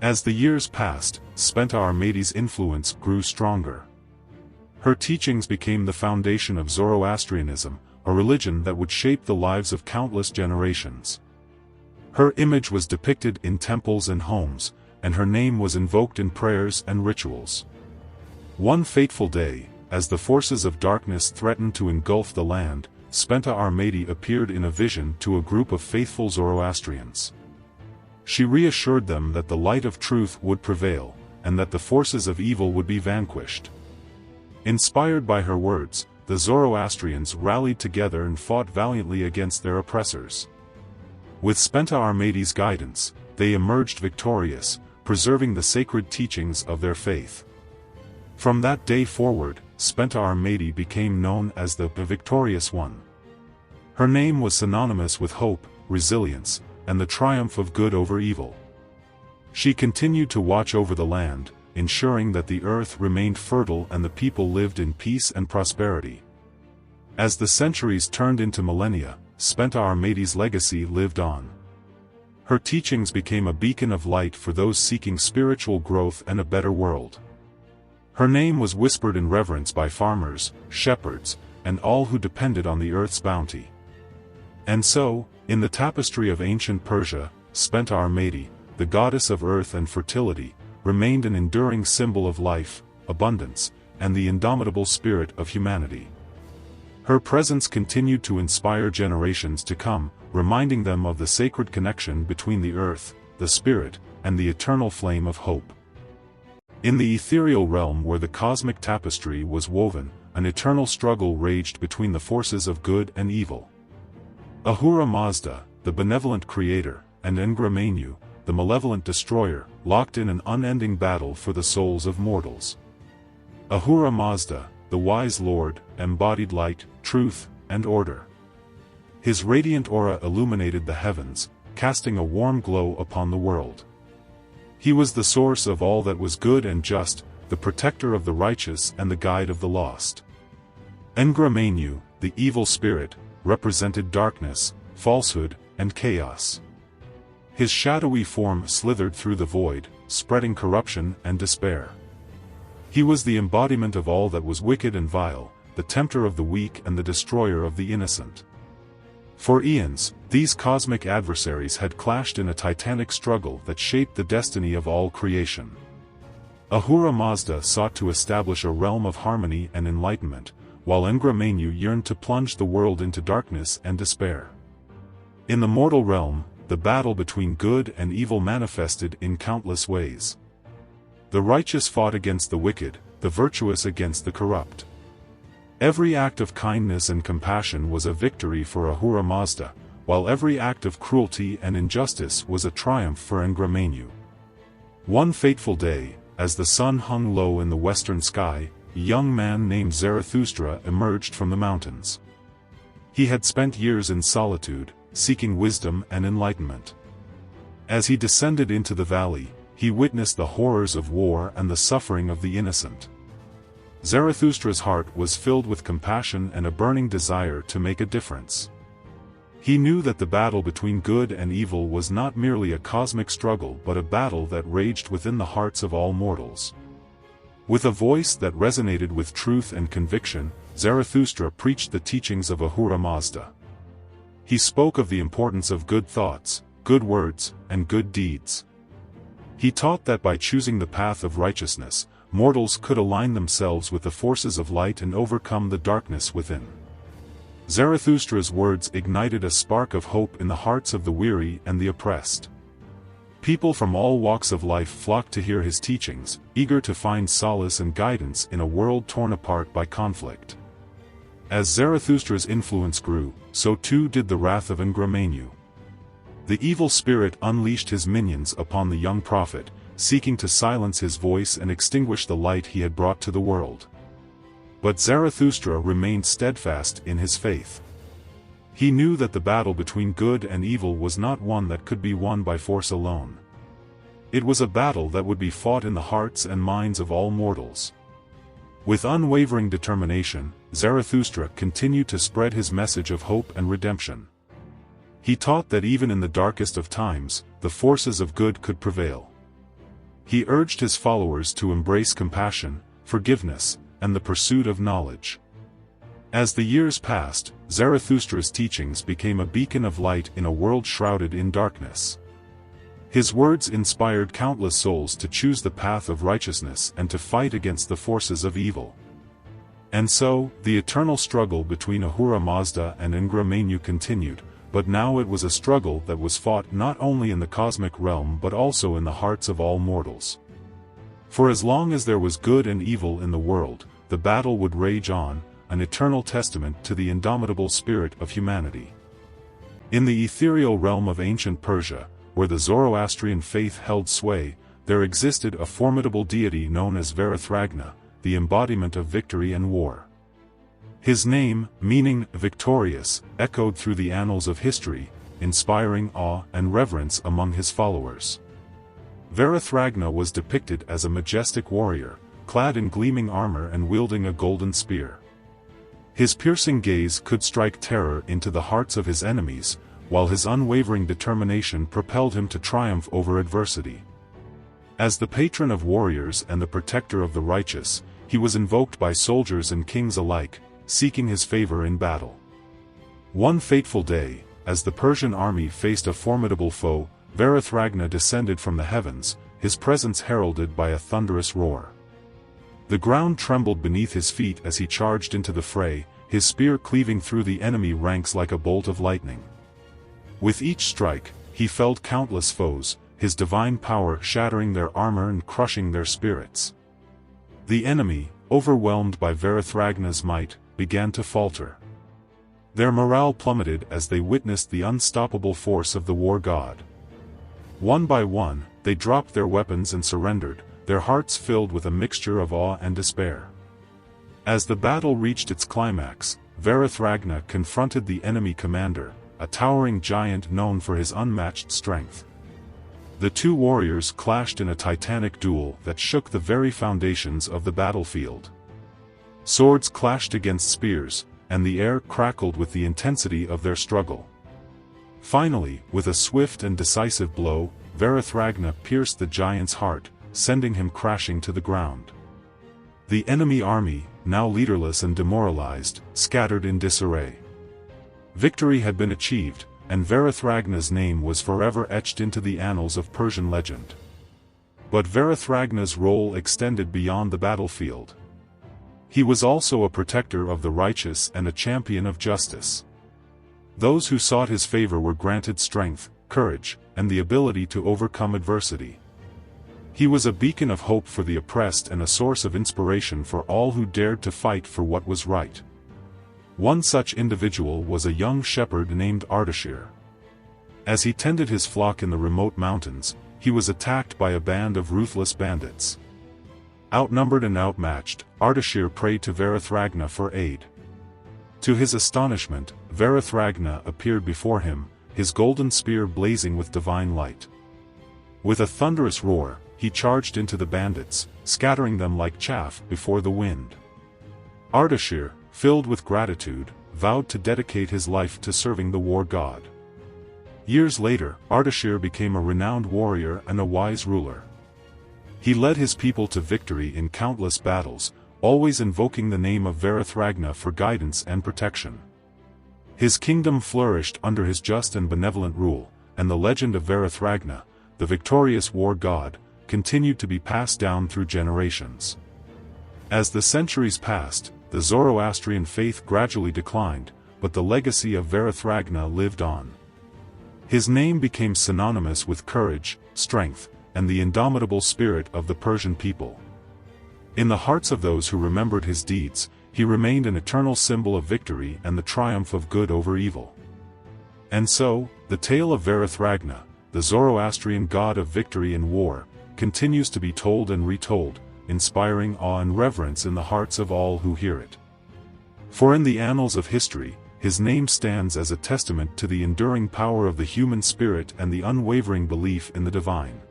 As the years passed, Spenta Armaiti's influence grew stronger. Her teachings became the foundation of Zoroastrianism, a religion that would shape the lives of countless generations. Her image was depicted in temples and homes, and her name was invoked in prayers and rituals. One fateful day, as the forces of darkness threatened to engulf the land, Spenta Armaiti appeared in a vision to a group of faithful Zoroastrians. She reassured them that the light of truth would prevail, and that the forces of evil would be vanquished. Inspired by her words, the Zoroastrians rallied together and fought valiantly against their oppressors. With Spenta Armaiti's guidance, they emerged victorious, preserving the sacred teachings of their faith. From that day forward, Spenta Armaiti became known as the Victorious One. Her name was synonymous with hope, resilience, and the triumph of good over evil. She continued to watch over the land, ensuring that the earth remained fertile and the people lived in peace and prosperity. As the centuries turned into millennia, Spenta Armaiti's legacy lived on. Her teachings became a beacon of light for those seeking spiritual growth and a better world. Her name was whispered in reverence by farmers, shepherds, and all who depended on the earth's bounty. And so, in the tapestry of ancient Persia, Spenta Armaiti, the goddess of earth and fertility, remained an enduring symbol of life, abundance, and the indomitable spirit of humanity. Her presence continued to inspire generations to come, reminding them of the sacred connection between the earth, the spirit, and the eternal flame of hope. In the ethereal realm where the cosmic tapestry was woven, an eternal struggle raged between the forces of good and evil. Ahura Mazda, the benevolent creator, and Angra Mainyu, the malevolent destroyer, locked in an unending battle for the souls of mortals. Ahura Mazda, the wise lord, embodied light, truth, and order. His radiant aura illuminated the heavens, casting a warm glow upon the world. He was the source of all that was good and just, the protector of the righteous and the guide of the lost. Angra Mainyu, the evil spirit, represented darkness, falsehood, and chaos. His shadowy form slithered through the void, spreading corruption and despair. He was the embodiment of all that was wicked and vile, the tempter of the weak and the destroyer of the innocent. For eons, these cosmic adversaries had clashed in a titanic struggle that shaped the destiny of all creation. Ahura Mazda sought to establish a realm of harmony and enlightenment, while Angra Mainyu yearned to plunge the world into darkness and despair. In the mortal realm, the battle between good and evil manifested in countless ways. The righteous fought against the wicked, the virtuous against the corrupt. Every act of kindness and compassion was a victory for Ahura Mazda, while every act of cruelty and injustice was a triumph for Angra Mainyu. One fateful day, as the sun hung low in the western sky, a young man named Zarathustra emerged from the mountains. He had spent years in solitude, seeking wisdom and enlightenment. As he descended into the valley, he witnessed the horrors of war and the suffering of the innocent. Zarathustra's heart was filled with compassion and a burning desire to make a difference. He knew that the battle between good and evil was not merely a cosmic struggle but a battle that raged within the hearts of all mortals. With a voice that resonated with truth and conviction, Zarathustra preached the teachings of Ahura Mazda. He spoke of the importance of good thoughts, good words, and good deeds. He taught that by choosing the path of righteousness, mortals could align themselves with the forces of light and overcome the darkness within. Zarathustra's words ignited a spark of hope in the hearts of the weary and the oppressed. People from all walks of life flocked to hear his teachings, eager to find solace and guidance in a world torn apart by conflict. As Zarathustra's influence grew, so too did the wrath of Angra Mainyu. The evil spirit unleashed his minions upon the young prophet, seeking to silence his voice and extinguish the light he had brought to the world. But Zarathustra remained steadfast in his faith. He knew that the battle between good and evil was not one that could be won by force alone. It was a battle that would be fought in the hearts and minds of all mortals. With unwavering determination, Zarathustra continued to spread his message of hope and redemption. He taught that even in the darkest of times, the forces of good could prevail. He urged his followers to embrace compassion, forgiveness, and the pursuit of knowledge. As the years passed, Zarathustra's teachings became a beacon of light in a world shrouded in darkness. His words inspired countless souls to choose the path of righteousness and to fight against the forces of evil. And so, the eternal struggle between Ahura Mazda and Angra Mainyu continued, but now it was a struggle that was fought not only in the cosmic realm but also in the hearts of all mortals. For as long as there was good and evil in the world, the battle would rage on, an eternal testament to the indomitable spirit of humanity. In the ethereal realm of ancient Persia, where the Zoroastrian faith held sway, there existed a formidable deity known as Varathragna, the embodiment of victory and war. His name, meaning victorious, echoed through the annals of history, inspiring awe and reverence among his followers. Varathragna was depicted as a majestic warrior, clad in gleaming armor and wielding a golden spear. His piercing gaze could strike terror into the hearts of his enemies, while his unwavering determination propelled him to triumph over adversity. As the patron of warriors and the protector of the righteous, he was invoked by soldiers and kings alike, seeking his favor in battle. One fateful day, as the Persian army faced a formidable foe, Varathragna descended from the heavens, his presence heralded by a thunderous roar. The ground trembled beneath his feet as he charged into the fray, his spear cleaving through the enemy ranks like a bolt of lightning. With each strike, he felled countless foes, his divine power shattering their armor and crushing their spirits. The enemy, overwhelmed by Varathragna's might, began to falter. Their morale plummeted as they witnessed the unstoppable force of the war god. One by one, they dropped their weapons and surrendered, their hearts filled with a mixture of awe and despair. As the battle reached its climax, Varathragna confronted the enemy commander, a towering giant known for his unmatched strength. The two warriors clashed in a titanic duel that shook the very foundations of the battlefield. Swords clashed against spears, and the air crackled with the intensity of their struggle. Finally, with a swift and decisive blow, Varathragna pierced the giant's heart, sending him crashing to the ground. The enemy army, now leaderless and demoralized, scattered in disarray. Victory had been achieved, and Varathragna's name was forever etched into the annals of Persian legend. But Varathragna's role extended beyond the battlefield. He was also a protector of the righteous and a champion of justice. Those who sought his favor were granted strength, courage, and the ability to overcome adversity. He was a beacon of hope for the oppressed and a source of inspiration for all who dared to fight for what was right. One such individual was a young shepherd named Ardashir. As he tended his flock in the remote mountains, he was attacked by a band of ruthless bandits. Outnumbered and outmatched, Ardashir prayed to Varathragna for aid. To his astonishment, Varathragna appeared before him, his golden spear blazing with divine light. With a thunderous roar, he charged into the bandits, scattering them like chaff before the wind. Ardashir, filled with gratitude, vowed to dedicate his life to serving the war god. Years later, Ardashir became a renowned warrior and a wise ruler. He led his people to victory in countless battles, always invoking the name of Varathragna for guidance and protection. His kingdom flourished under his just and benevolent rule, and the legend of Varathragna, the victorious war god, continued to be passed down through generations. As the centuries passed, the Zoroastrian faith gradually declined, but the legacy of Varathragna lived on. His name became synonymous with courage, strength, and the indomitable spirit of the Persian people. In the hearts of those who remembered his deeds, he remained an eternal symbol of victory and the triumph of good over evil. And so, the tale of Varathragna, the Zoroastrian god of victory and war, continues to be told and retold, inspiring awe and reverence in the hearts of all who hear it. For in the annals of history, his name stands as a testament to the enduring power of the human spirit and the unwavering belief in the divine.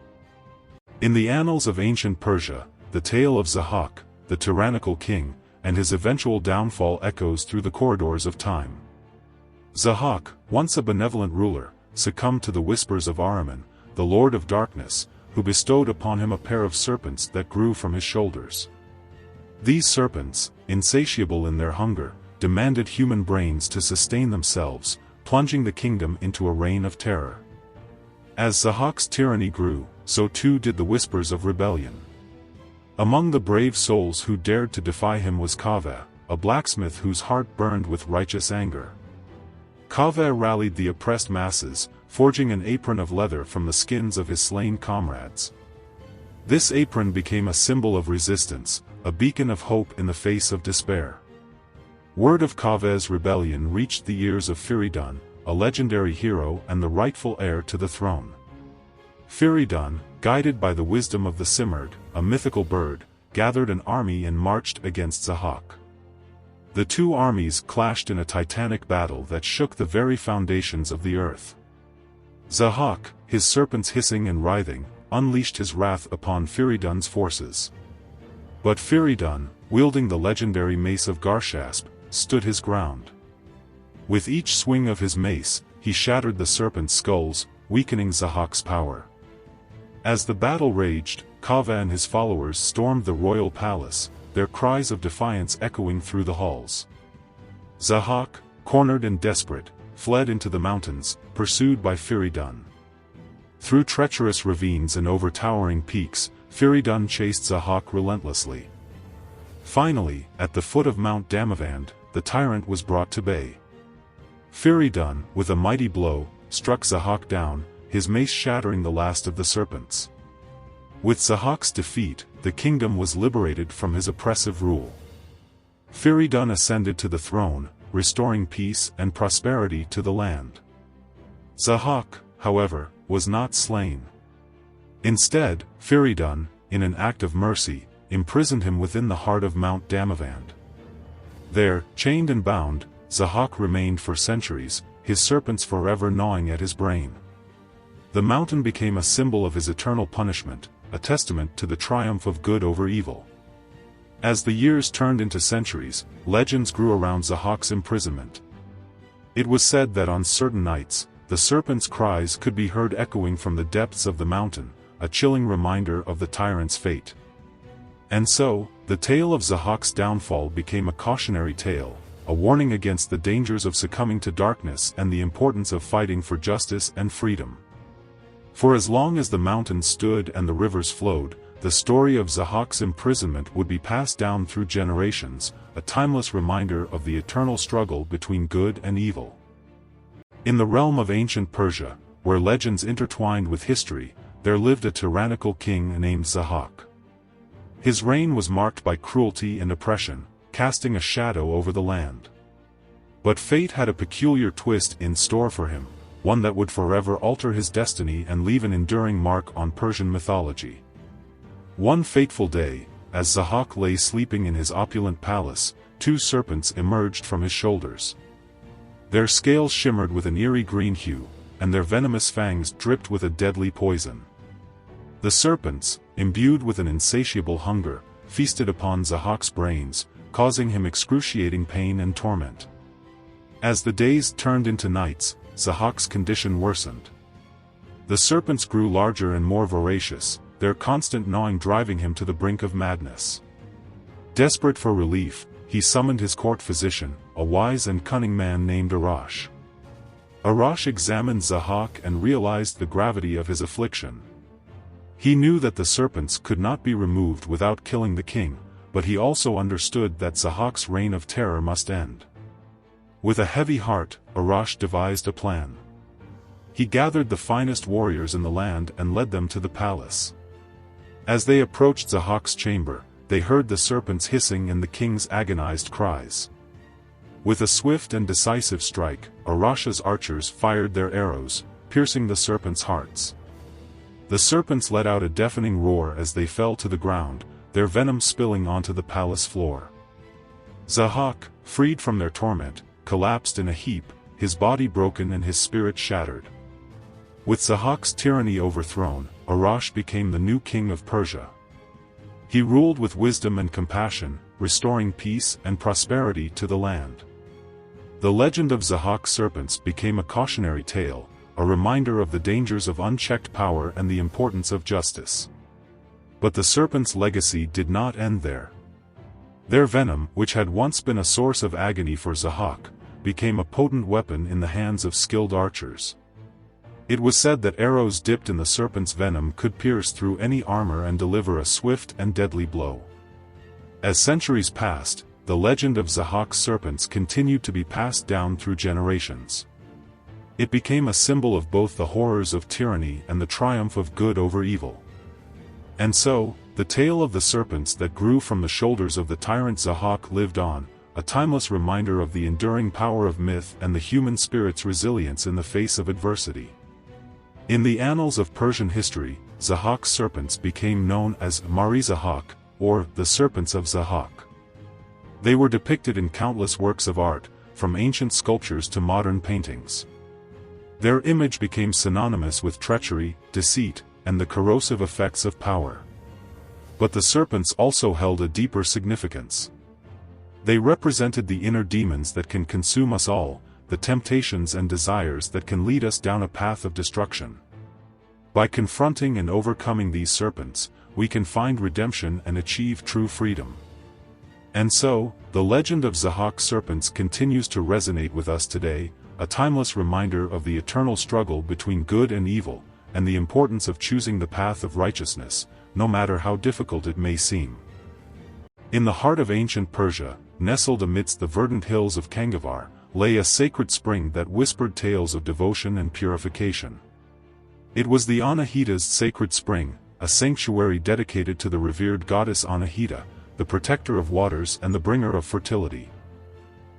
In the annals of ancient Persia, the tale of Zahak, the tyrannical king, and his eventual downfall echoes through the corridors of time. Zahak, once a benevolent ruler, succumbed to the whispers of Ahriman, the lord of darkness, who bestowed upon him a pair of serpents that grew from his shoulders. These serpents, insatiable in their hunger, demanded human brains to sustain themselves, plunging the kingdom into a reign of terror. As Zahak's tyranny grew, so too did the whispers of rebellion. Among the brave souls who dared to defy him was Kaveh, a blacksmith whose heart burned with righteous anger. Kaveh rallied the oppressed masses, forging an apron of leather from the skins of his slain comrades. This apron became a symbol of resistance, a beacon of hope in the face of despair. Word of Kaveh's rebellion reached the ears of Fereydun, a legendary hero and the rightful heir to the throne. Fereydun, guided by the wisdom of the Simurgh, a mythical bird, gathered an army and marched against Zahak. The two armies clashed in a titanic battle that shook the very foundations of the earth. Zahak, his serpents hissing and writhing, unleashed his wrath upon Fereydun's forces. But Fereydun, wielding the legendary mace of Garshasp, stood his ground. With each swing of his mace, he shattered the serpents' skulls, weakening Zahak's power. As the battle raged, Kaveh and his followers stormed the royal palace, their cries of defiance echoing through the halls. Zahak, cornered and desperate, fled into the mountains, pursued by Fereydun. Through treacherous ravines and over towering peaks, Fereydun chased Zahak relentlessly. Finally, at the foot of Mount Damavand, the tyrant was brought to bay. Fereydun, with a mighty blow, struck Zahak down, his mace shattering the last of the serpents. With Zahak's defeat, the kingdom was liberated from his oppressive rule. Fereydun ascended to the throne, restoring peace and prosperity to the land. Zahak, however, was not slain. Instead, Fereydun, in an act of mercy, imprisoned him within the heart of Mount Damavand. There, chained and bound, Zahak remained for centuries, his serpents forever gnawing at his brain. The mountain became a symbol of his eternal punishment, a testament to the triumph of good over evil. As the years turned into centuries, legends grew around Zahak's imprisonment. It was said that on certain nights, the serpent's cries could be heard echoing from the depths of the mountain, a chilling reminder of the tyrant's fate. And so, the tale of Zahak's downfall became a cautionary tale, a warning against the dangers of succumbing to darkness and the importance of fighting for justice and freedom. For as long as the mountains stood and the rivers flowed, the story of Zahak's imprisonment would be passed down through generations, a timeless reminder of the eternal struggle between good and evil. In the realm of ancient Persia, where legends intertwined with history, there lived a tyrannical king named Zahak. His reign was marked by cruelty and oppression, casting a shadow over the land. But fate had a peculiar twist in store for him, one that would forever alter his destiny and leave an enduring mark on Persian mythology. One fateful day, as Zahak lay sleeping in his opulent palace, two serpents emerged from his shoulders. Their scales shimmered with an eerie green hue, and their venomous fangs dripped with a deadly poison. The serpents, imbued with an insatiable hunger, feasted upon Zahak's brains, causing him excruciating pain and torment. As the days turned into nights, Zahak's condition worsened. The serpents grew larger and more voracious, their constant gnawing driving him to the brink of madness. Desperate for relief, he summoned his court physician, a wise and cunning man named Arash. Arash examined Zahak and realized the gravity of his affliction. He knew that the serpents could not be removed without killing the king, but he also understood that Zahak's reign of terror must end. With a heavy heart, Arash devised a plan. He gathered the finest warriors in the land and led them to the palace. As they approached Zahak's chamber, they heard the serpents hissing and the king's agonized cries. With a swift and decisive strike, Arash's archers fired their arrows, piercing the serpents' hearts. The serpents let out a deafening roar as they fell to the ground, their venom spilling onto the palace floor. Zahak, freed from their torment, collapsed in a heap, his body broken and his spirit shattered. With Zahak's tyranny overthrown, Arash became the new king of Persia. He ruled with wisdom and compassion, restoring peace and prosperity to the land. The legend of Zahak's serpents became a cautionary tale, a reminder of the dangers of unchecked power and the importance of justice. But the serpent's legacy did not end there. Their venom, which had once been a source of agony for Zahak, became a potent weapon in the hands of skilled archers. It was said that arrows dipped in the serpent's venom could pierce through any armor and deliver a swift and deadly blow. As centuries passed, the legend of Zahak's serpents continued to be passed down through generations. It became a symbol of both the horrors of tyranny and the triumph of good over evil. And so, the tale of the serpents that grew from the shoulders of the tyrant Zahak lived on, a timeless reminder of the enduring power of myth and the human spirit's resilience in the face of adversity. In the annals of Persian history, Zahak's serpents became known as Mari Zahak, or the serpents of Zahak. They were depicted in countless works of art, from ancient sculptures to modern paintings. Their image became synonymous with treachery, deceit, and the corrosive effects of power. But the serpents also held a deeper significance. They represented the inner demons that can consume us all, the temptations and desires that can lead us down a path of destruction. By confronting and overcoming these serpents, we can find redemption and achieve true freedom. And so, the legend of Zahak's serpents continues to resonate with us today, a timeless reminder of the eternal struggle between good and evil, and the importance of choosing the path of righteousness, no matter how difficult it may seem. In the heart of ancient Persia, nestled amidst the verdant hills of Kangavar, lay a sacred spring that whispered tales of devotion and purification. It was the Anahita's sacred spring, a sanctuary dedicated to the revered goddess Anahita, the protector of waters and the bringer of fertility.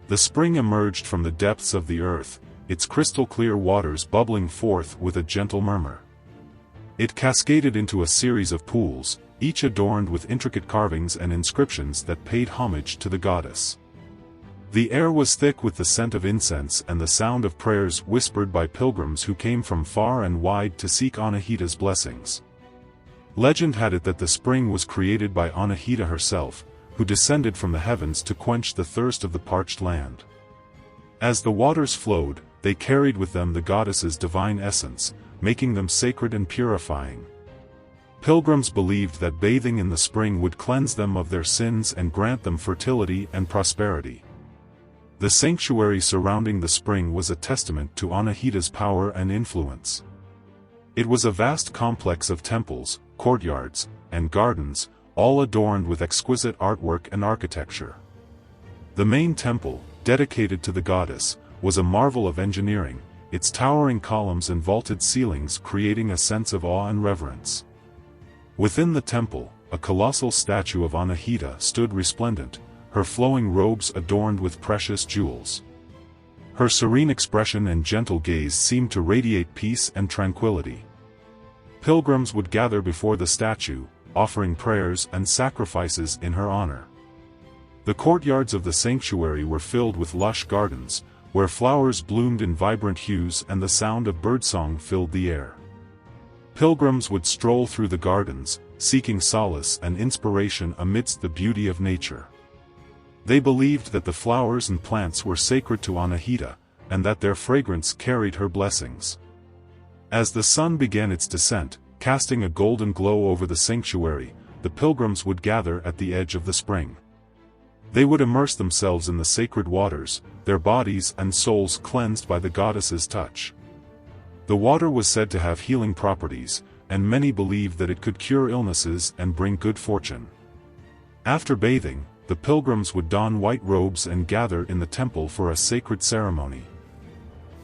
The spring emerged from the depths of the earth, its crystal-clear waters bubbling forth with a gentle murmur. It cascaded into a series of pools, each adorned with intricate carvings and inscriptions that paid homage to the goddess. The air was thick with the scent of incense and the sound of prayers whispered by pilgrims who came from far and wide to seek Anahita's blessings. Legend had it that the spring was created by Anahita herself, who descended from the heavens to quench the thirst of the parched land. As the waters flowed, they carried with them the goddess's divine essence, making them sacred and purifying. Pilgrims believed that bathing in the spring would cleanse them of their sins and grant them fertility and prosperity. The sanctuary surrounding the spring was a testament to Anahita's power and influence. It was a vast complex of temples, courtyards, and gardens, all adorned with exquisite artwork and architecture. The main temple, dedicated to the goddess, was a marvel of engineering, its towering columns and vaulted ceilings creating a sense of awe and reverence. Within the temple, a colossal statue of Anahita stood resplendent, her flowing robes adorned with precious jewels. Her serene expression and gentle gaze seemed to radiate peace and tranquility. Pilgrims would gather before the statue, offering prayers and sacrifices in her honor. The courtyards of the sanctuary were filled with lush gardens, where flowers bloomed in vibrant hues and the sound of birdsong filled the air. Pilgrims would stroll through the gardens, seeking solace and inspiration amidst the beauty of nature. They believed that the flowers and plants were sacred to Anahita, and that their fragrance carried her blessings. As the sun began its descent, casting a golden glow over the sanctuary, the pilgrims would gather at the edge of the spring. They would immerse themselves in the sacred waters, their bodies and souls cleansed by the goddess's touch. The water was said to have healing properties, and many believed that it could cure illnesses and bring good fortune. After bathing, the pilgrims would don white robes and gather in the temple for a sacred ceremony.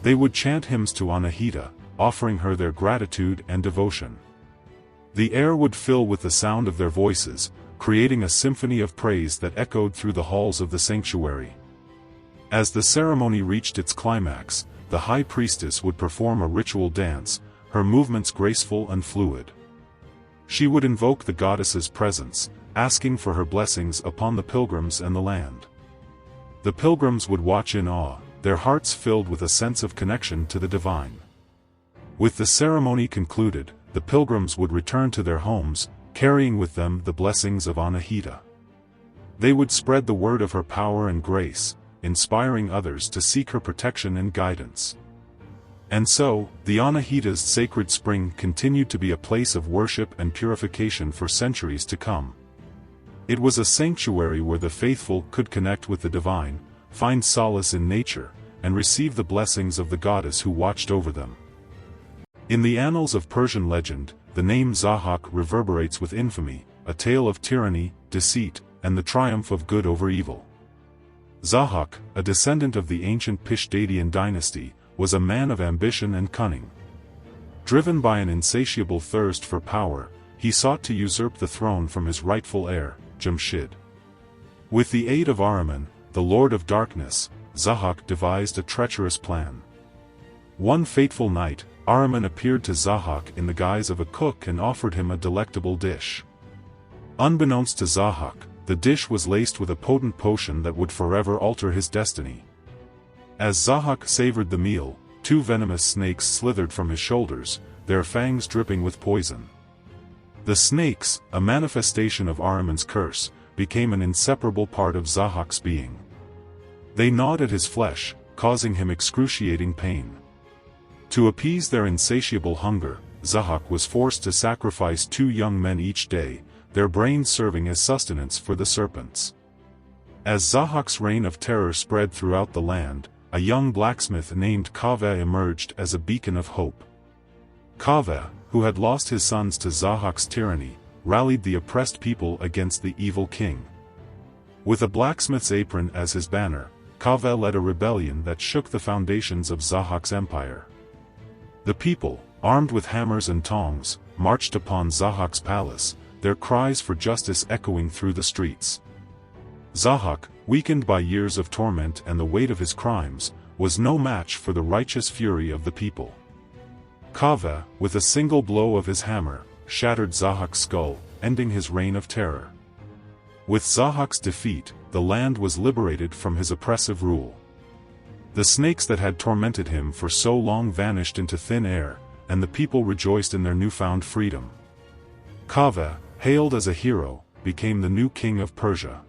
They would chant hymns to Anahita, offering her their gratitude and devotion. The air would fill with the sound of their voices, creating a symphony of praise that echoed through the halls of the sanctuary. As the ceremony reached its climax, the high priestess would perform a ritual dance, her movements graceful and fluid. She would invoke the goddess's presence, asking for her blessings upon the pilgrims and the land. The pilgrims would watch in awe, their hearts filled with a sense of connection to the divine. With the ceremony concluded, the pilgrims would return to their homes, carrying with them the blessings of Anahita. They would spread the word of her power and grace, inspiring others to seek her protection and guidance. And so, the Anahita's sacred spring continued to be a place of worship and purification for centuries to come. It was a sanctuary where the faithful could connect with the divine, find solace in nature, and receive the blessings of the goddess who watched over them. In the annals of Persian legend, the name Zahak reverberates with infamy, a tale of tyranny, deceit, and the triumph of good over evil. Zahak, a descendant of the ancient Pishdadian dynasty, was a man of ambition and cunning. Driven by an insatiable thirst for power, he sought to usurp the throne from his rightful heir, Jamshid. With the aid of Ahriman, the Lord of Darkness, Zahak devised a treacherous plan. One fateful night, Ahriman appeared to Zahak in the guise of a cook and offered him a delectable dish. Unbeknownst to Zahak, the dish was laced with a potent potion that would forever alter his destiny. As Zahak savored the meal, two venomous snakes slithered from his shoulders, their fangs dripping with poison. The snakes, a manifestation of Ahriman's curse, became an inseparable part of Zahak's being. They gnawed at his flesh, causing him excruciating pain. To appease their insatiable hunger, Zahak was forced to sacrifice two young men each day, their brains serving as sustenance for the serpents. As Zahak's reign of terror spread throughout the land, a young blacksmith named Kaveh emerged as a beacon of hope. Kaveh, who had lost his sons to Zahak's tyranny, rallied the oppressed people against the evil king. With a blacksmith's apron as his banner, Kaveh led a rebellion that shook the foundations of Zahak's empire. The people, armed with hammers and tongs, marched upon Zahak's palace, their cries for justice echoing through the streets. Zahak, weakened by years of torment and the weight of his crimes, was no match for the righteous fury of the people. Kaveh, with a single blow of his hammer, shattered Zahak's skull, ending his reign of terror. With Zahak's defeat, the land was liberated from his oppressive rule. The snakes that had tormented him for so long vanished into thin air, and the people rejoiced in their newfound freedom. Kaveh, hailed as a hero, became the new king of Persia.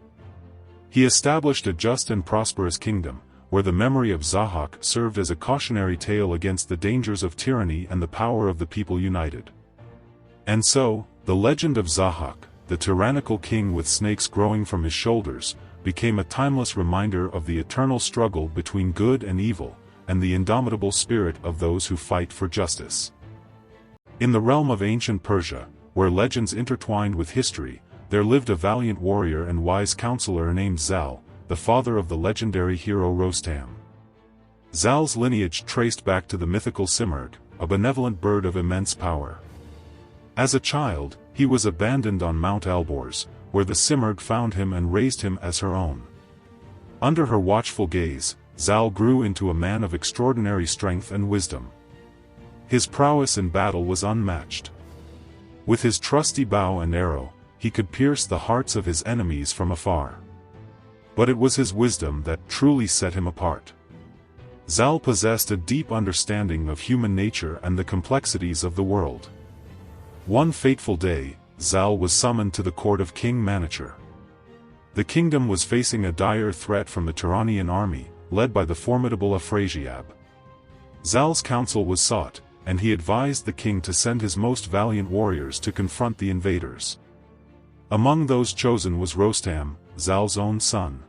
He established a just and prosperous kingdom, where the memory of Zahak served as a cautionary tale against the dangers of tyranny and the power of the people united. And so, the legend of Zahak, the tyrannical king with snakes growing from his shoulders, became a timeless reminder of the eternal struggle between good and evil, and the indomitable spirit of those who fight for justice. In the realm of ancient Persia, where legends intertwined with history, there lived a valiant warrior and wise counselor named Zal, the father of the legendary hero Rostam. Zal's lineage traced back to the mythical Simurgh, a benevolent bird of immense power. As a child, he was abandoned on Mount Alborz, where the Simurgh found him and raised him as her own. Under her watchful gaze, Zal grew into a man of extraordinary strength and wisdom. His prowess in battle was unmatched. With his trusty bow and arrow, he could pierce the hearts of his enemies from afar. But it was his wisdom that truly set him apart. Zal possessed a deep understanding of human nature and the complexities of the world. One fateful day, Zal was summoned to the court of King Manucher. The kingdom was facing a dire threat from the Turanian army, led by the formidable Afrasiab. Zal's counsel was sought, and he advised the king to send his most valiant warriors to confront the invaders. Among those chosen was Rostam, Zal's own son.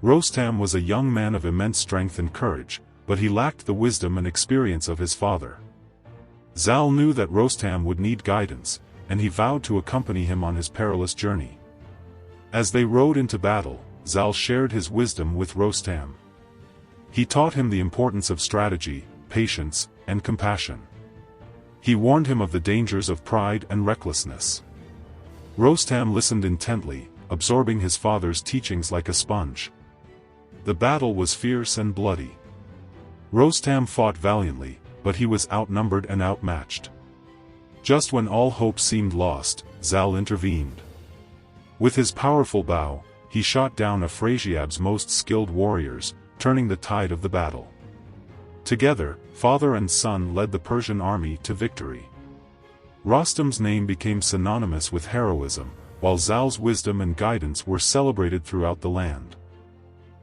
Rostam was a young man of immense strength and courage, but he lacked the wisdom and experience of his father. Zal knew that Rostam would need guidance, and he vowed to accompany him on his perilous journey. As they rode into battle, Zal shared his wisdom with Rostam. He taught him the importance of strategy, patience, and compassion. He warned him of the dangers of pride and recklessness. Rostam listened intently, absorbing his father's teachings like a sponge. The battle was fierce and bloody. Rostam fought valiantly, but he was outnumbered and outmatched. Just when all hope seemed lost, Zal intervened. With his powerful bow, he shot down Afrasiab's most skilled warriors, turning the tide of the battle. Together, father and son led the Persian army to victory. Rostam's name became synonymous with heroism, while Zal's wisdom and guidance were celebrated throughout the land.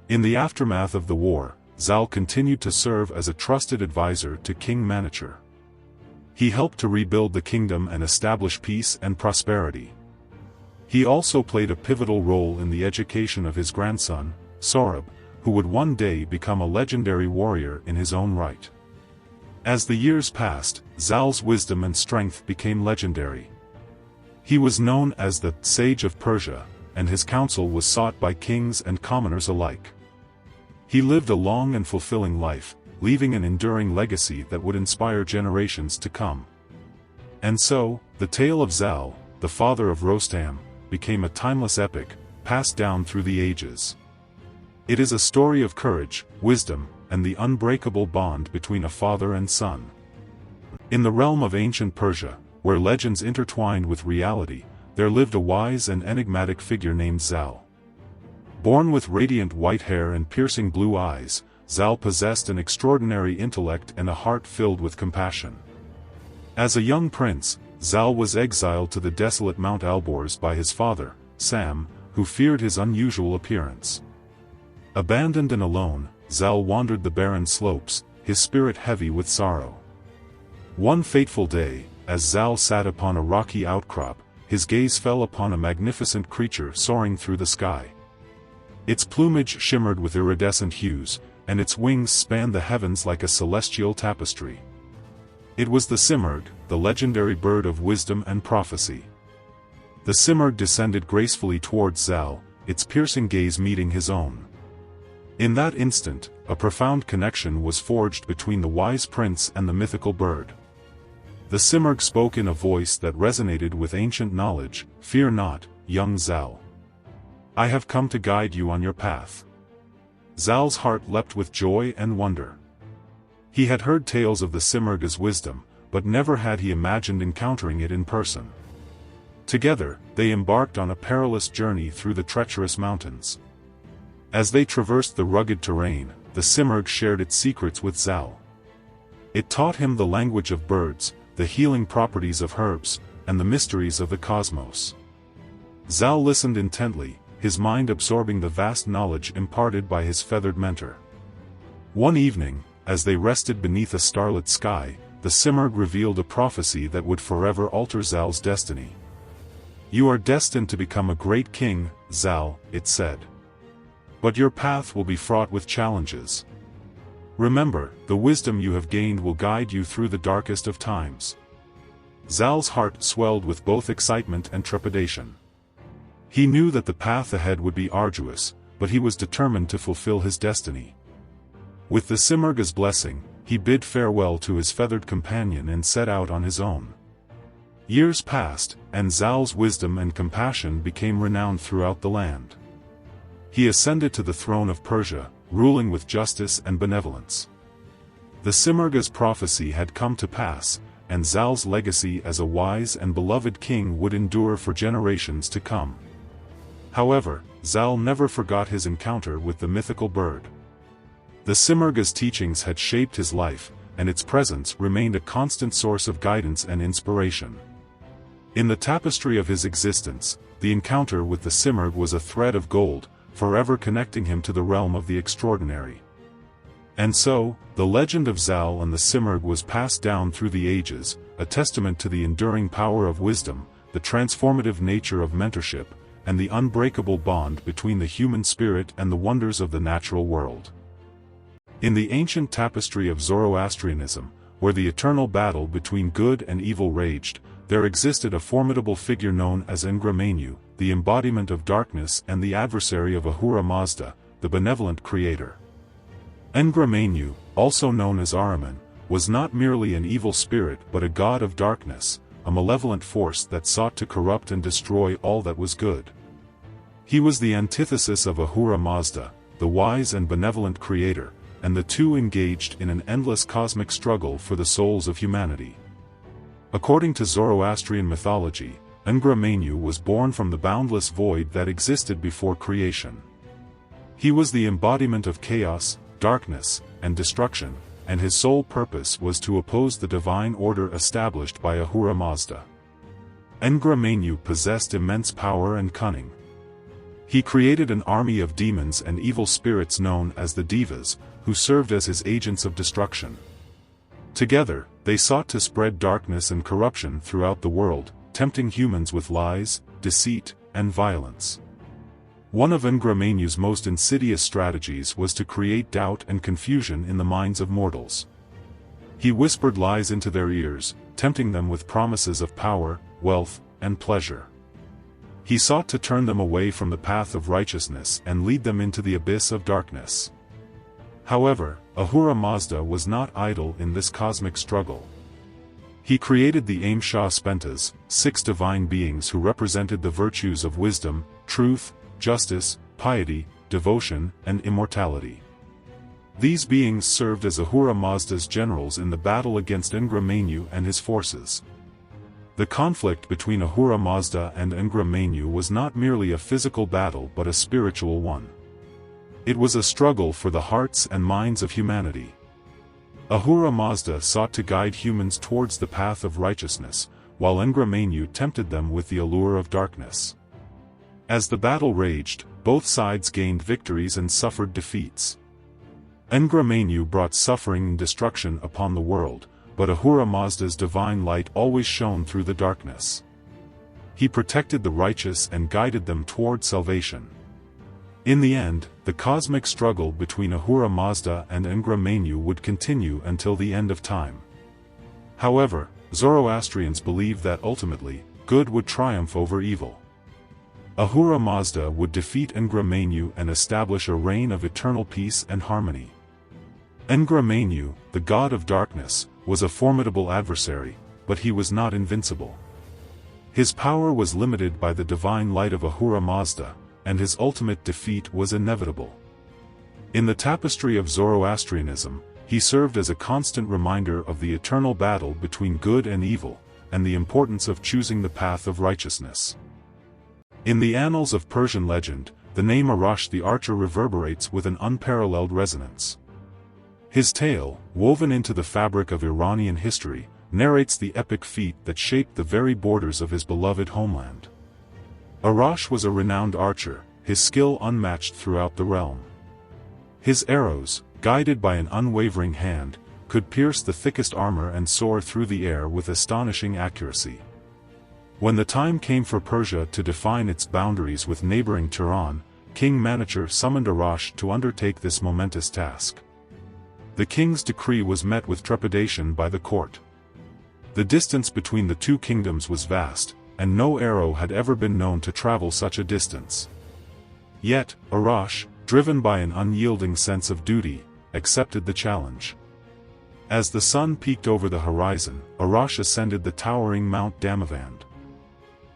In the aftermath of the war, Zal continued to serve as a trusted advisor to King Manucher. He helped to rebuild the kingdom and establish peace and prosperity. He also played a pivotal role in the education of his grandson, Sohrab, who would one day become a legendary warrior in his own right. As the years passed, Zal's wisdom and strength became legendary. He was known as the Sage of Persia, and his counsel was sought by kings and commoners alike. He lived a long and fulfilling life, leaving an enduring legacy that would inspire generations to come. And so, the tale of Zal, the father of Rostam, became a timeless epic, passed down through the ages. It is a story of courage, wisdom, and the unbreakable bond between a father and son. In the realm of ancient Persia, where legends intertwined with reality, there lived a wise and enigmatic figure named Zal. Born with radiant white hair and piercing blue eyes, Zal possessed an extraordinary intellect and a heart filled with compassion. As a young prince, Zal was exiled to the desolate Mount Alborz by his father, Sam, who feared his unusual appearance. Abandoned and alone, Zal wandered the barren slopes, his spirit heavy with sorrow. One fateful day, as Zal sat upon a rocky outcrop, his gaze fell upon a magnificent creature soaring through the sky. Its plumage shimmered with iridescent hues, and its wings spanned the heavens like a celestial tapestry. It was the Simurgh, the legendary bird of wisdom and prophecy. The Simurgh descended gracefully towards Zal, its piercing gaze meeting his own. In that instant, a profound connection was forged between the wise prince and the mythical bird. The Simurgh spoke in a voice that resonated with ancient knowledge, "Fear not, young Zal. I have come to guide you on your path." Zal's heart leapt with joy and wonder. He had heard tales of the Simurgh's wisdom, but never had he imagined encountering it in person. Together, they embarked on a perilous journey through the treacherous mountains. As they traversed the rugged terrain, the Simurgh shared its secrets with Zal. It taught him the language of birds, the healing properties of herbs, and the mysteries of the cosmos. Zal listened intently, his mind absorbing the vast knowledge imparted by his feathered mentor. One evening, as they rested beneath a starlit sky, the Simurgh revealed a prophecy that would forever alter Zal's destiny. "You are destined to become a great king, Zal," it said. "But your path will be fraught with challenges. Remember, the wisdom you have gained will guide you through the darkest of times." Zal's heart swelled with both excitement and trepidation. He knew that the path ahead would be arduous, but he was determined to fulfill his destiny. With the Simurgh's blessing, he bid farewell to his feathered companion and set out on his own. Years passed, and Zal's wisdom and compassion became renowned throughout the land. He ascended to the throne of Persia, ruling with justice and benevolence. The Simurgh's prophecy had come to pass, and Zal's legacy as a wise and beloved king would endure for generations to come. However, Zal never forgot his encounter with the mythical bird. The Simurgh's teachings had shaped his life, and its presence remained a constant source of guidance and inspiration. In the tapestry of his existence, the encounter with the Simurgh was a thread of gold, forever connecting him to the realm of the extraordinary. And so, the legend of Zal and the Simurgh was passed down through the ages, a testament to the enduring power of wisdom, the transformative nature of mentorship, and the unbreakable bond between the human spirit and the wonders of the natural world. In the ancient tapestry of Zoroastrianism, where the eternal battle between good and evil raged, there existed a formidable figure known as Angra Mainyu, the embodiment of darkness and the adversary of Ahura Mazda, the benevolent creator. Angra Mainyu, also known as Ahriman, was not merely an evil spirit but a god of darkness, a malevolent force that sought to corrupt and destroy all that was good. He was the antithesis of Ahura Mazda, the wise and benevolent creator, and the two engaged in an endless cosmic struggle for the souls of humanity. According to Zoroastrian mythology, Angra Mainyu was born from the boundless void that existed before creation. He was the embodiment of chaos, darkness, and destruction, and his sole purpose was to oppose the divine order established by Ahura Mazda. Angra Mainyu possessed immense power and cunning. He created an army of demons and evil spirits known as the Devas, who served as his agents of destruction. Together, they sought to spread darkness and corruption throughout the world, tempting humans with lies, deceit, and violence. One of Angra Mainyu's most insidious strategies was to create doubt and confusion in the minds of mortals. He whispered lies into their ears, tempting them with promises of power, wealth, and pleasure. He sought to turn them away from the path of righteousness and lead them into the abyss of darkness. However, Ahura Mazda was not idle in this cosmic struggle. He created the Spentas, 6 divine beings who represented the virtues of wisdom, truth, justice, piety, devotion, and immortality. These beings served as Ahura Mazda's generals in the battle against Angra Mainyu and his forces. The conflict between Ahura Mazda and Angra Mainyu was not merely a physical battle but a spiritual one. It was a struggle for the hearts and minds of humanity. Ahura Mazda sought to guide humans towards the path of righteousness, while Angra Mainyu tempted them with the allure of darkness. As the battle raged, both sides gained victories and suffered defeats. Angra Mainyu brought suffering and destruction upon the world, but Ahura Mazda's divine light always shone through the darkness. He protected the righteous and guided them toward salvation. In the end, the cosmic struggle between Ahura Mazda and Angra Mainyu would continue until the end of time. However, Zoroastrians believed that ultimately, good would triumph over evil. Ahura Mazda would defeat Angra Mainyu and establish a reign of eternal peace and harmony. Angra Mainyu, the god of darkness, was a formidable adversary, but he was not invincible. His power was limited by the divine light of Ahura Mazda, and his ultimate defeat was inevitable. In the tapestry of Zoroastrianism, he served as a constant reminder of the eternal battle between good and evil, and the importance of choosing the path of righteousness. In the annals of Persian legend, the name Arash the Archer reverberates with an unparalleled resonance. His tale, woven into the fabric of Iranian history, narrates the epic feat that shaped the very borders of his beloved homeland. Arash was a renowned archer, his skill unmatched throughout the realm. His arrows, guided by an unwavering hand, could pierce the thickest armor and soar through the air with astonishing accuracy. When the time came for Persia to define its boundaries with neighboring Turan, King Manucher summoned Arash to undertake this momentous task. The king's decree was met with trepidation by the court. The distance between the two kingdoms was vast, and no arrow had ever been known to travel such a distance. Yet, Arash, driven by an unyielding sense of duty, accepted the challenge. As the sun peaked over the horizon, Arash ascended the towering Mount Damavand.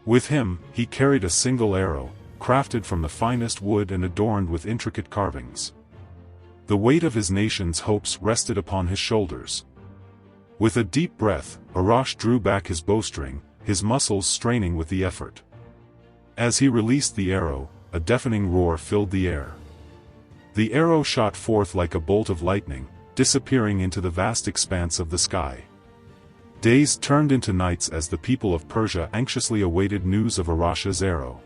With him, he carried a single arrow, crafted from the finest wood and adorned with intricate carvings. The weight of his nation's hopes rested upon his shoulders. With a deep breath, Arash drew back his bowstring, his muscles straining with the effort. As he released the arrow, a deafening roar filled the air. The arrow shot forth like a bolt of lightning, disappearing into the vast expanse of the sky. Days turned into nights as the people of Persia anxiously awaited news of Arash's arrow.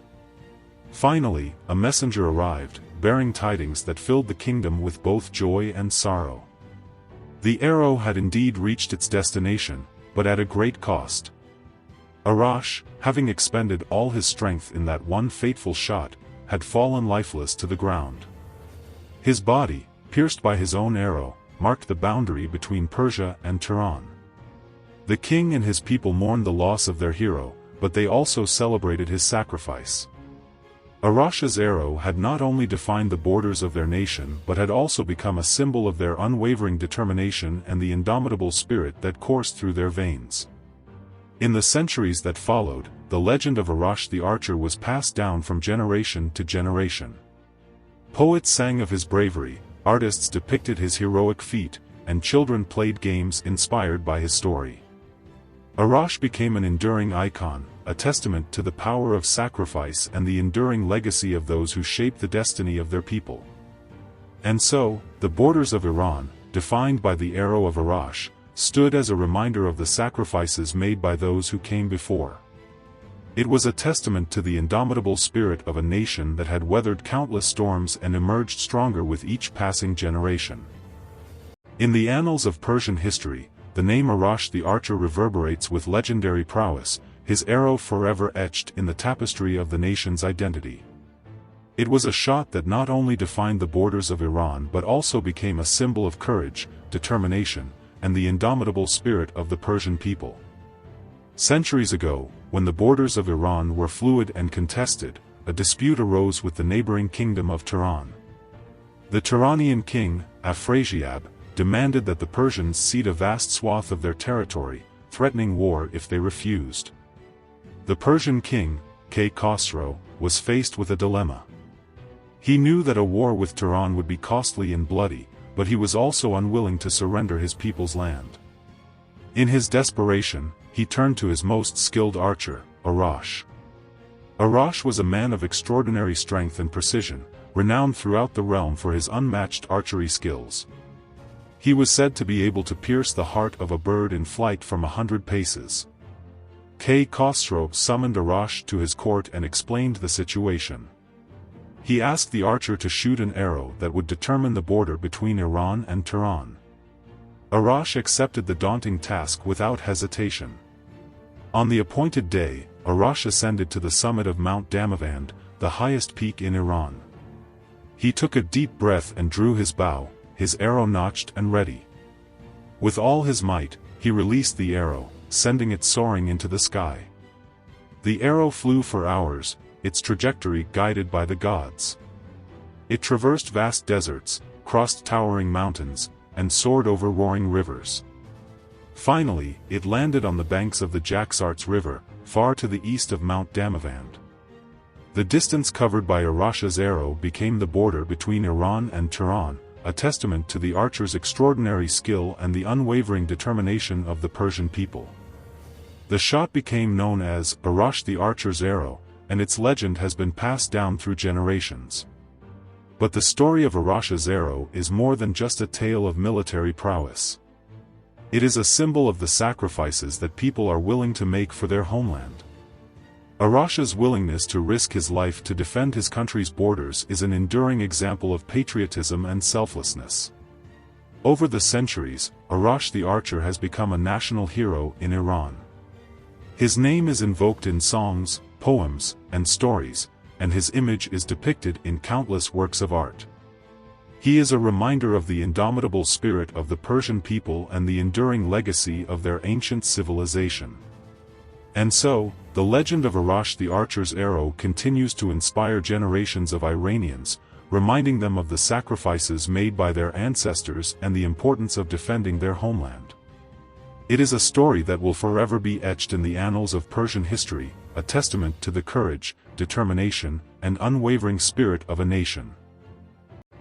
Finally, a messenger arrived, bearing tidings that filled the kingdom with both joy and sorrow. The arrow had indeed reached its destination, but at a great cost. Arash, having expended all his strength in that one fateful shot, had fallen lifeless to the ground. His body, pierced by his own arrow, marked the boundary between Persia and Turan. The king and his people mourned the loss of their hero, but they also celebrated his sacrifice. Arash's arrow had not only defined the borders of their nation but had also become a symbol of their unwavering determination and the indomitable spirit that coursed through their veins. In the centuries that followed, the legend of Arash the archer was passed down from generation to generation. Poets sang of his bravery, artists depicted his heroic feat, and children played games inspired by his story. Arash became an enduring icon, a testament to the power of sacrifice and the enduring legacy of those who shaped the destiny of their people. And so, the borders of Iran, defined by the arrow of Arash, stood as a reminder of the sacrifices made by those who came before. It was a testament to the indomitable spirit of a nation that had weathered countless storms and emerged stronger with each passing generation. In the annals of Persian history, the name Arash the archer reverberates with legendary prowess, his arrow forever etched in the tapestry of the nation's identity. It was a shot that not only defined the borders of Iran but also became a symbol of courage, determination, and the indomitable spirit of the Persian people. Centuries ago, when the borders of Iran were fluid and contested, a dispute arose with the neighboring kingdom of Turan. The Turanian king, Afrasiab, demanded that the Persians cede a vast swath of their territory, threatening war if they refused. The Persian king, Kay Khosrow, was faced with a dilemma. He knew that a war with Turan would be costly and bloody, but he was also unwilling to surrender his people's land. In his desperation, he turned to his most skilled archer, Arash. Arash was a man of extraordinary strength and precision, renowned throughout the realm for his unmatched archery skills. He was said to be able to pierce the heart of a bird in flight from 100 paces. Kay Khosrow summoned Arash to his court and explained the situation. He asked the archer to shoot an arrow that would determine the border between Iran and Turan. Arash accepted the daunting task without hesitation. On the appointed day, Arash ascended to the summit of Mount Damavand, the highest peak in Iran. He took a deep breath and drew his bow, his arrow notched and ready. With all his might, he released the arrow, sending it soaring into the sky. The arrow flew for hours, its trajectory guided by the gods. It traversed vast deserts, crossed towering mountains, and soared over roaring rivers. Finally, it landed on the banks of the Jaxartes River, far to the east of Mount Damavand. The distance covered by Arash's arrow became the border between Iran and Turan, a testament to the archer's extraordinary skill and the unwavering determination of the Persian people. The shot became known as Arash the archer's arrow, and its legend has been passed down through generations. But the story of Arash's arrow is more than just a tale of military prowess. It is a symbol of the sacrifices that people are willing to make for their homeland. Arash's willingness to risk his life to defend his country's borders is an enduring example of patriotism and selflessness. Over the centuries, Arash the Archer has become a national hero in Iran. His name is invoked in songs, poems, and stories, and his image is depicted in countless works of art. He is a reminder of the indomitable spirit of the Persian people and the enduring legacy of their ancient civilization. And so, the legend of Arash the Archer's arrow continues to inspire generations of Iranians, reminding them of the sacrifices made by their ancestors and the importance of defending their homeland. It is a story that will forever be etched in the annals of Persian history, a testament to the courage, determination, and unwavering spirit of a nation.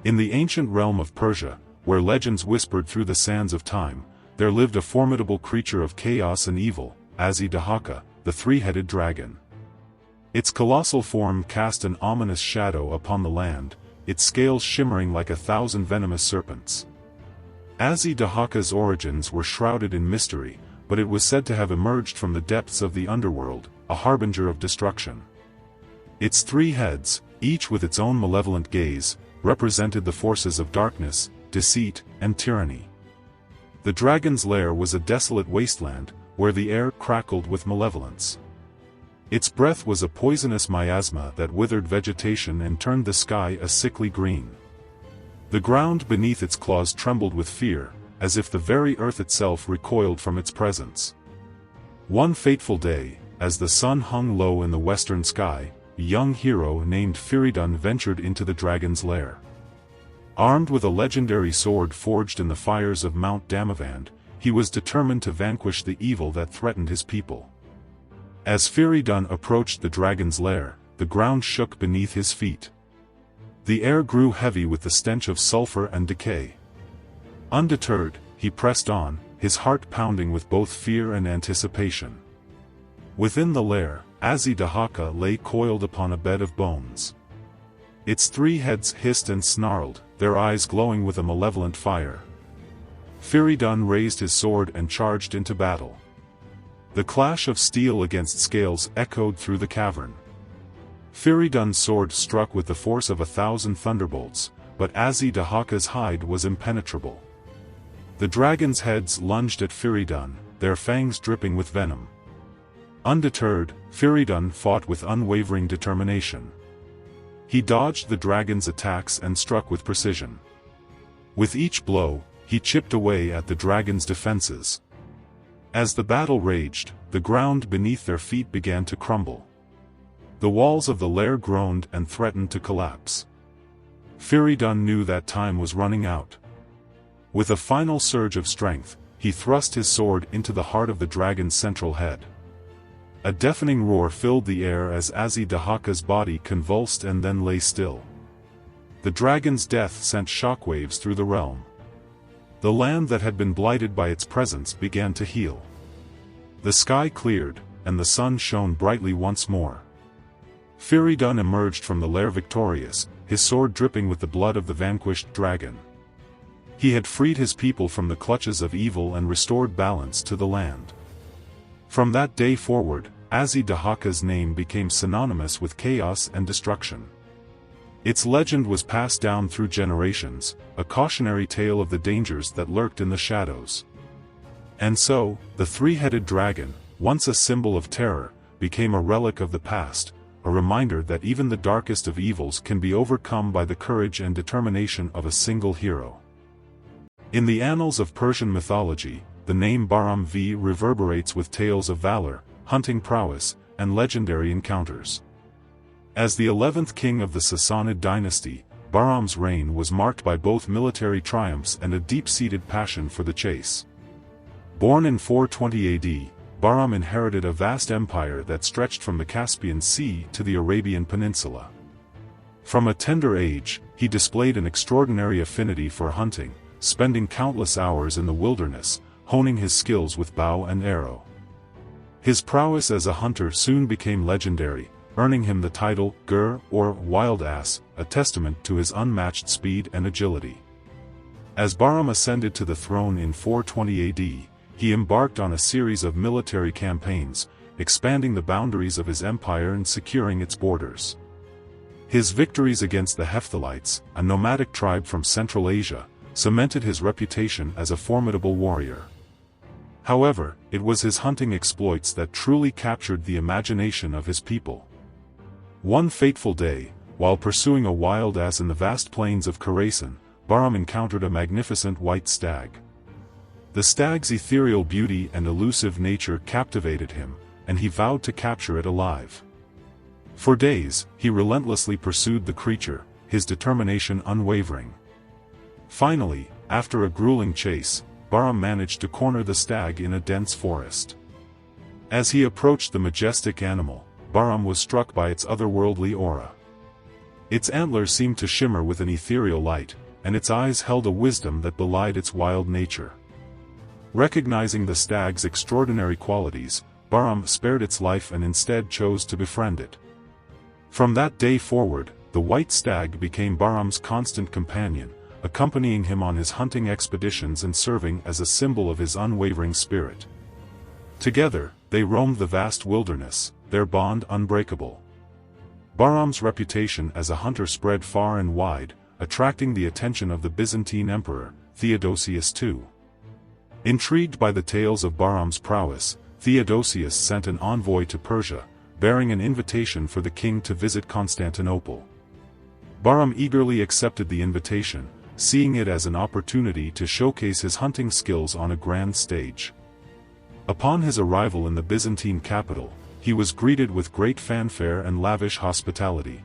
In the ancient realm of Persia, where legends whispered through the sands of time, there lived a formidable creature of chaos and evil, Azi Dahaka, the three-headed dragon. Its colossal form cast an ominous shadow upon the land, its scales shimmering like 1,000 venomous serpents. Azi Dahaka's origins were shrouded in mystery, but it was said to have emerged from the depths of the underworld, a harbinger of destruction. Its three heads, each with its own malevolent gaze, represented the forces of darkness, deceit, and tyranny. The dragon's lair was a desolate wasteland, where the air crackled with malevolence. Its breath was a poisonous miasma that withered vegetation and turned the sky a sickly green. The ground beneath its claws trembled with fear, as if the very earth itself recoiled from its presence. One fateful day, as the sun hung low in the western sky, a young hero named Fereydun ventured into the dragon's lair. Armed with a legendary sword forged in the fires of Mount Damavand, he was determined to vanquish the evil that threatened his people. As Fereydun approached the dragon's lair, the ground shook beneath his feet. The air grew heavy with the stench of sulfur and decay. Undeterred, he pressed on, his heart pounding with both fear and anticipation. Within the lair, Azi Dahaka lay coiled upon a bed of bones. Its three heads hissed and snarled, their eyes glowing with a malevolent fire. Fereydun raised his sword and charged into battle. The clash of steel against scales echoed through the cavern. Fereydun's sword struck with the force of 1,000 thunderbolts, but Azi Dahaka's hide was impenetrable. The dragon's heads lunged at Fereydun, their fangs dripping with venom. Undeterred, Fereydun fought with unwavering determination. He dodged the dragon's attacks and struck with precision. With each blow, he chipped away at the dragon's defenses. As the battle raged, the ground beneath their feet began to crumble. The walls of the lair groaned and threatened to collapse. Fereydun knew that time was running out. With a final surge of strength, he thrust his sword into the heart of the dragon's central head. A deafening roar filled the air as Azi Dahaka's body convulsed and then lay still. The dragon's death sent shockwaves through the realm. The land that had been blighted by its presence began to heal. The sky cleared, and the sun shone brightly once more. Fereydun emerged from the lair victorious, his sword dripping with the blood of the vanquished dragon. He had freed his people from the clutches of evil and restored balance to the land. From that day forward, Azi Dahaka's name became synonymous with chaos and destruction. Its legend was passed down through generations, a cautionary tale of the dangers that lurked in the shadows. And so, the three-headed dragon, once a symbol of terror, became a relic of the past, a reminder that even the darkest of evils can be overcome by the courage and determination of a single hero. In the annals of Persian mythology, the name Bahram V reverberates with tales of valor, hunting prowess, and legendary encounters. As the 11th king of the Sassanid dynasty, Bahram's reign was marked by both military triumphs and a deep-seated passion for the chase. Born in 420 AD, Bahram inherited a vast empire that stretched from the Caspian Sea to the Arabian Peninsula. From a tender age, he displayed an extraordinary affinity for hunting, spending countless hours in the wilderness, honing his skills with bow and arrow. His prowess as a hunter soon became legendary, earning him the title Gur or Wild Ass, a testament to his unmatched speed and agility. As Bahram ascended to the throne in 420 AD, he embarked on a series of military campaigns, expanding the boundaries of his empire and securing its borders. His victories against the Hephthalites, a nomadic tribe from Central Asia, cemented his reputation as a formidable warrior. However, it was his hunting exploits that truly captured the imagination of his people. One fateful day, while pursuing a wild ass in the vast plains of Khorasan, Bahram encountered a magnificent white stag. The stag's ethereal beauty and elusive nature captivated him, and he vowed to capture it alive. For days, he relentlessly pursued the creature, his determination unwavering. Finally, after a grueling chase, Bahram managed to corner the stag in a dense forest. As he approached the majestic animal, Bahram was struck by its otherworldly aura. Its antlers seemed to shimmer with an ethereal light, and its eyes held a wisdom that belied its wild nature. Recognizing the stag's extraordinary qualities, Bahram spared its life and instead chose to befriend it. From that day forward, the white stag became Bahram's constant companion, accompanying him on his hunting expeditions and serving as a symbol of his unwavering spirit. Together, they roamed the vast wilderness, their bond unbreakable. Bahram's reputation as a hunter spread far and wide, attracting the attention of the Byzantine emperor, Theodosius II. Intrigued by the tales of Bahram's prowess, Theodosius sent an envoy to Persia, bearing an invitation for the king to visit Constantinople. Bahram eagerly accepted the invitation, seeing it as an opportunity to showcase his hunting skills on a grand stage. Upon his arrival in the Byzantine capital, he was greeted with great fanfare and lavish hospitality.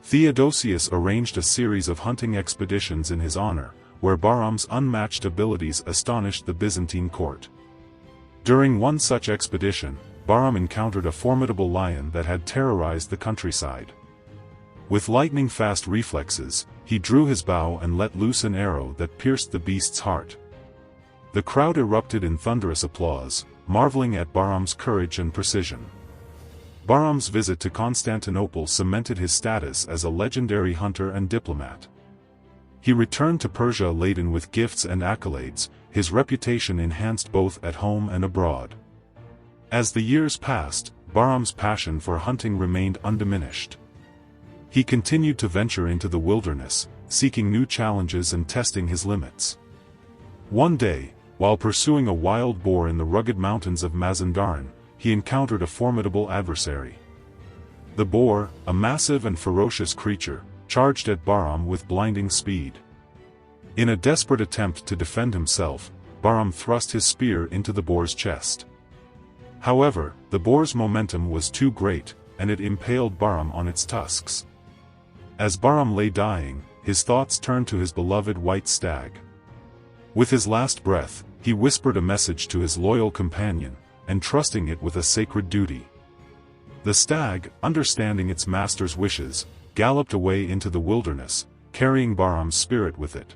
Theodosius arranged a series of hunting expeditions in his honor, where Bahram's unmatched abilities astonished the Byzantine court. During one such expedition, Bahram encountered a formidable lion that had terrorized the countryside. With lightning-fast reflexes, he drew his bow and let loose an arrow that pierced the beast's heart. The crowd erupted in thunderous applause, marveling at Bahram's courage and precision. Bahram's visit to Constantinople cemented his status as a legendary hunter and diplomat. He returned to Persia laden with gifts and accolades, his reputation enhanced both at home and abroad. As the years passed, Bahram's passion for hunting remained undiminished. He continued to venture into the wilderness, seeking new challenges and testing his limits. One day, while pursuing a wild boar in the rugged mountains of Mazandaran, he encountered a formidable adversary. The boar, a massive and ferocious creature, charged at Bahram with blinding speed. In a desperate attempt to defend himself, Bahram thrust his spear into the boar's chest. However, the boar's momentum was too great, and it impaled Bahram on its tusks. As Bahram lay dying, his thoughts turned to his beloved white stag. With his last breath, he whispered a message to his loyal companion, entrusting it with a sacred duty. The stag, understanding its master's wishes, galloped away into the wilderness, carrying Bahram's spirit with it.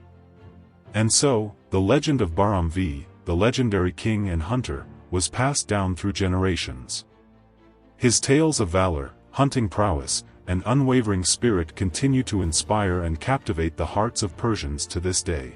And so, the legend of Bahram V, the legendary king and hunter, was passed down through generations. His tales of valor, hunting prowess, and unwavering spirit continue to inspire and captivate the hearts of Persians to this day.